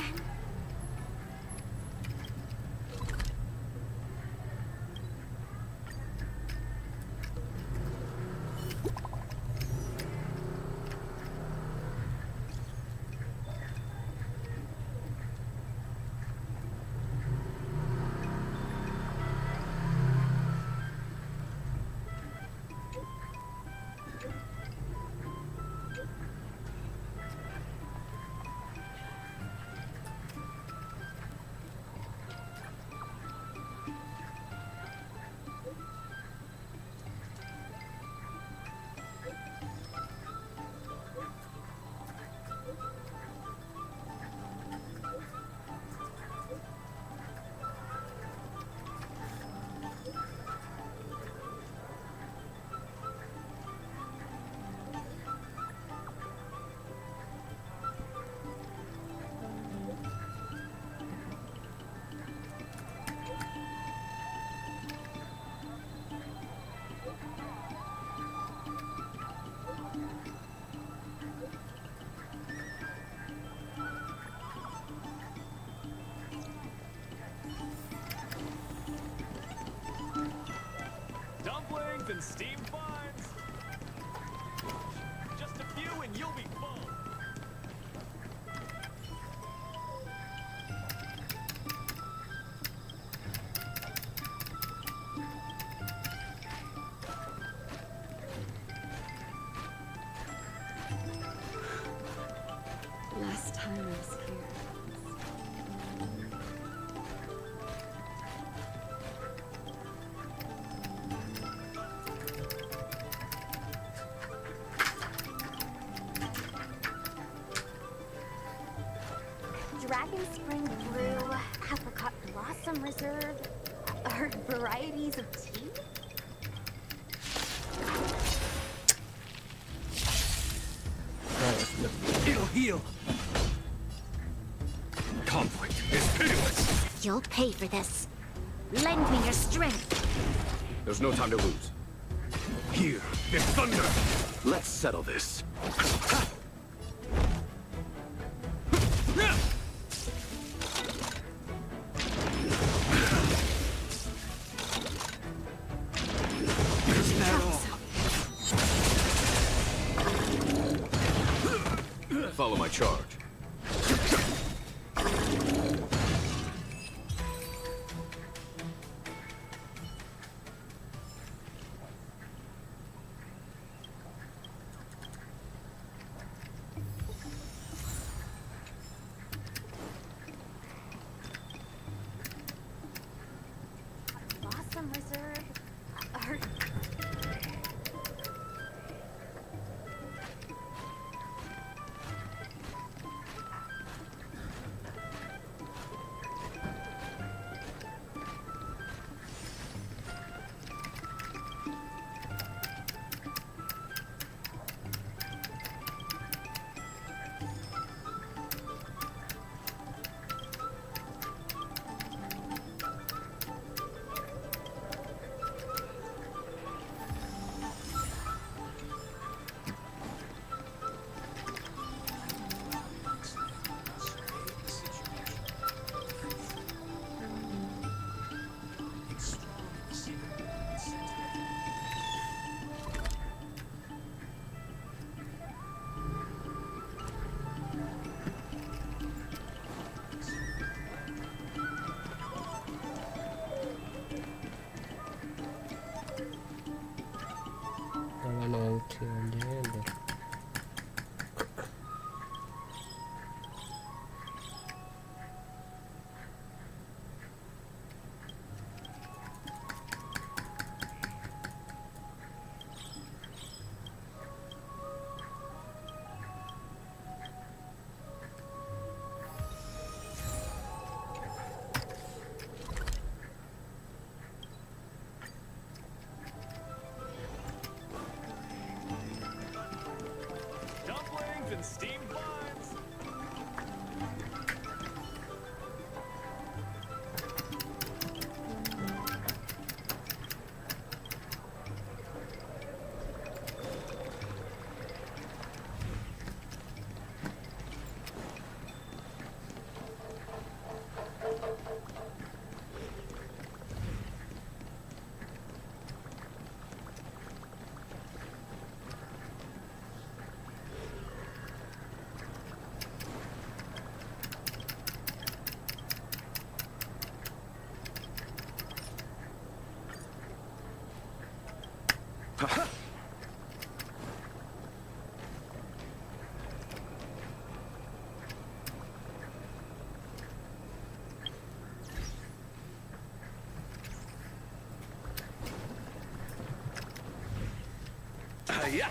and steam finds. Just a few and you'll be full. Last time I was here. Dragon Spring Brew, Apricot Blossom Reserve, or varieties of tea? It'll heal. Conflict is pitiless. You'll pay for this. Lend me your strength. There's no time to lose. Here is thunder. Let's settle this. Follow my charge. Blossom Reserve, or... Kalau nanti aja deh. Dumplings and steam finds. Yeah.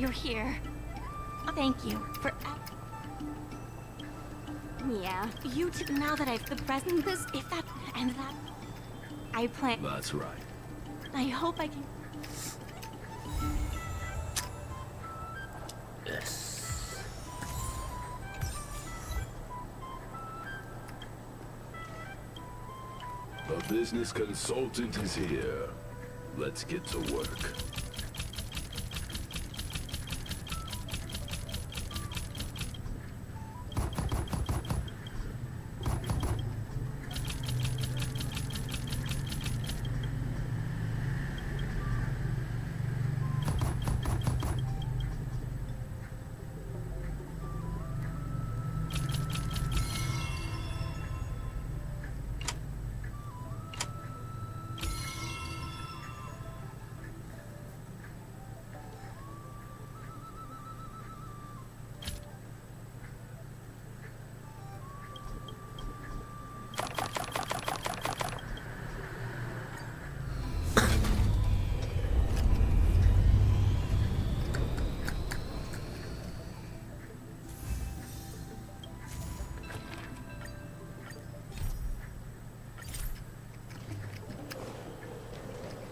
you're here. Thank you for... Yeah, you too. Now that I've the present, this, if that, and that... I plan... That's right. I hope I can... Yes. A business consultant is here. Let's get to work.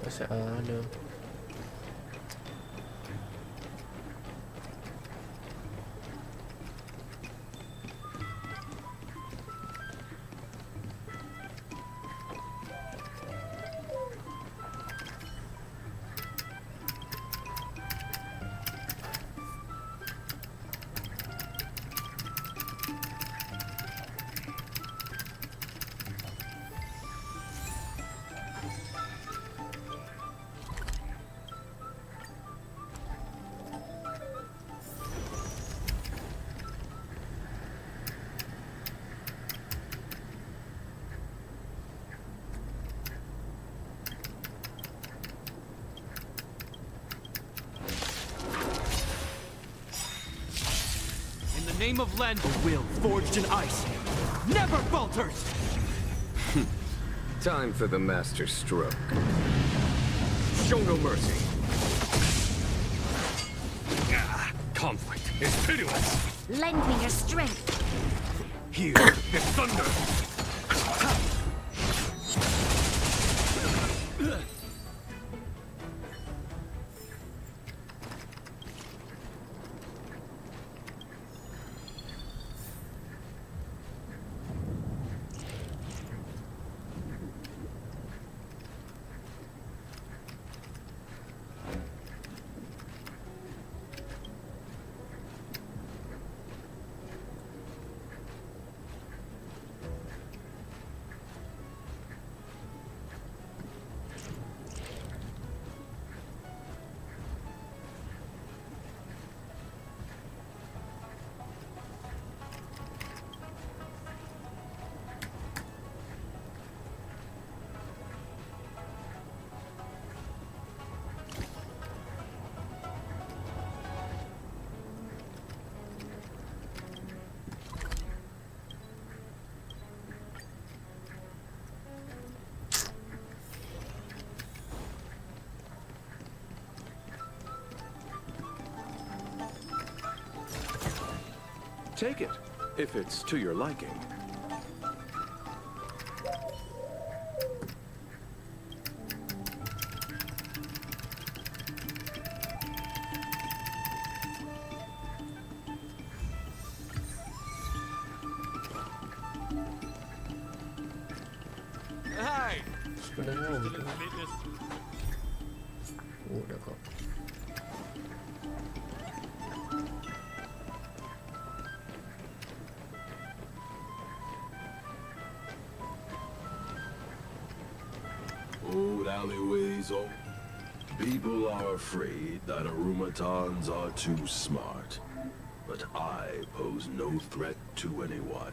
Masa ada. Name of Len, a will forged in ice never falters. Time for the master stroke. Show no mercy. Conflict is pitiless. Lend me your strength. Here is thunder. Take it, if it's to your liking. Hey! Udah kok. Old alleyways, oh. People are afraid that Arumatons are too smart. But I pose no threat to anyone.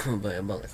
Banyak banget.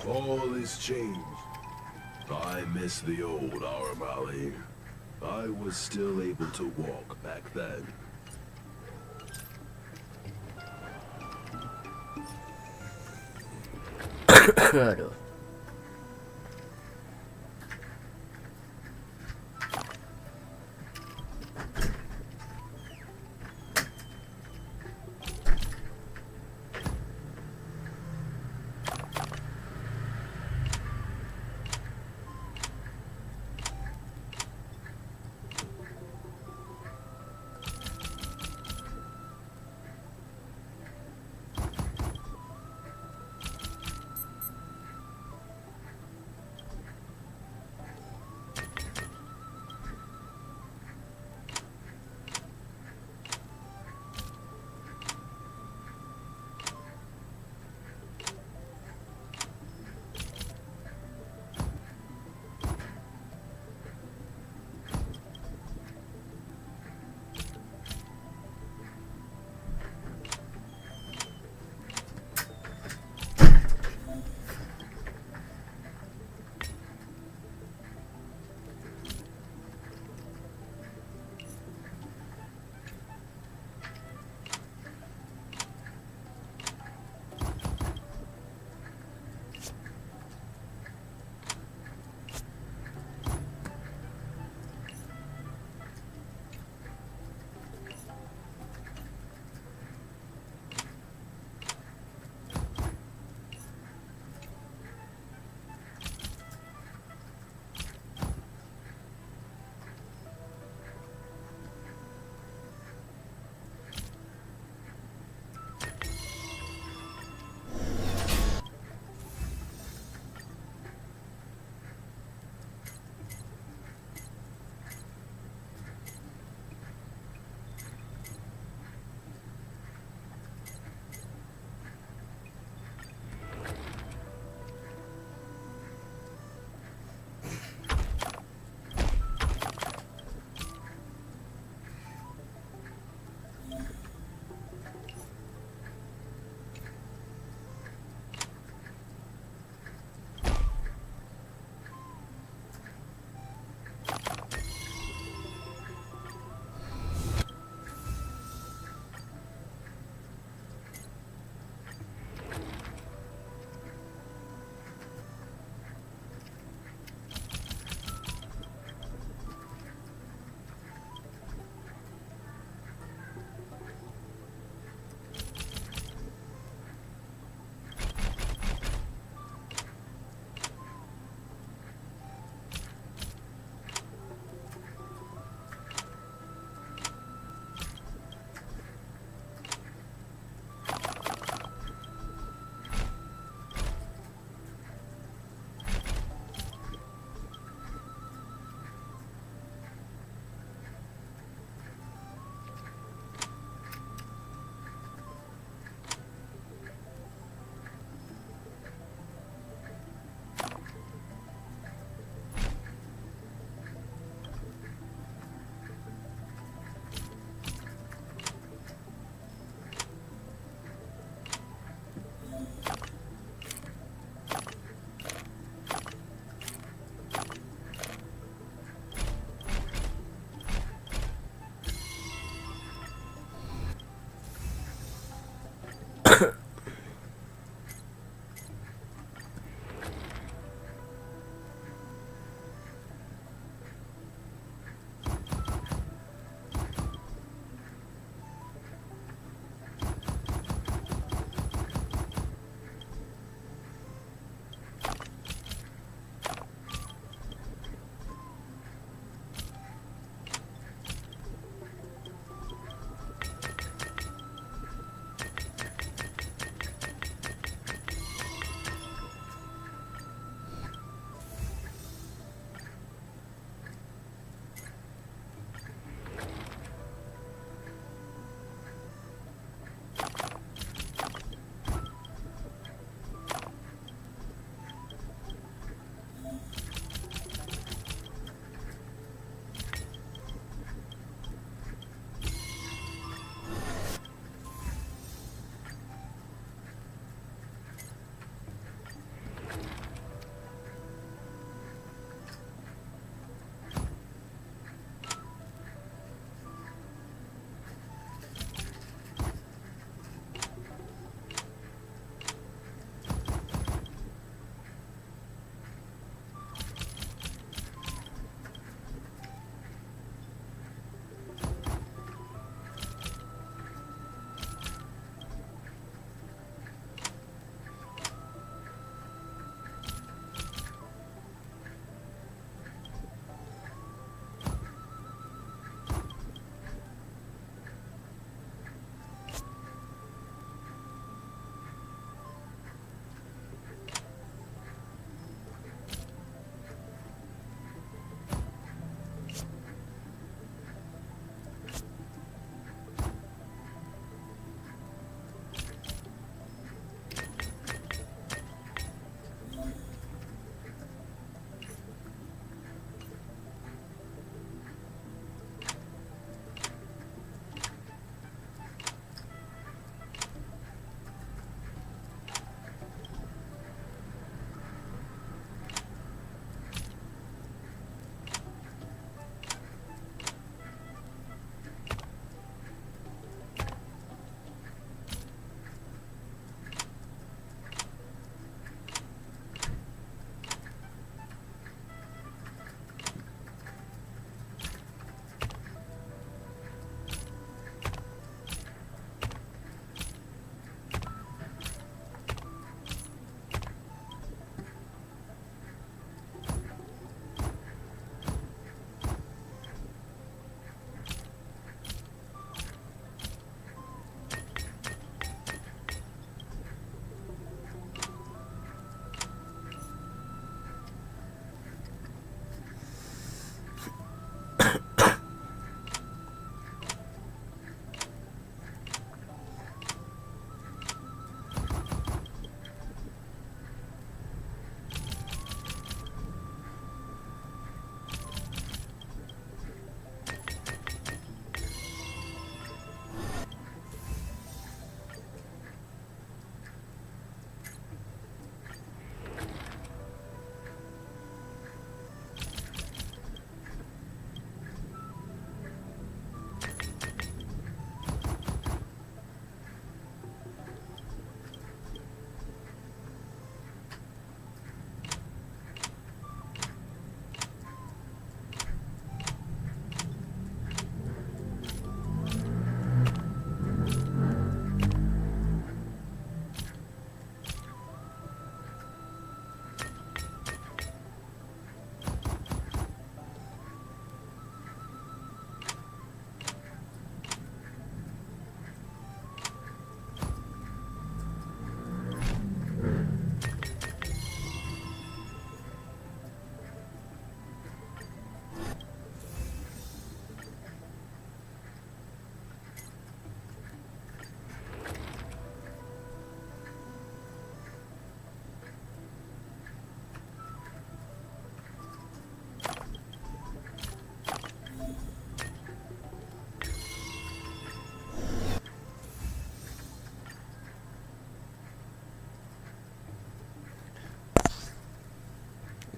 All is changed. I miss the old Armali. I was still able to walk back then. Aduh.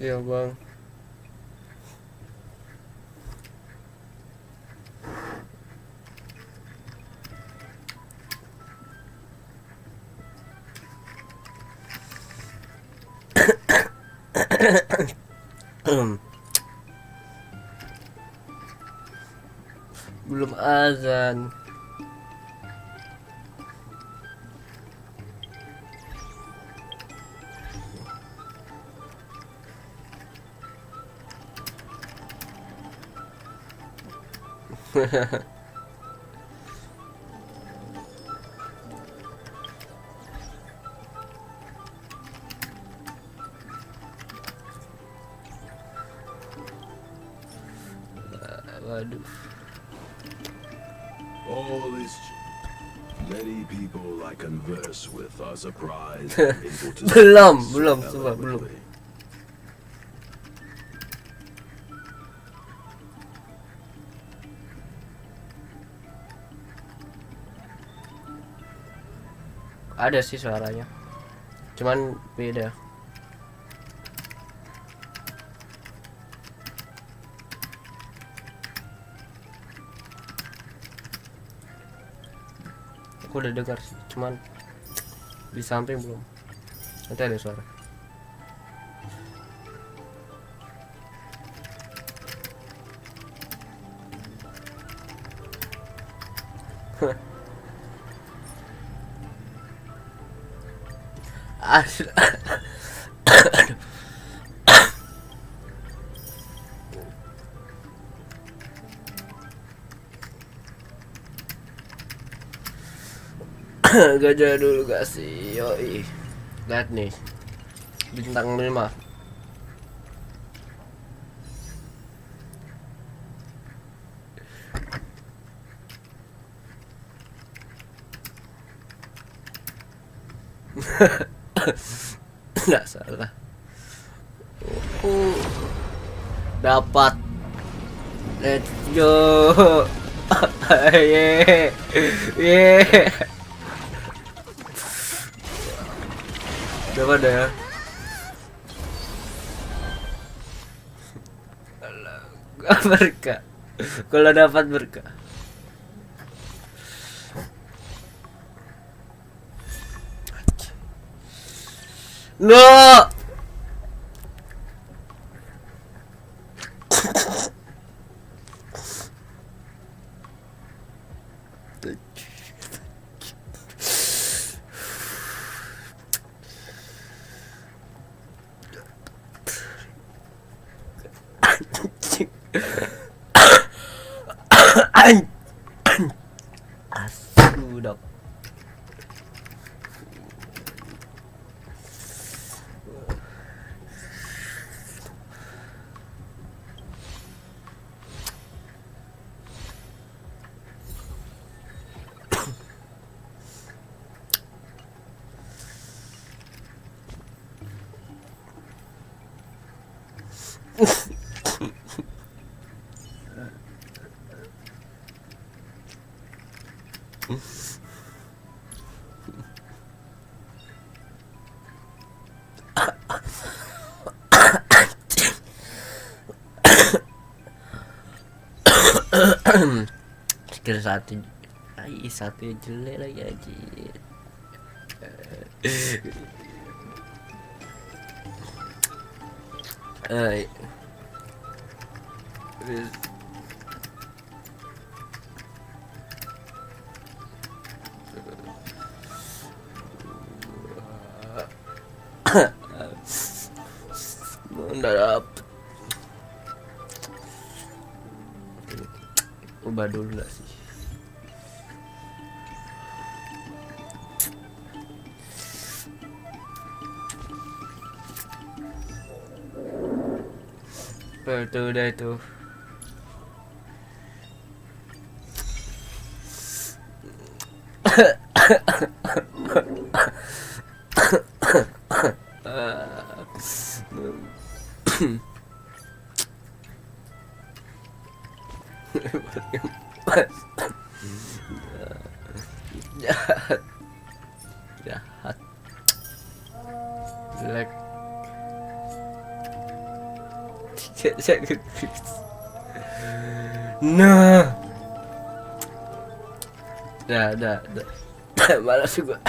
Iya bang. Belum azan. Waduh. All these many people I converse with are surprised I'm able to belum, so coba belum. eloquently. Ada sih suaranya, cuman beda. Aku udah dengar sih, cuman di samping belum. Nanti ada suara. Aduh. Gajah dulu kasih, yoi. Lihat nih, bintang 5. Nggak salah. Dapat. Let's go. Yeah. Yeah. Dapat ya. Berkah. Kalau dapat berkah. No. Sudah. Skill satu, satu jelek lagi aja. Udah dapet. Ubah dulu lah sih. Tuh udah itu. Jahat, jahat, jelek. Nah, dah, malas gua.